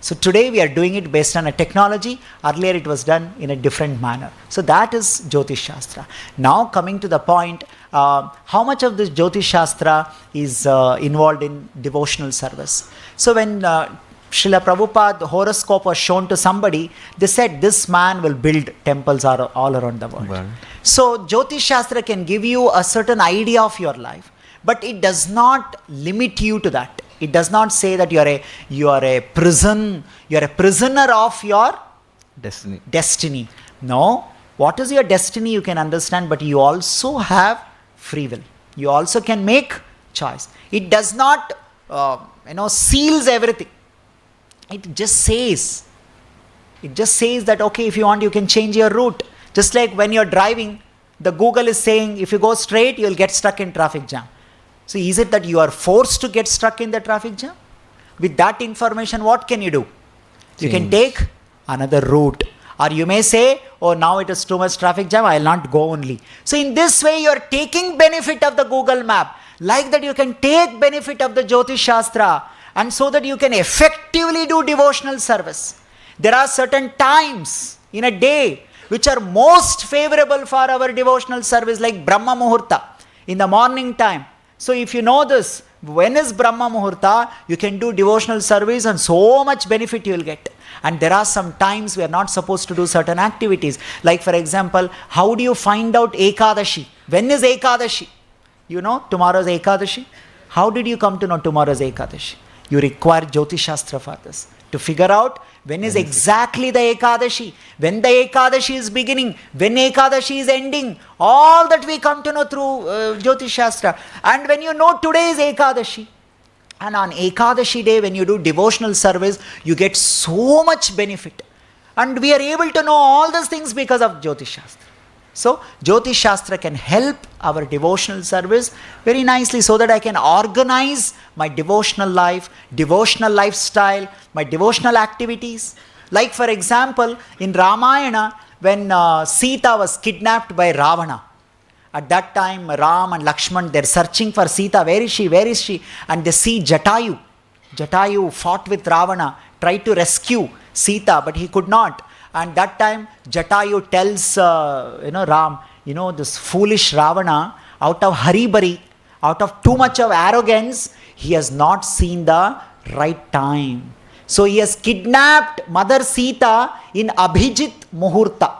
So today we are doing it based on a technology. Earlier it was done in a different manner. So that is Jyotish Shastra. Now coming to the point, how much of this Jyotish Shastra is involved in devotional service? So when Srila Prabhupada, the horoscope was shown to somebody, they said this man will build temples all around the world. Wow. So Jyotish Shastra can give you a certain idea of your life, but it does not limit you to that. It does not say that you are a prisoner of your destiny. No. What is your destiny you can understand, but you also have free will. You also can make choice. It does not seals everything. It just says that okay, if you want you can change your route. Just like when you're driving, the Google is saying if you go straight you'll get stuck in traffic jam. So is it that you are forced to get stuck in the traffic jam? With that information, what can you do? You can take another route. Or you may say, oh, now it is too much traffic jam, I will not go only. So in this way, you are taking benefit of the Google map. Like that, you can take benefit of the Jyotish Shastra. And so that you can effectively do devotional service. There are certain times in a day which are most favorable for our devotional service, like Brahma Muhurta, in the morning time. So if you know this, when is Brahma Muhurta, you can do devotional service and so much benefit you will get. And there are some times we are not supposed to do certain activities. Like for example, how do you find out Ekadashi? When is Ekadashi? You know, tomorrow is Ekadashi. How did you come to know tomorrow is Ekadashi? You require Jyotish Shastra for this. To figure out when is exactly the Ekadashi, when the Ekadashi is beginning, when Ekadashi is ending, all that we come to know through Jyotish Shastra. And when you know today is Ekadashi, and on Ekadashi day when you do devotional service, you get so much benefit. And we are able to know all these things because of Jyotish Shastra. So Jyotish Shastra can help our devotional service very nicely so that I can organize my devotional life, devotional lifestyle, my devotional activities. Like for example, in Ramayana, when Sita was kidnapped by Ravana, at that time Ram and Lakshman, they're searching for Sita. Where is she? Where is she? And they see Jatayu. Jatayu fought with Ravana, tried to rescue Sita, but he could not. And that time Jatayu tells Ram, this foolish Ravana, out of haribari, out of too much of arrogance, he has not seen the right time. So he has kidnapped Mother Sita in Abhijit Muhurta.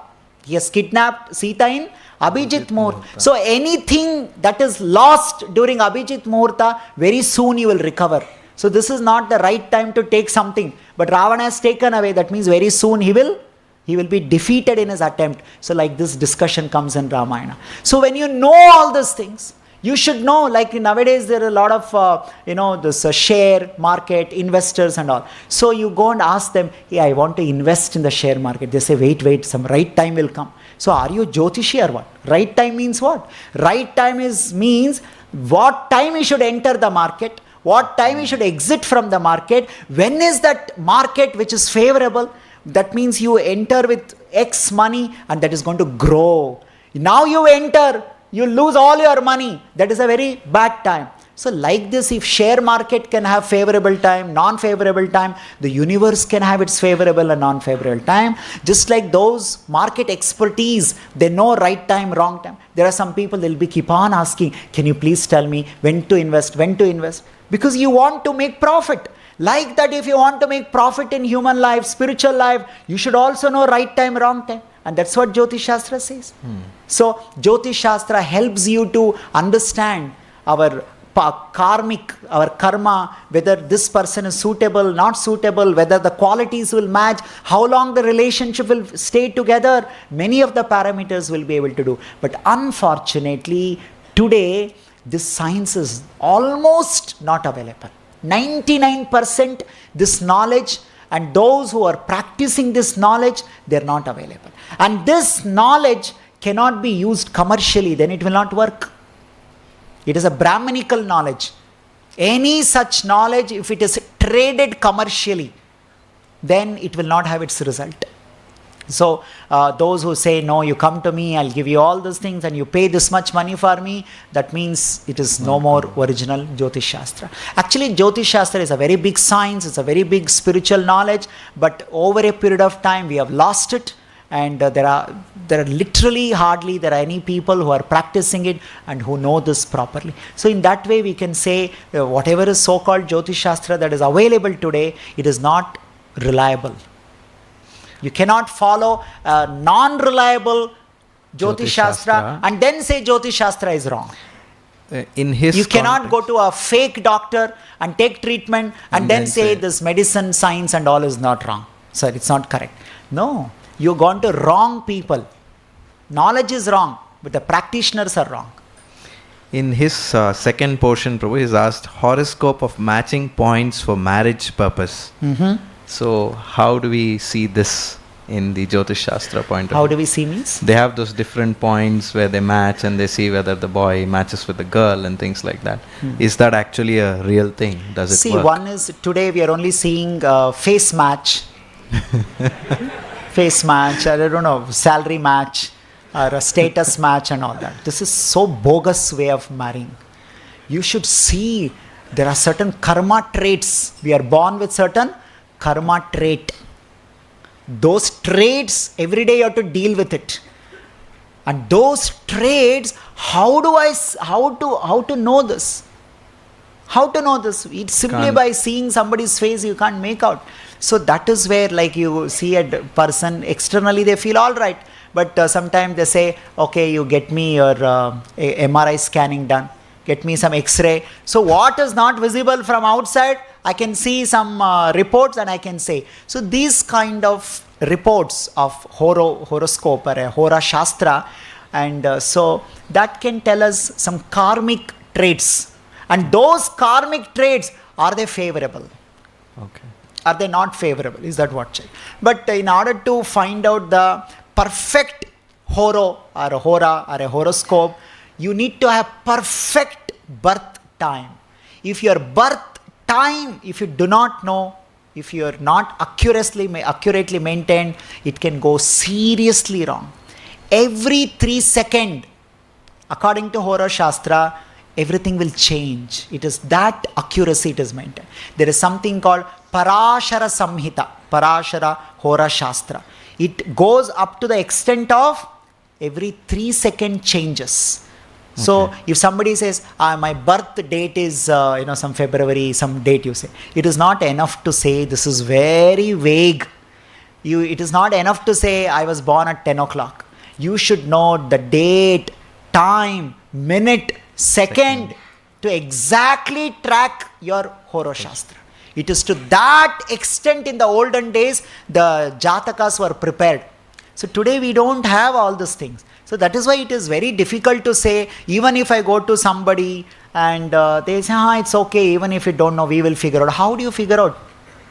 He has kidnapped Sita in Abhijit Muhurta. So anything that is lost during Abhijit Muhurta, very soon you will recover. So this is not the right time to take something. But Ravana has taken away. That means very soon he will be defeated in his attempt. So like this discussion comes in Ramayana. So when you know all these things, you should know, like nowadays there are a lot of, this share market, investors and all. So you go and ask them, hey, I want to invest in the share market. They say, wait, some right time will come. So are you Jyotishi or what? Right time means what? Right time means what time you should enter the market, what time you should exit from the market, when is that market which is favorable. That means you enter with X money and that is going to grow. Now you enter, you lose all your money. That is a very bad time. So like this, if share market can have favorable time, non-favorable time, the universe can have its favorable and non-favorable time. Just like those market expertise, they know right time, wrong time. There are some people, they'll be keep on asking, can you please tell me when to invest? Because you want to make profit. Like that, if you want to make profit in human life, spiritual life, you should also know right time, wrong time. And that's what Jyotish Shastra says. So Jyotish Shastra helps you to understand our karmic, our karma, whether this person is suitable, not suitable, whether the qualities will match, how long the relationship will stay together. Many of the parameters will be able to do. But unfortunately, today, this science is almost not available. 99% this knowledge, and those who are practicing this knowledge, they are not available. And this knowledge cannot be used commercially, then it will not work. It is a Brahmanical knowledge. Any such knowledge, if it is traded commercially, then it will not have its result. So those who say, no, you come to me, I'll give you all these things and you pay this much money for me, that means it is no more original Jyotish Shastra. Actually, Jyotish Shastra is a very big science, it's a very big spiritual knowledge, but over a period of time we have lost it. And there are literally hardly there are any people who are practicing it and who know this properly. So in that way we can say whatever is so-called Jyotish Shastra that is available today, it is not reliable. You cannot follow a non-reliable Jyotish Shastra and then say Jyotish Shastra is wrong. You cannot go to a fake doctor and take treatment and then say this medicine, science and all is not wrong. Sorry, it's not correct. No. You've gone to wrong people. Knowledge is wrong, but the practitioners are wrong. In his second portion, Prabhu, he's asked horoscope of matching points for marriage purpose. So how do we see this in the Jyotish Shastra point of view? How do we see means? They have those different points where they match and they see whether the boy matches with the girl and things like that. Is that actually a real thing? Does it work? See, one is today we are only seeing face match. Face match, I don't know, salary match or a status match and all that. This is so bogus way of marrying. You should see there are certain karma traits. We are born with certain karma trait. Those traits, every day you have to deal with it. And those traits, how to know this? How to know this? It's simply by seeing somebody's face, you can't make out. So that is where, like, you see a person externally, they feel all right. But sometimes they say, okay, you get me your MRI scanning done. Get me some X-ray. So what is not visible from outside, I can see some reports and I can say. So these kind of reports of horoscope or a Hora Shastra, and so that can tell us some karmic traits. And those karmic traits, are they favorable? Okay. Are they not favorable? Is that what? But in order to find out the perfect horo or a hora or a horoscope, you need to have perfect birth time. If your birth time, if you do not know, if you are not accurately maintained, it can go seriously wrong. Every 3 seconds, according to Hora Shastra, everything will change. It is that accuracy it is maintained. There is something called Parashara Samhita, Parashara Hora Shastra. It goes up to the extent of every 3 seconds changes. So if somebody says, my birth date is, some February, some date you say, it is not enough to say, this is very vague. It is not enough to say, I was born at 10 o'clock. You should know the date, time, minute, second to exactly track your Hora Shastra. It is to that extent in the olden days, the Jatakas were prepared. So today we don't have all these things. So that is why it is very difficult to say, even if I go to somebody and they say, it's okay, even if you don't know, we will figure out. How do you figure out?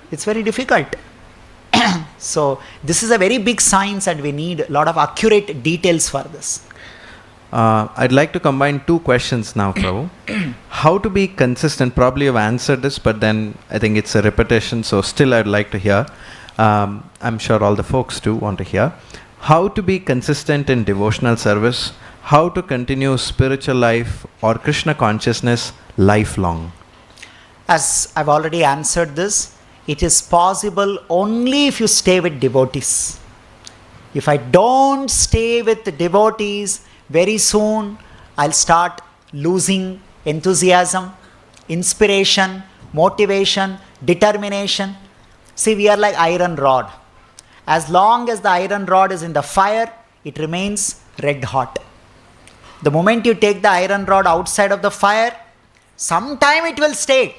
It's very difficult. So this is a very big science and we need a lot of accurate details for this. I'd like to combine two questions now, Prabhu. How to be consistent? Probably you've answered this, but then I think it's a repetition, so still I'd like to hear. I'm sure all the folks too want to hear. How to be consistent in devotional service? How to continue spiritual life or Krishna consciousness lifelong? As I've already answered this, it is possible only if you stay with devotees. If I don't stay with the devotees, very soon I'll start losing enthusiasm, inspiration, motivation, determination. See, we are like iron rod. As long as the iron rod is in the fire, it remains red hot. The moment you take the iron rod outside of the fire, sometime it will stay.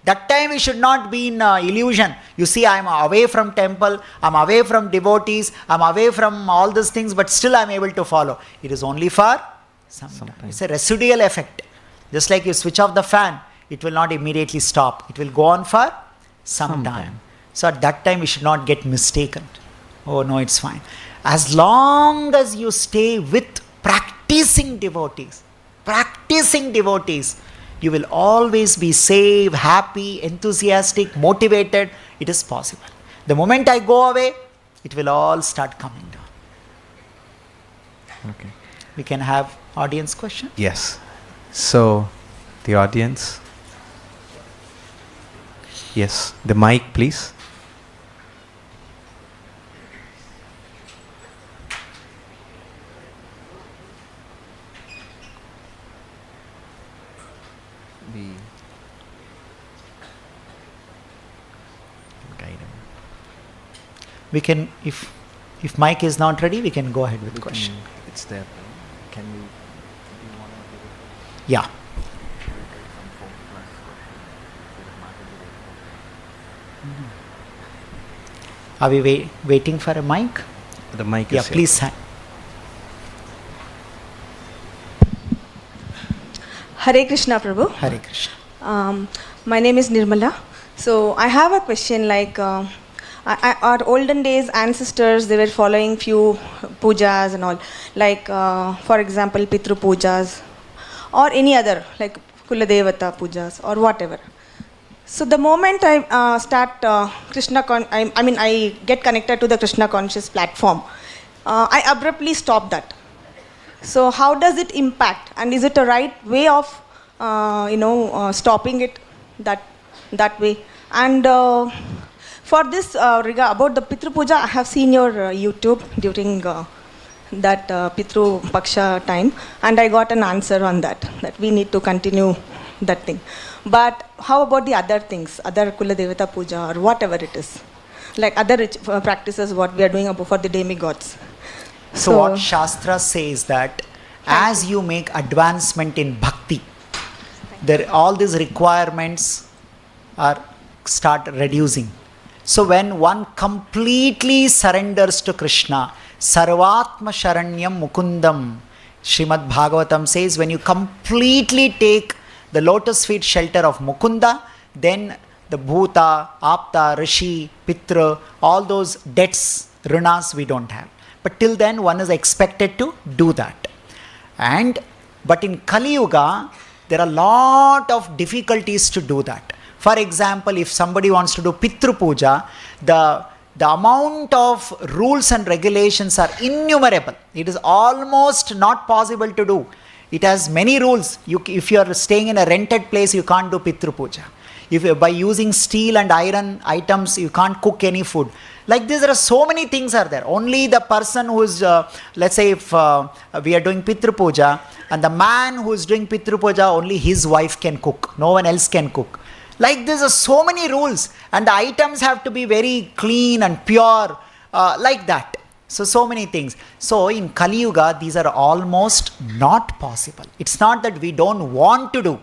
That time we should not be in illusion. You see, I am away from temple, I am away from devotees, I am away from all these things, but still I am able to follow. It is only for some time. It's a residual effect. Just like you switch off the fan, it will not immediately stop. It will go on for some time. So at that time we should not get mistaken. Oh no, it's fine. As long as you stay with practicing devotees, you will always be safe, happy, enthusiastic, motivated. It is possible. The moment I go away, it will all start coming down. Okay. We can have audience question? Yes. So, the audience. Yes. The mic, please. We can, if mic is not ready, we can go ahead with the question. It's there. Can you? Yeah. Are we waiting for a mic? The mic is Yeah, here. please. Hare Krishna, Prabhu. Hare Krishna. My name is Nirmala. So I have a question like, our olden days ancestors, they were following few pujas and all. Like, for example, Pitru pujas or any other, like Kuladevata pujas or whatever. So the moment I start I get connected to the Krishna conscious platform, I abruptly stop that. So how does it impact, and is it a right way of stopping it that way? And for this about the Pitru Puja, I have seen your YouTube during that Pitru Paksha time, and I got an answer on that we need to continue that thing. But how about the other things, other Kula Devata Puja or whatever it is, like other practices what we are doing for the demigods? So what Shastra says that as you make advancement in bhakti, all these requirements start reducing. So when one completely surrenders to Krishna, Sarvatma Sharanyam Mukundam, Srimad Bhagavatam says, when you completely take the lotus feet shelter of Mukunda, then the Bhuta, Apta, Rishi, Pitra, all those debts, Rinas we don't have. But till then one is expected to do that. But in Kali Yuga, there are a lot of difficulties to do that. For example, if somebody wants to do Pitru Puja, the amount of rules and regulations are innumerable. It is almost not possible to do. It has many rules. If you are staying in a rented place, you can't do Pitru Puja. By using steel and iron items, you can't cook any food. Like this, there are so many things are there. Only the person who is, let's say if we are doing Pitru Puja, and the man who is doing Pitru Puja, only his wife can cook. No one else can cook. Like this, there are so many rules. And the items have to be very clean and pure, like that. So many things. So in Kali Yuga, these are almost not possible. It's not that we don't want to do.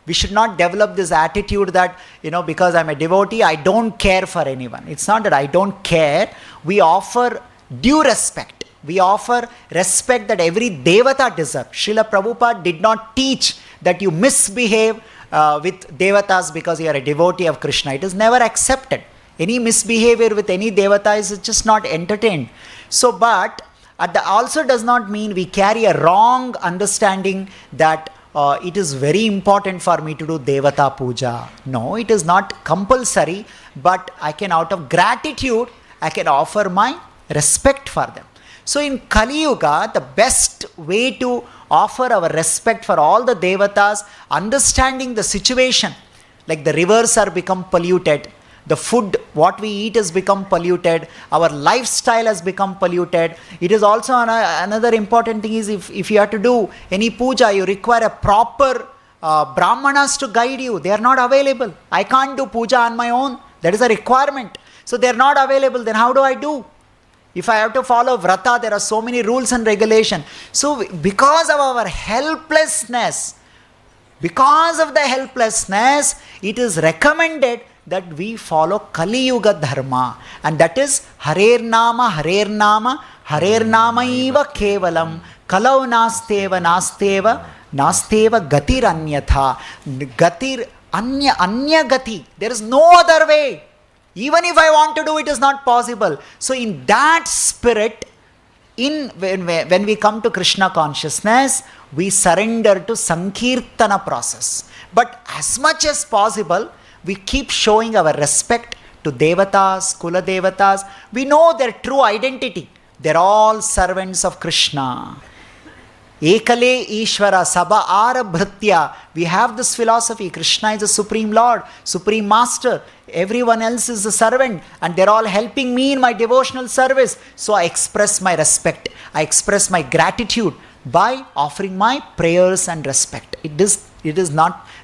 We should not develop this attitude that, because I'm a devotee, I don't care for anyone. It's not that I don't care. We offer due respect. We offer respect that every devata deserves. Srila Prabhupada did not teach that you misbehave with devatas because you are a devotee of Krishna. It is never accepted. Any misbehavior with any devata is just not entertained. So, but also does not mean we carry a wrong understanding that it is very important for me to do devata puja. No, it is not compulsory, but I can, out of gratitude, I can offer my respect for them. So in Kali Yuga, the best way to offer our respect for all the devatas, understanding the situation, like the rivers are become polluted, the food, what we eat has become polluted, our lifestyle has become polluted. It is also another important thing is if you have to do any puja, you require a proper brahmanas to guide you. They are not available. I can't do puja on my own. That is a requirement. So they are not available. Then how do I do? If I have to follow vrata, there are so many rules and regulations. So because of our helplessness, it is recommended that we follow Kali Yuga Dharma. And that is Harer Nama, Harer Nama, Harer Nama Eva Kevalam, Kalau Nasteva, Nasteva, Nasteva Gatir Anyatha. Gatir Anya Gati. There is no other way. Even if I want to do it, is not possible. So in that spirit, when we come to Krishna consciousness, we surrender to Sankirtana process. But as much as possible, we keep showing our respect to devatas, kula devatas. We know their true identity. They're all servants of Krishna. Ekale Ishvara Sabha Arabhritya. We have this philosophy. Krishna is the Supreme Lord, Supreme Master. Everyone else is a servant and they're all helping me in my devotional service. So I express my respect. I express my gratitude by offering my prayers and respect. It is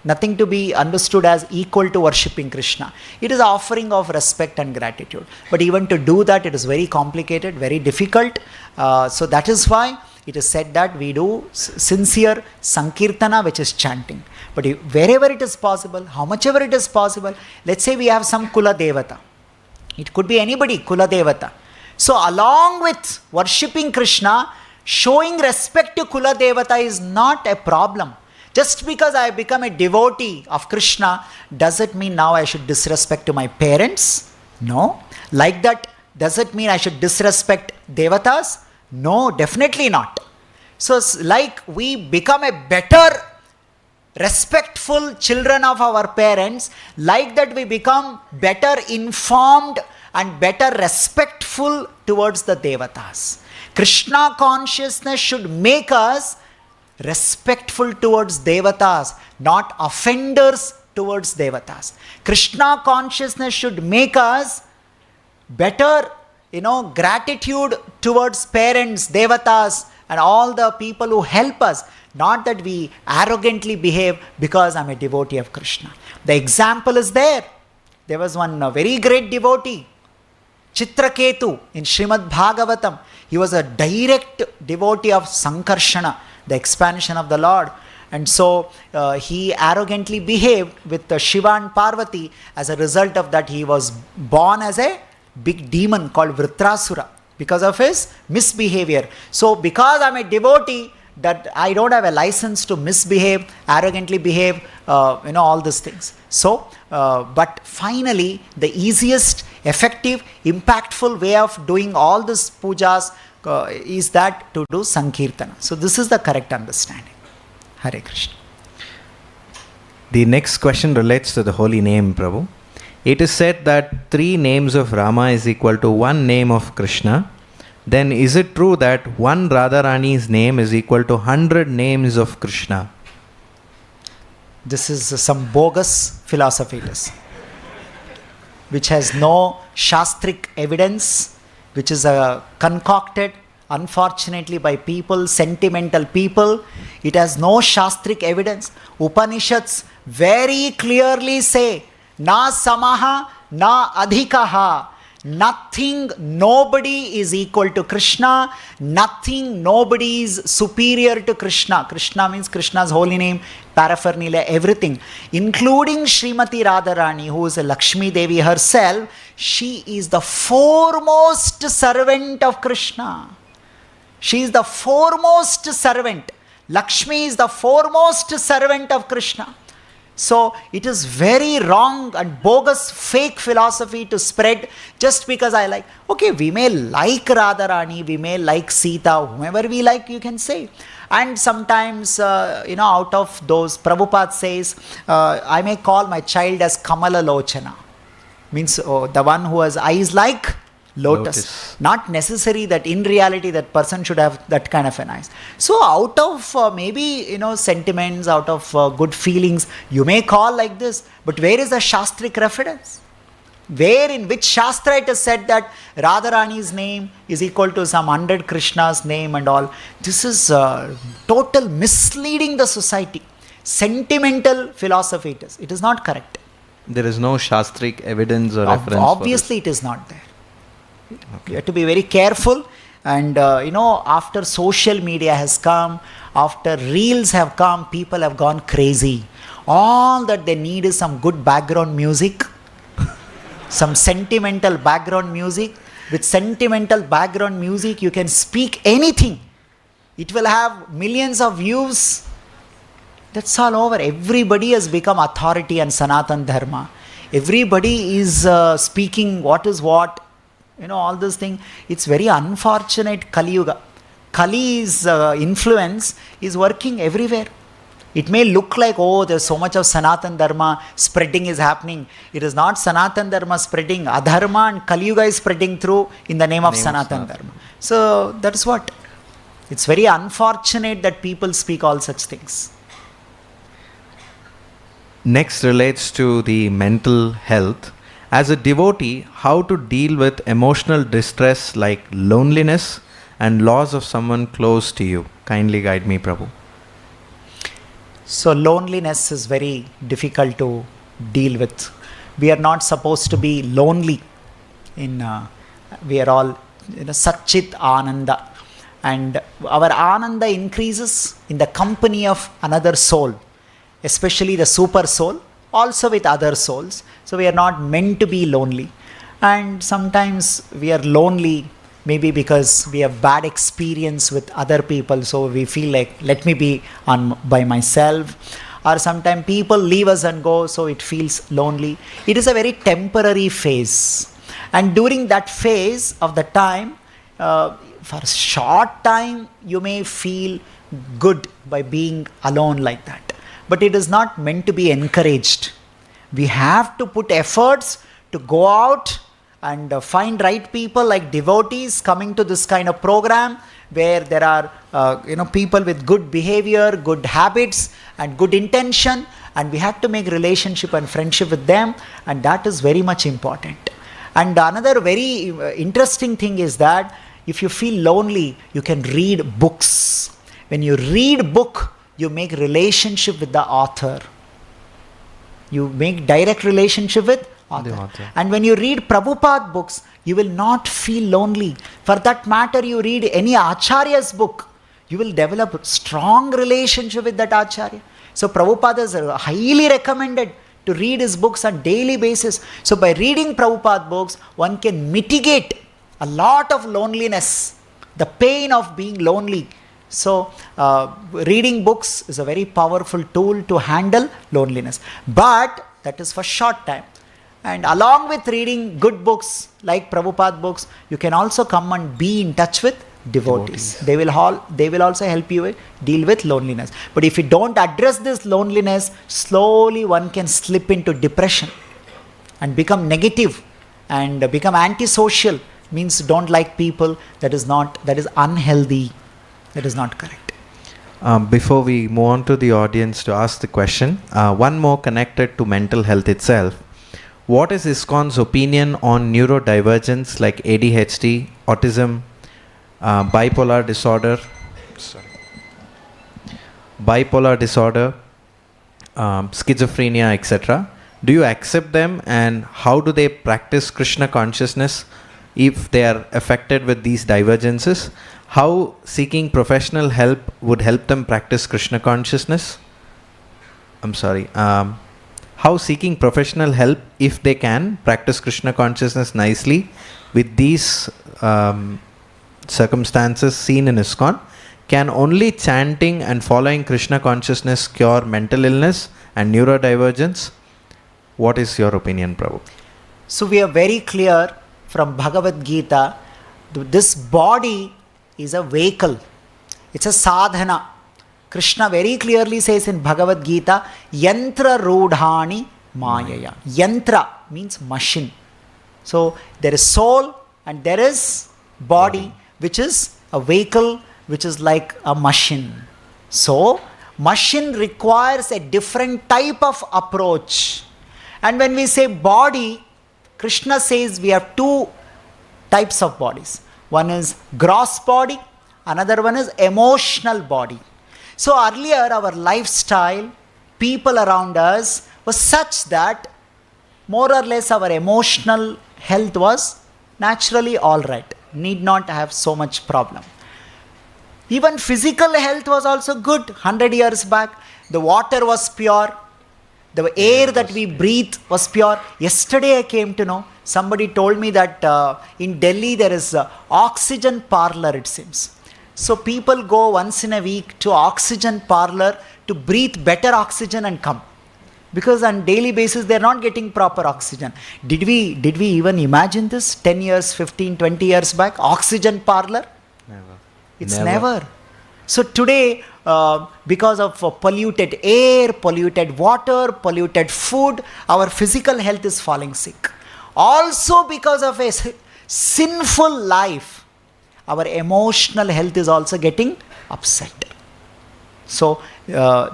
nothing to be understood as equal to worshipping Krishna. It is offering of respect and gratitude. But even to do that, it is very complicated, very difficult. So that is why it is said that we do sincere Sankirtana, which is chanting. But wherever it is possible, how much ever it is possible, let's say we have some Kula Devata. It could be anybody, Kula Devata. So along with worshipping Krishna, showing respect to Kula Devata is not a problem. Just because I become a devotee of Krishna, does it mean now I should disrespect to my parents? No. Like that, does it mean I should disrespect devatas? No, definitely not. So like we become a better respectful children of our parents, like that we become better informed and better respectful towards the devatas. Krishna consciousness should make us respectful towards devatas, not offenders towards devatas. Krishna consciousness should make us better, gratitude towards parents, devatas, and all the people who help us. Not that we arrogantly behave because I'm a devotee of Krishna. The example is there. There was one very great devotee, Chitraketu, in Srimad Bhagavatam. He was a direct devotee of Sankarshana, the expansion of the Lord. And so he arrogantly behaved with Shiva and Parvati. As a result of that, he was born as a big demon called Vritrasura because of his misbehavior. So because I'm a devotee, that I don't have a license to misbehave, arrogantly behave, all these things. So, but finally, the easiest, effective, impactful way of doing all these pujas is that to do Sankirtana. So this is the correct understanding. Hare Krishna. The next question relates to the holy name, Prabhu. It is said that 3 names of Rama is equal to 1 name of Krishna. Then is it true that one Radharani's name is equal to 100 names of Krishna? This is some bogus philosophy, which has no shastric evidence, which is concocted, unfortunately, by people, sentimental people. It has no shastric evidence. Upanishads very clearly say, na samaha, na adhikaha. Nothing, nobody is equal to Krishna. Nothing, nobody is superior to Krishna. Krishna means Krishna's holy name, paraphernalia, everything. Including Srimati Radharani, who is a Lakshmi Devi herself. She is the foremost servant of Krishna. She is the foremost servant. Lakshmi is the foremost servant of Krishna. So it is very wrong and bogus fake philosophy to spread just because I like. Okay, we may like Radharani, we may like Sita, whomever we like, you can say. And sometimes, out of those, Prabhupada says, I may call my child as Kamala Lochana. Means the one who has eyes like lotus. Not necessary that in reality that person should have that kind of an eyes. So out of maybe sentiments, out of good feelings, you may call like this. But where is the Shastric reference? Where in which Shastra it is said that Radharani's name is equal to some 100 Krishna's name and all? This is total misleading the society. Sentimental philosophy it is. It is not correct. There is no Shastric evidence or reference. Obviously it is not there. Okay. You have to be very careful. And after social media has come, after reels have come, people have gone crazy. All that they need is some good background music, some sentimental background music. With sentimental background music, you can speak anything. It will have millions of views. That's all over. Everybody has become authority on Sanatan Dharma. Everybody is speaking what is what. All this thing. It's very unfortunate Kali Yuga. Kali's influence is working everywhere. It may look like, oh, there's so much of Sanatan Dharma spreading is happening. It is not Sanatan Dharma spreading. Adharma and Kali Yuga is spreading through in the name of Sanatan Dharma. So that's what. It's very unfortunate that people speak all such things. Next relates to the mental health. As a devotee, how to deal with emotional distress like loneliness and loss of someone close to you? Kindly guide me, Prabhu. So loneliness is very difficult to deal with. We are not supposed to be lonely. We are all Satchit Ananda. And our Ananda increases in the company of another soul, especially the super soul, also with other souls. So we are not meant to be lonely. And sometimes we are lonely maybe because we have bad experience with other people. So we feel like, let me be by myself. Or sometimes people leave us and go, so it feels lonely. It is a very temporary phase. And during that phase of the time, for a short time, you may feel good by being alone like that. But it is not meant to be encouraged. We have to put efforts to go out and find right people like devotees coming to this kind of program where there are people with good behavior, good habits and good intention, and we have to make relationship and friendship with them, and that is very much important. And another very interesting thing is that if you feel lonely, you can read books. When you read book, you make relationship with the author. You make direct relationship with author. And when you read Prabhupada books, you will not feel lonely. For that matter, you read any Acharya's book, you will develop strong relationship with that Acharya. So Prabhupada is highly recommended to read his books on daily basis. So by reading Prabhupada books, one can mitigate a lot of loneliness, the pain of being lonely. So reading books is a very powerful tool to handle loneliness. But that is for short time. And along with reading good books like Prabhupada books, you can also come and be in touch with devotees. They will also help you deal with loneliness. But if you don't address this loneliness, slowly one can slip into depression and become negative and become antisocial. Means don't like people. That is unhealthy. That is not correct. Before we move on to the audience to ask the question, one more connected to mental health itself. What is ISKCON's opinion on neurodivergence like ADHD, autism, bipolar disorder, schizophrenia, etc.? Do you accept them, and how do they practice Krishna consciousness if they are affected with these divergences? How seeking professional help would help them practice Krishna consciousness? How seeking professional help, if they can, practice Krishna consciousness nicely with these circumstances seen in ISKCON, Can only chanting and following Krishna consciousness cure mental illness and neurodivergence? What is your opinion, Prabhu? So we are very clear from Bhagavad Gita, this body is a vehicle. It's a sadhana. Krishna very clearly says in Bhagavad Gita, Yantra Rudhani Mayaya. Yantra means machine. So there is soul and there is body, which is a vehicle, which is like a machine. So machine requires a different type of approach. And when we say body, Krishna says we have two types of bodies. One is gross body, another one is emotional body. So earlier our lifestyle, people around us was such that more or less our emotional health was naturally all right, need not have so much problem. Even physical health was also good 100 years back. The water was pure. The air that we breathe was pure. Yesterday I came to know, somebody told me that in Delhi there is a oxygen parlor, it seems. So people go once in a week to oxygen parlor to breathe better oxygen and come. Because on daily basis they are not getting proper oxygen. Did we even imagine this 10 years, 15, 20 years back? Oxygen parlor? Never. It's never. So today, because of polluted air, polluted water, polluted food, our physical health is falling sick. Also because of a sinful life, our emotional health is also getting upset. So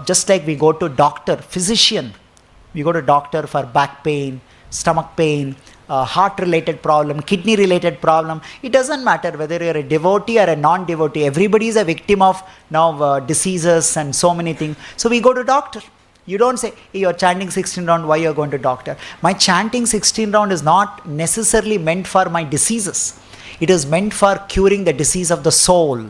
just like we go to doctor, physician, we go to doctor for back pain, stomach pain, heart related problem, kidney related problem. It doesn't matter whether you're a devotee or a non-devotee. Everybody is a victim of now diseases and so many things. So we go to doctor. You don't say, hey, you're chanting 16 round, why you're going to doctor? My chanting 16 round is not necessarily meant for my diseases. It is meant for curing the disease of the soul.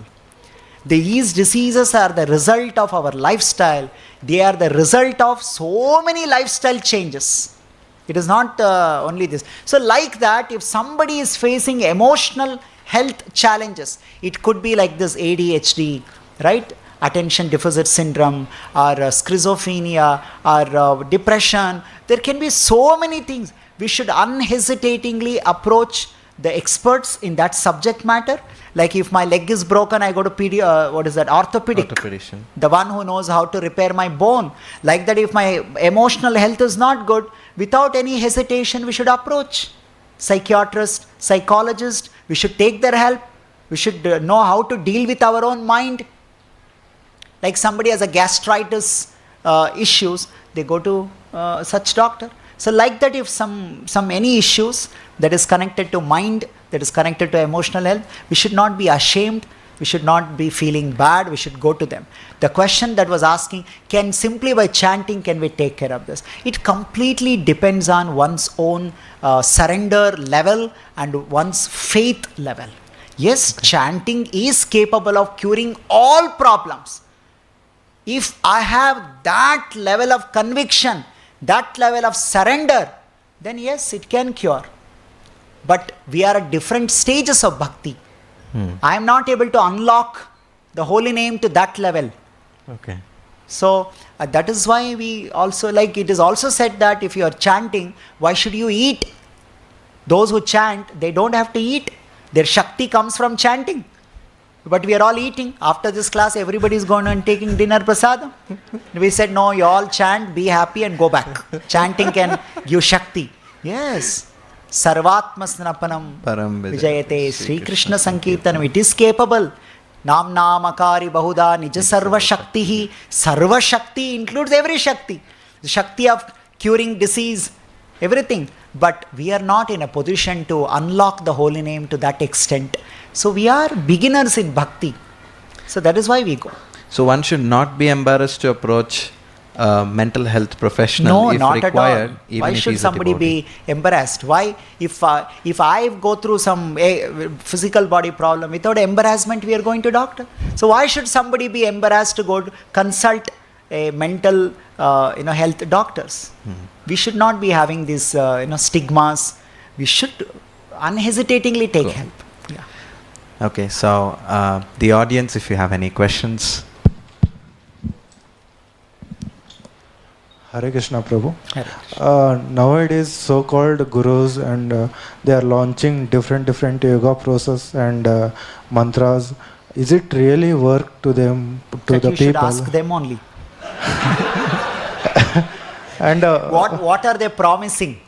These diseases are the result of our lifestyle. They are the result of so many lifestyle changes. It is not only this. So like that, if somebody is facing emotional health challenges, it could be like this ADHD, right? Attention deficit syndrome, or schizophrenia, or depression. There can be so many things. We should unhesitatingly approach the experts in that subject matter. Like if my leg is broken, I go to orthopedic. Orthopedician. The one who knows how to repair my bone. Like that, if my emotional health is not good, without any hesitation, we should approach psychiatrist, psychologist. We should take their help. We should know how to deal with our own mind. Like somebody has a gastritis issues, they go to such doctor. So like that, if some any issues that is connected to mind, that is connected to emotional health, we should not be ashamed. We should not be feeling bad. We should go to them. The question that was asking, can simply by chanting can we take care of this? It completely depends on one's own surrender level and one's faith level. Yes, chanting is capable of curing all problems. If I have that level of conviction, that level of surrender, then yes, it can cure. But we are at different stages of bhakti. I am not able to unlock the holy name to that level. Okay. So that is why we also, like it is also said that if you are chanting, why should you eat? Those who chant, they don't have to eat. Their Shakti comes from chanting. But we are all eating. After this class, everybody is going and taking dinner prasadam. We said, no, you all chant, be happy and go back. Chanting can give Shakti. Yes. Sarvatma snapanam vijayate Sri Krishna Sankirtanam. It is capable. Nam namakari bahuda nija sarva shakti. Sarva shakti includes every shakti. The shakti of curing disease, everything. But we are not in a position to unlock the holy name to that extent. So we are beginners in bhakti. So that is why we go. So one should not be embarrassed to approach mental health professional no, if not required. At all. Even Why if should he's a somebody devotee. be embarrassed? Why? If I go through some physical body problem, without embarrassment, we are going to doctor. So why should somebody be embarrassed to go to consult a mental health doctors? We should not be having these stigmas. We should unhesitatingly take help. Yeah. Okay, so the audience, if you have any questions. Hare Krishna Prabhu. Hare. Nowadays, so-called gurus and they are launching different yoga process and mantras. Is it really work to them, to That the you should people? ask them only. And What are they promising?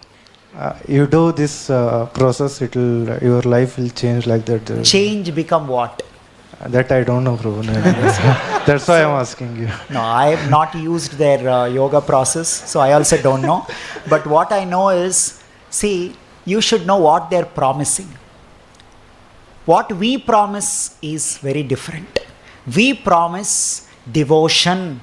you do this process, your life will change like that. Change become what? That I don't know, Prabhu. That's why I'm asking you. No, I have not used their yoga process, so I also don't know. But what I know is, see, you should know what they're promising. What we promise is very different. We promise devotion.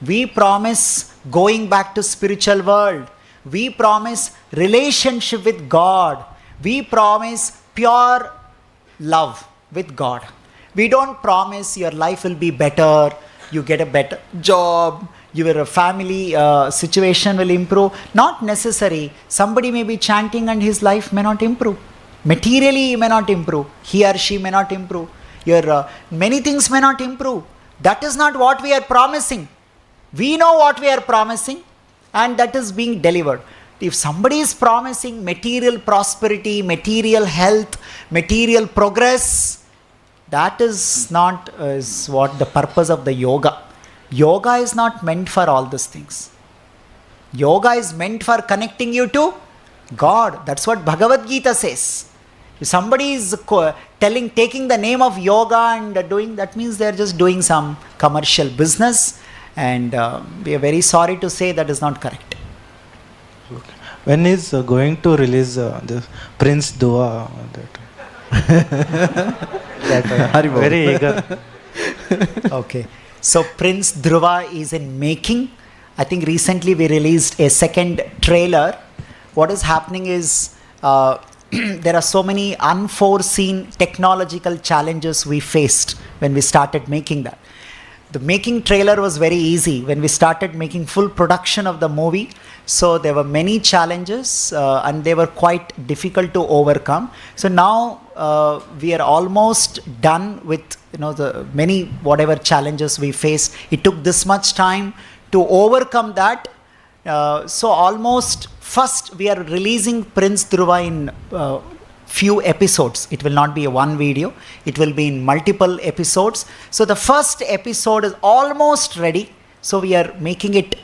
We promise going back to spiritual world. We promise relationship with God. We promise pure love with God. We don't promise your life will be better, you get a better job, your family situation will improve. Not necessary. Somebody may be chanting and his life may not improve. Materially he may not improve. He or she may not improve. Your many things may not improve. That is not what we are promising. We know what we are promising, and that is being delivered. If somebody is promising material prosperity, material health, material progress, that is not is what the purpose of the yoga. Yoga is not meant for all these things. Yoga is meant for connecting you to God. That's what Bhagavad Gita says. If somebody is taking the name of yoga and doing, that means they are just doing some commercial business, and we are very sorry to say that is not correct. Okay. When is going to release the Prince Dua? Very eager. Okay. So Prince Dhruva is in making. I think recently we released a second trailer. What is happening is there are so many unforeseen technological challenges we faced when we started making that. The making trailer was very easy when we started making full production of the movie. So there were many challenges and they were quite difficult to overcome. So now we are almost done with the many whatever challenges we faced. It took this much time to overcome that. So almost first we are releasing Prince Dhruva in few episodes. It will not be a one video. It will be in multiple episodes. So the first episode is almost ready. So we are making it,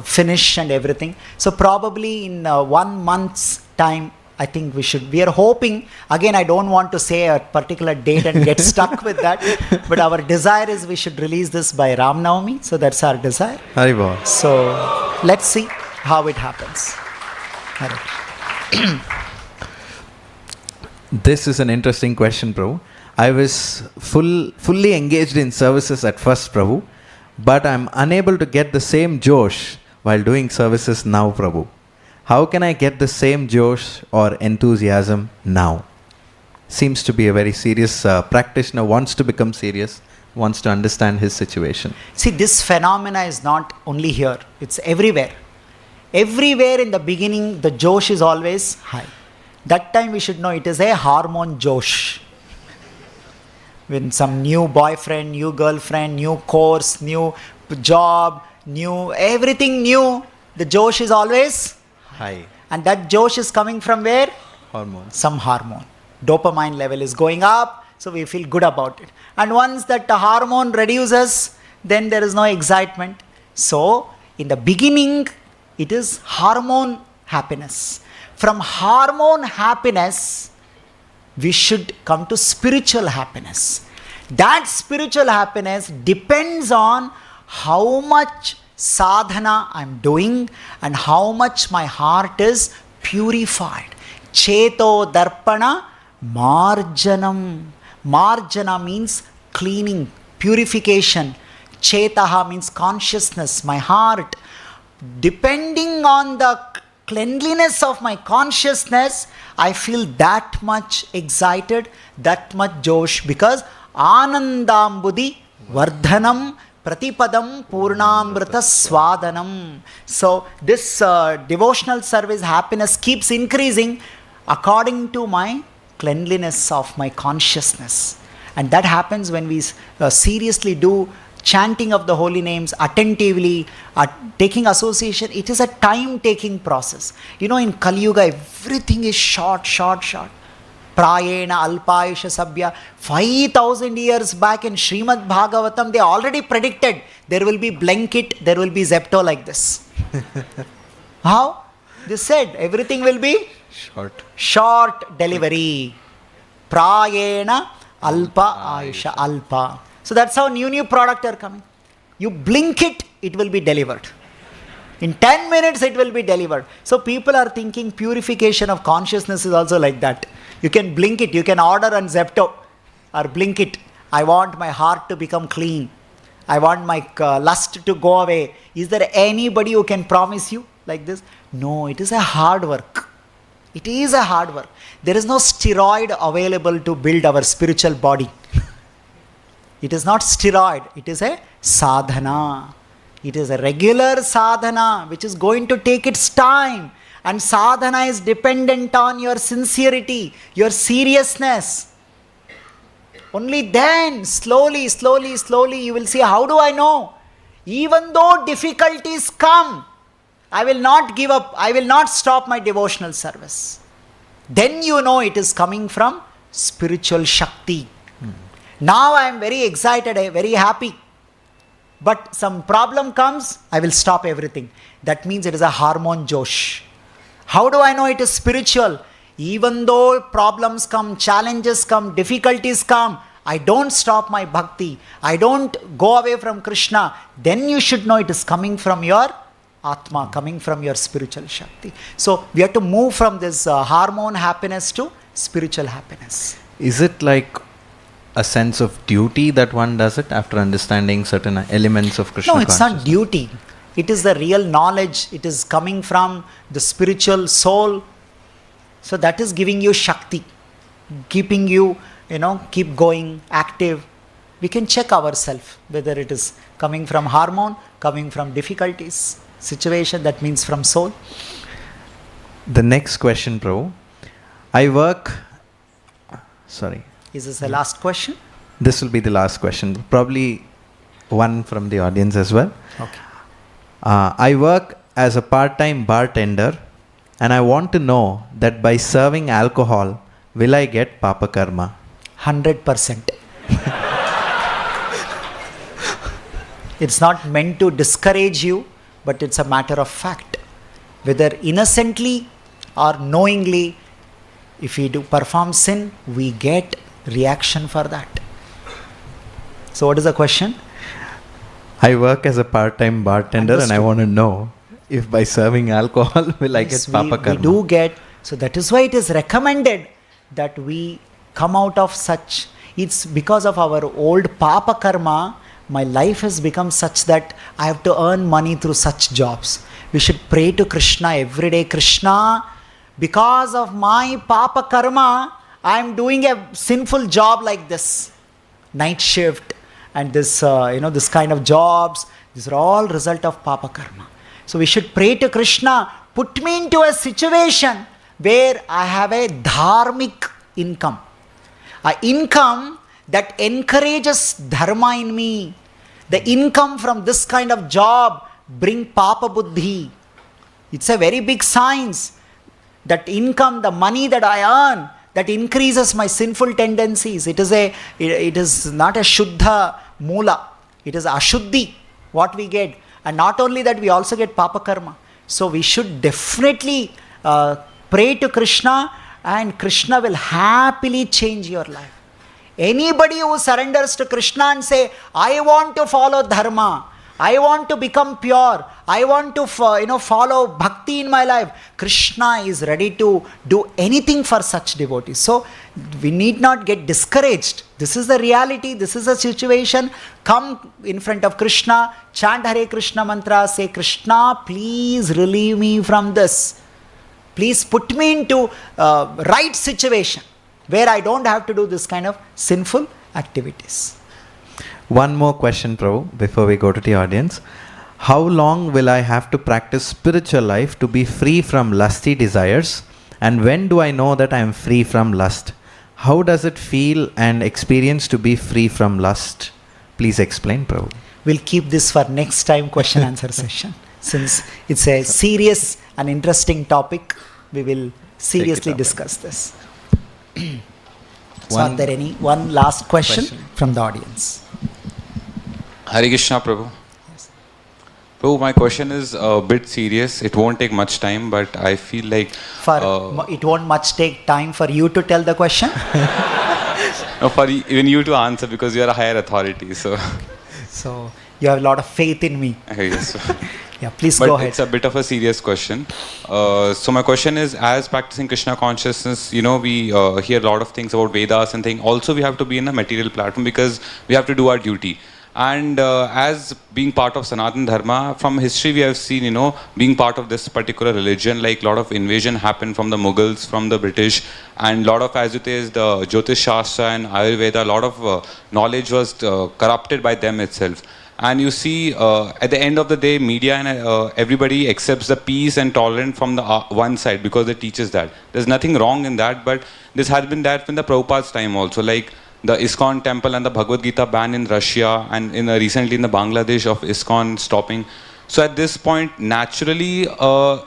finish and everything. So probably in 1 month's time, I think we are hoping, again I don't want to say a particular date and get stuck with that, but our desire is we should release this by Ram Navami. So that's our desire. Haribol. So let's see how it happens. Hare. This is an interesting question, Prabhu. I was fully engaged in services at first, Prabhu, but I'm unable to get the same Josh while doing services now, Prabhu. How can I get the same Josh or enthusiasm now? Seems to be a very serious practitioner, wants to become serious, wants to understand his situation. See, this phenomena is not only here, it's everywhere. Everywhere in the beginning, the Josh is always high. That time we should know it is a hormone Josh. When some new boyfriend, new girlfriend, new course, new job, new everything new, the Josh is always High. And that Josh is coming from where? Hormones. Some hormone. Dopamine level is going up, so we feel good about it. And once that hormone reduces, then there is no excitement. So, in the beginning, it is hormone happiness. From hormone happiness, we should come to spiritual happiness. That spiritual happiness depends on how much sadhana I'm doing and how much my heart is purified. Cheto darpana marjanam. Marjana means cleaning, purification. Chetaha means consciousness, my heart. Depending on the cleanliness of my consciousness, I feel that much excited, that much Josh, because Anandambudi Vardhanam Pratipadam Purnamrita Swadanam. So this devotional service happiness keeps increasing according to my cleanliness of my consciousness. And that happens when we seriously do chanting of the holy names attentively, taking association. It is a time-taking process. You know, in Kali Yuga, everything is short. Prayena alpayusha sabya. 5,000 years back in Srimad Bhagavatam, they already predicted there will be blanket, there will be Zepto like this. How? They said everything will be short delivery. Prayena alpa ayusha alpa. So that's how new product are coming. You blink it, it will be delivered. In 10 minutes, it will be delivered. So people are thinking purification of consciousness is also like that. You can blink it. You can order on Zepto or blink it. I want my heart to become clean. I want my lust to go away. Is there anybody who can promise you like this? No, it is a hard work. It is a hard work. There is no steroid available to build our spiritual body. It is not steroid. It is a sadhana. It is a regular sadhana which is going to take its time. And sadhana is dependent on your sincerity, your seriousness. Only then, slowly, you will see, how do I know? Even though difficulties come, I will not give up. I will not stop my devotional service. Then you know it is coming from spiritual Shakti. Now I am very excited, very happy. But some problem comes, I will stop everything. That means it is a hormone Josh. How do I know it is spiritual? Even though problems come, challenges come, difficulties come, I don't stop my bhakti. I don't go away from Krishna. Then you should know it is coming from your Atma, coming from your spiritual Shakti. So we have to move from this hormone happiness to spiritual happiness. Is it like a sense of duty that one does it after understanding certain elements of Krishna consciousness? No, it's not duty. It is the real knowledge. It is coming from the spiritual soul. So that is giving you Shakti, keeping you, keep going, active. We can check ourselves whether it is coming from hormone, coming from difficulties, situation, that means from soul. The next question, Prabhu. Is this the last question? This will be the last question. Probably one from the audience as well. Okay. I work as a part-time bartender and I want to know that by serving alcohol, will I get papa karma? 100%. It's not meant to discourage you, but it's a matter of fact. Whether innocently or knowingly, if we do perform sin, we get reaction for that. So what is the question? I work as a part-time bartender. Understood. And I want to know if by serving alcohol will I get papa karma. We do get. So that is why it is recommended that we come out of such. It's because of our old papa karma, my life has become such that I have to earn money through such jobs. We should pray to Krishna every day. Krishna, because of my papa karma, I am doing a sinful job like this. Night shift and this, this kind of jobs. These are all result of papa karma. So we should pray to Krishna, put me into a situation where I have a dharmic income. An income that encourages dharma in me. The income from this kind of job bring papa buddhi. It's a very big science. That income, the money that I earn, that increases my sinful tendencies. It is not a shuddha mula. It is ashuddhi, what we get. And not only that, we also get papa karma. So we should definitely pray to Krishna, and Krishna will happily change your life. Anybody who surrenders to Krishna and say, I want to follow dharma, I want to become pure, I want to follow bhakti in my life, Krishna is ready to do anything for such devotees. So we need not get discouraged. This is the reality, this is the situation. Come in front of Krishna, chant Hare Krishna mantra, say, Krishna, please relieve me from this. Please put me into right situation where I don't have to do this kind of sinful activities. One more question, Prabhu, before we go to the audience. How long will I have to practice spiritual life to be free from lusty desires? And when do I know that I am free from lust? How does it feel and experience to be free from lust? Please explain, Prabhu. We'll keep this for next time question answer session. Since it's a serious and interesting topic, we will seriously discuss this. So are there one last question from the audience? Hare Krishna, Prabhu. Prabhu, my question is a bit serious. It won't take much time, but I feel like... It won't much take time for you to tell the question? No, for even you to answer, because you are a higher authority. So you have a lot of faith in me. Yes. Yeah, please but go ahead. It's a bit of a serious question. So my question is, as practicing Krishna consciousness, we hear a lot of things about Vedas and things. Also, we have to be in a material platform because we have to do our duty. And as being part of Sanatana Dharma, from history we have seen, being part of this particular religion, like a lot of invasion happened from the Mughals, from the British, and a lot of, as it is, the Jyotish Shastra and Ayurveda, a lot of knowledge was corrupted by them itself. And you see, at the end of the day, media and everybody accepts the peace and tolerance from the one side because it teaches that. There's nothing wrong in that, but this has been that in the Prabhupada's time also. Like the ISKCON temple and the Bhagavad Gita ban in Russia, and recently in the Bangladesh of ISKCON stopping. So at this point, naturally,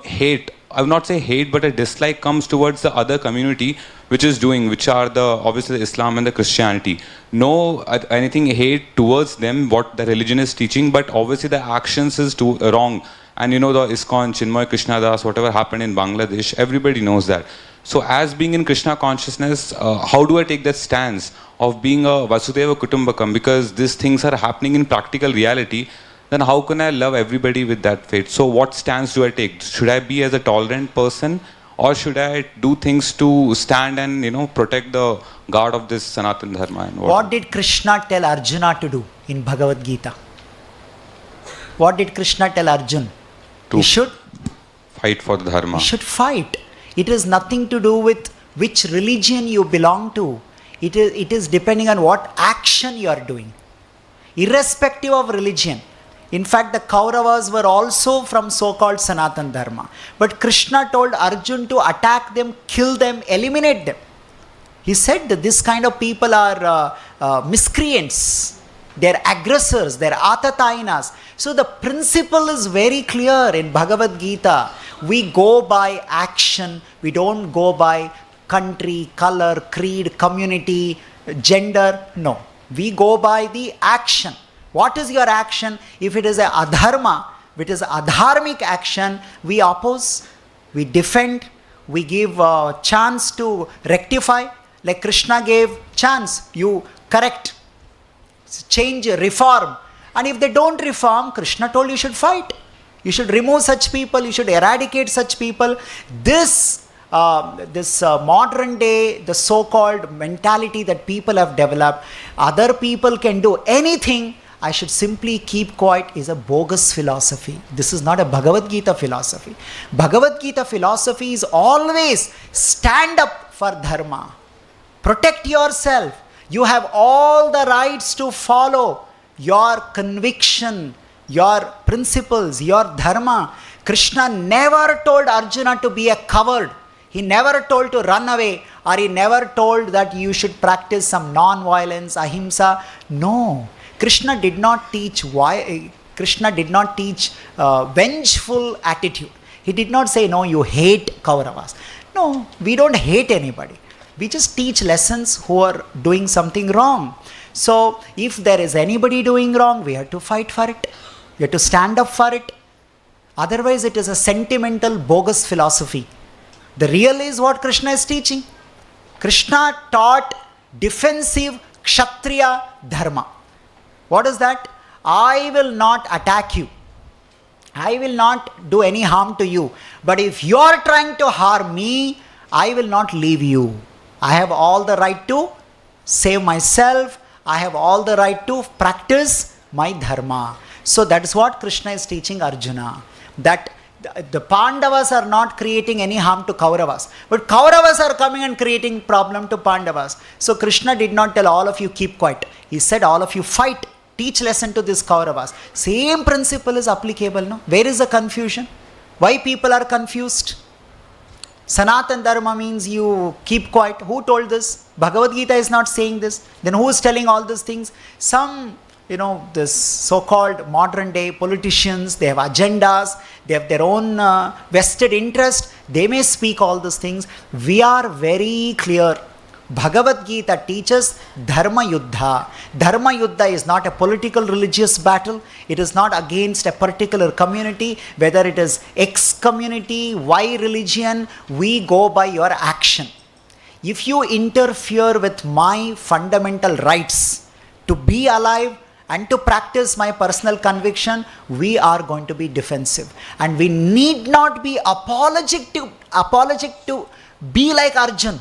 hate, I would not say hate, but a dislike comes towards the other community which are obviously the Islam and the Christianity. No anything hate towards them, what the religion is teaching, but obviously the actions is wrong. And the ISKCON, Chinmay Krishna Das, whatever happened in Bangladesh, everybody knows that. So as being in Krishna consciousness, how do I take that stance of being a Vasudeva Kutumbakam? Because these things are happening in practical reality, then how can I love everybody with that faith? So what stance do I take? Should I be as a tolerant person, or should I do things to stand and protect the guard of this Sanatana Dharma? And what did Krishna tell Arjuna to do in Bhagavad Gita? What did Krishna tell Arjuna? He should fight for the Dharma. He should fight. It has nothing to do with which religion you belong to. It is depending on what action you are doing, irrespective of religion. In fact, the Kauravas were also from so-called Sanatana Dharma. But Krishna told Arjuna to attack them, kill them, eliminate them. He said that this kind of people are miscreants. They are aggressors, they are atatainas. So the principle is very clear in Bhagavad Gita. We go by action, we don't go by country, color, creed, community, gender. No, we go by the action. What is your action? If it is a adharma, if it is adharmic action, we oppose, we defend, we give a chance to rectify. Like Krishna gave chance, you correct, change, reform. And if they don't reform, Krishna told you should fight. You should remove such people, you should eradicate such people. This modern day, the so-called mentality that people have developed, other people can do anything, I should simply keep quiet, is a bogus philosophy. This is not a Bhagavad Gita philosophy. Bhagavad Gita philosophy is always stand up for dharma. Protect yourself. You have all the rights to follow your conviction, your principles, your dharma. Krishna never told Arjuna to be a coward. He never told to run away, or he never told that you should practice some non-violence, ahimsa. No. Krishna did not teach vengeful attitude. He did not say, no, you hate Kauravas. No, we don't hate anybody. We just teach lessons who are doing something wrong. So if there is anybody doing wrong, we have to fight for it. We have to stand up for it. Otherwise, it is a sentimental, bogus philosophy. The real is what Krishna is teaching. Krishna taught defensive Kshatriya Dharma. What is that? I will not attack you. I will not do any harm to you. But if you are trying to harm me, I will not leave you. I have all the right to save myself. I have all the right to practice my dharma. So that is what Krishna is teaching Arjuna. That the Pandavas are not creating any harm to Kauravas. But Kauravas are coming and creating problem to Pandavas. So Krishna did not tell all of you keep quiet. He said all of you fight. Teach lesson to these Kauravas. Same principle is applicable. No? Where is the confusion? Why people are confused? Sanatan Dharma means you keep quiet. Who told this? Bhagavad Gita is not saying this. Then who is telling all these things? Some, this so-called modern day politicians, they have agendas, they have their own vested interest. They may speak all these things. We are very clear. Bhagavad Gita teaches Dharma Yuddha. Dharma Yuddha is not a political religious battle. It is not against a particular community, whether it is X community, Y religion. We go by your action. If you interfere with my fundamental rights to be alive and to practice my personal conviction, we are going to be defensive. And we need not be apologetic to be like Arjun.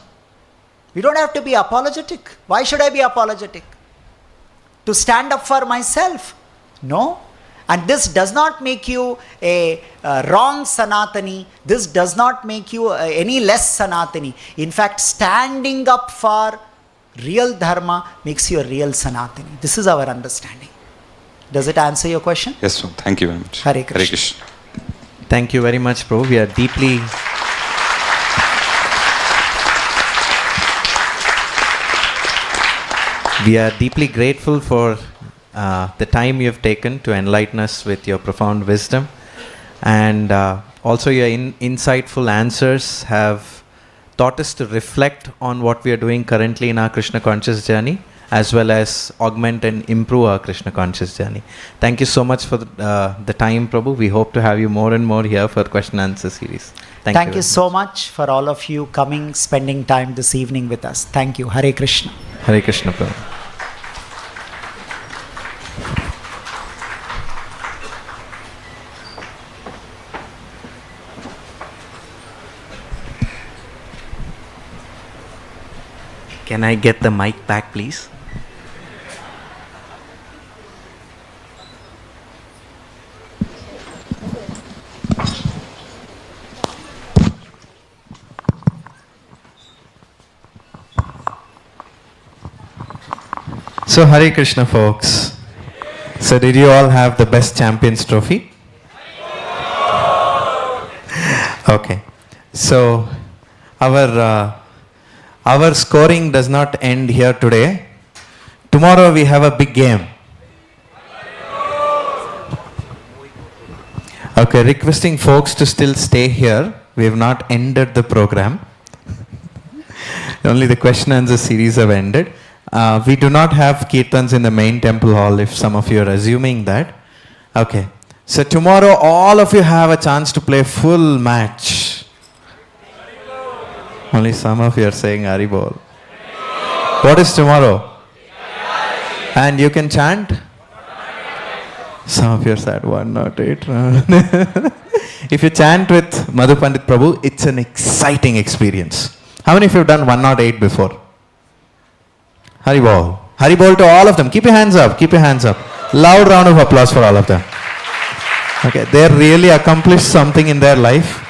We don't have to be apologetic. Why should I be apologetic? To stand up for myself? No. And this does not make you a wrong Sanatani. This does not make you any less Sanatani. In fact, standing up for real Dharma makes you a real Sanatani. This is our understanding. Does it answer your question? Yes, sir. Thank you very much. Hare Krishna. Hare Krishna. Thank you very much, Prabhu. We are deeply grateful for the time you have taken to enlighten us with your profound wisdom, and also your insightful answers have taught us to reflect on what we are doing currently in our Krishna conscious journey, as well as augment and improve our Krishna conscious journey. Thank you so much for the time, Prabhu. We hope to have you more and more here for question answer series. Thank you so much for all of you coming, spending time this evening with us. Thank you. Hare Krishna. Hare Krishna, Prabhu. Can I get the mic back, please? So, Hare Krishna, folks. So, did you all have the best champions trophy? Okay. So, our scoring does not end here today. Tomorrow we have a big game. Okay, requesting folks to still stay here. We have not ended the program. Only the question and answer series have ended. We do not have kirtans in the main temple hall, if some of you are assuming that. Okay. So tomorrow all of you have a chance to play full match. Only some of you are saying Haribol. What is tomorrow? And you can chant? Some of you are sad, 108. If you chant with Madhu Pandit Prabhu, it's an exciting experience. How many of you have done 108 before? Haribol. Haribol to all of them. Keep your hands up. Keep your hands up. Loud round of applause for all of them. Okay, they really accomplished something in their life.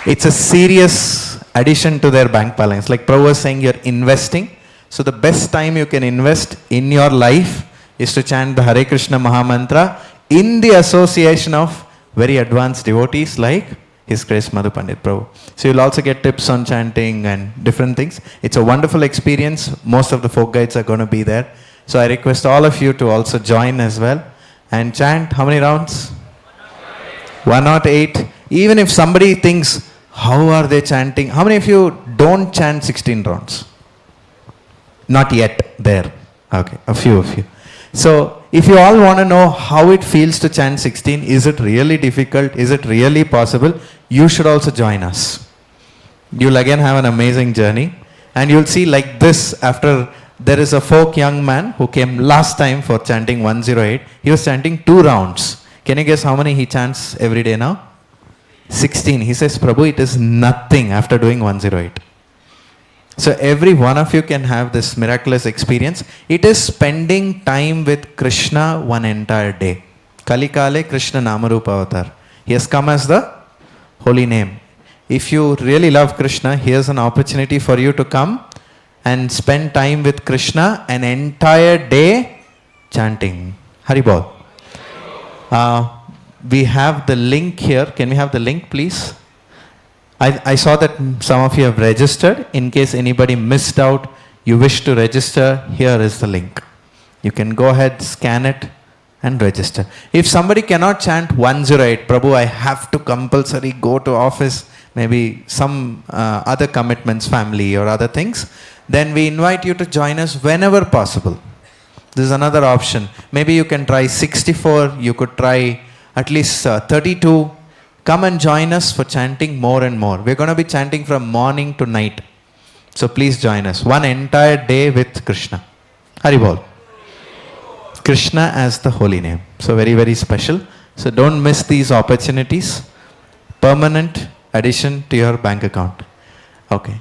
It's a serious addition to their bank balance. Like Prabhu was saying, you're investing. So the best time you can invest in your life is to chant the Hare Krishna Mahamantra in the association of very advanced devotees like His Grace Madhu Pandit Prabhu. So you'll also get tips on chanting and different things. It's a wonderful experience. Most of the folk guides are going to be there. So I request all of you to also join as well and chant. How many rounds? 108. Even if somebody thinks, how are they chanting? How many of you don't chant 16 rounds? Not yet there. Okay, a few of you. So if you all want to know how it feels to chant 16, is it really difficult? Is it really possible? You should also join us. You'll again have an amazing journey. And you'll see like this, after there is a folk young man who came last time for chanting 108. He was chanting 2 rounds. Can you guess how many he chants every day now? 16. He says, Prabhu, it is nothing after doing 108. So every one of you can have this miraculous experience. It is spending time with Krishna one entire day. Kalikale Krishna Namarupa Avatar. He has come as the holy name. If you really love Krishna, here's an opportunity for you to come and spend time with Krishna an entire day chanting. Haribol. We have the link here. Can we have the link, please? I saw that some of you have registered. In case anybody missed out, you wish to register, here is the link. You can go ahead, scan it and register. If somebody cannot chant 108, Prabhu, I have to compulsory go to office, maybe some other commitments, family or other things, then we invite you to join us whenever possible. This is another option. Maybe you can try 64, you could try at least 32. Come and join us for chanting more and more. We're going to be chanting from morning to night. So please join us. One entire day with Krishna. Haribol. Krishna as the holy name. So very, very special. So don't miss these opportunities. Permanent addition to your bank account. Okay.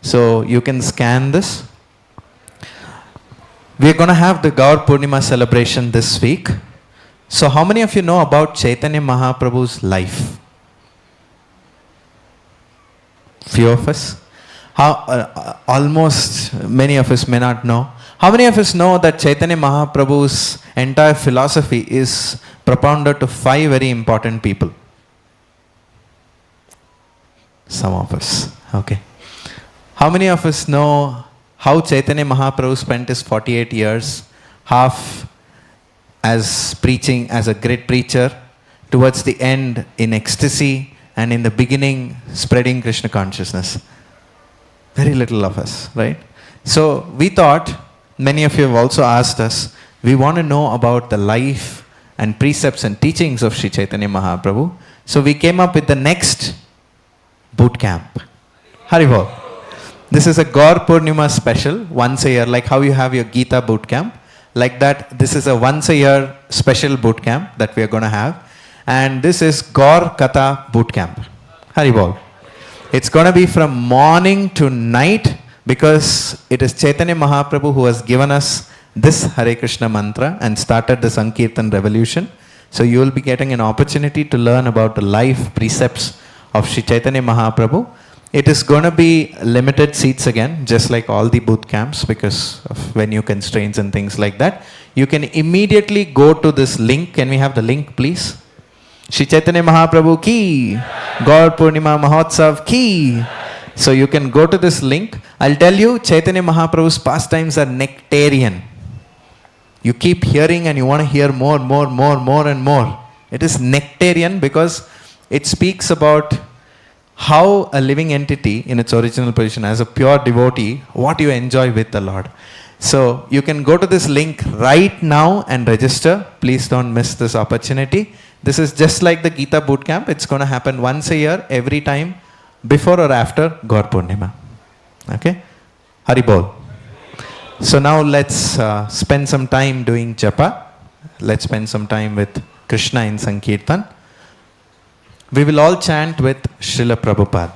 So you can scan this. We're going to have the Gaur Purnima celebration this week. So how many of you know about Chaitanya Mahaprabhu's life? Few of us. Almost many of us may not know. How many of us know that Chaitanya Mahaprabhu's entire philosophy is propounded to 5 very important people? Some of us. Okay. How many of us know how Chaitanya Mahaprabhu spent his 48 years, half as preaching as a great preacher, towards the end in ecstasy, and in the beginning spreading Krishna consciousness? Very little of us, right? So we thought, many of you have also asked us, we want to know about the life and precepts and teachings of Sri Chaitanya Mahaprabhu. So we came up with the next boot camp. Haribol. This is a Gaur Purnima special, once a year, like how you have your Gita boot camp. Like that, this is a once a year special boot camp that we are going to have. And this is Gaur Katha boot camp. Haribol. It's going to be from morning to night, because it is Chaitanya Mahaprabhu who has given us this Hare Krishna mantra and started the Sankirtan revolution. So you will be getting an opportunity to learn about the life precepts of Sri Chaitanya Mahaprabhu. It is going to be limited seats again, just like all the boot camps, because of venue constraints and things like that. You can immediately go to this link. Can we have the link, please? Shri Chaitanya Mahaprabhu ki, Gaur Purnima Mahotsav ki. So you can go to this link. I'll tell you, Chaitanya Mahaprabhu's pastimes are nectarian. You keep hearing and you want to hear more and more. It is nectarian because it speaks about how a living entity in its original position, as a pure devotee, what you enjoy with the Lord. So you can go to this link right now and register. Please don't miss this opportunity. This is just like the Gita Bootcamp. It's going to happen once a year, every time, before or after Gaur Purnima. Okay? Haribol. So now let's spend some time doing japa. Let's spend some time with Krishna in Sankirtan. We will all chant with Srila Prabhupada.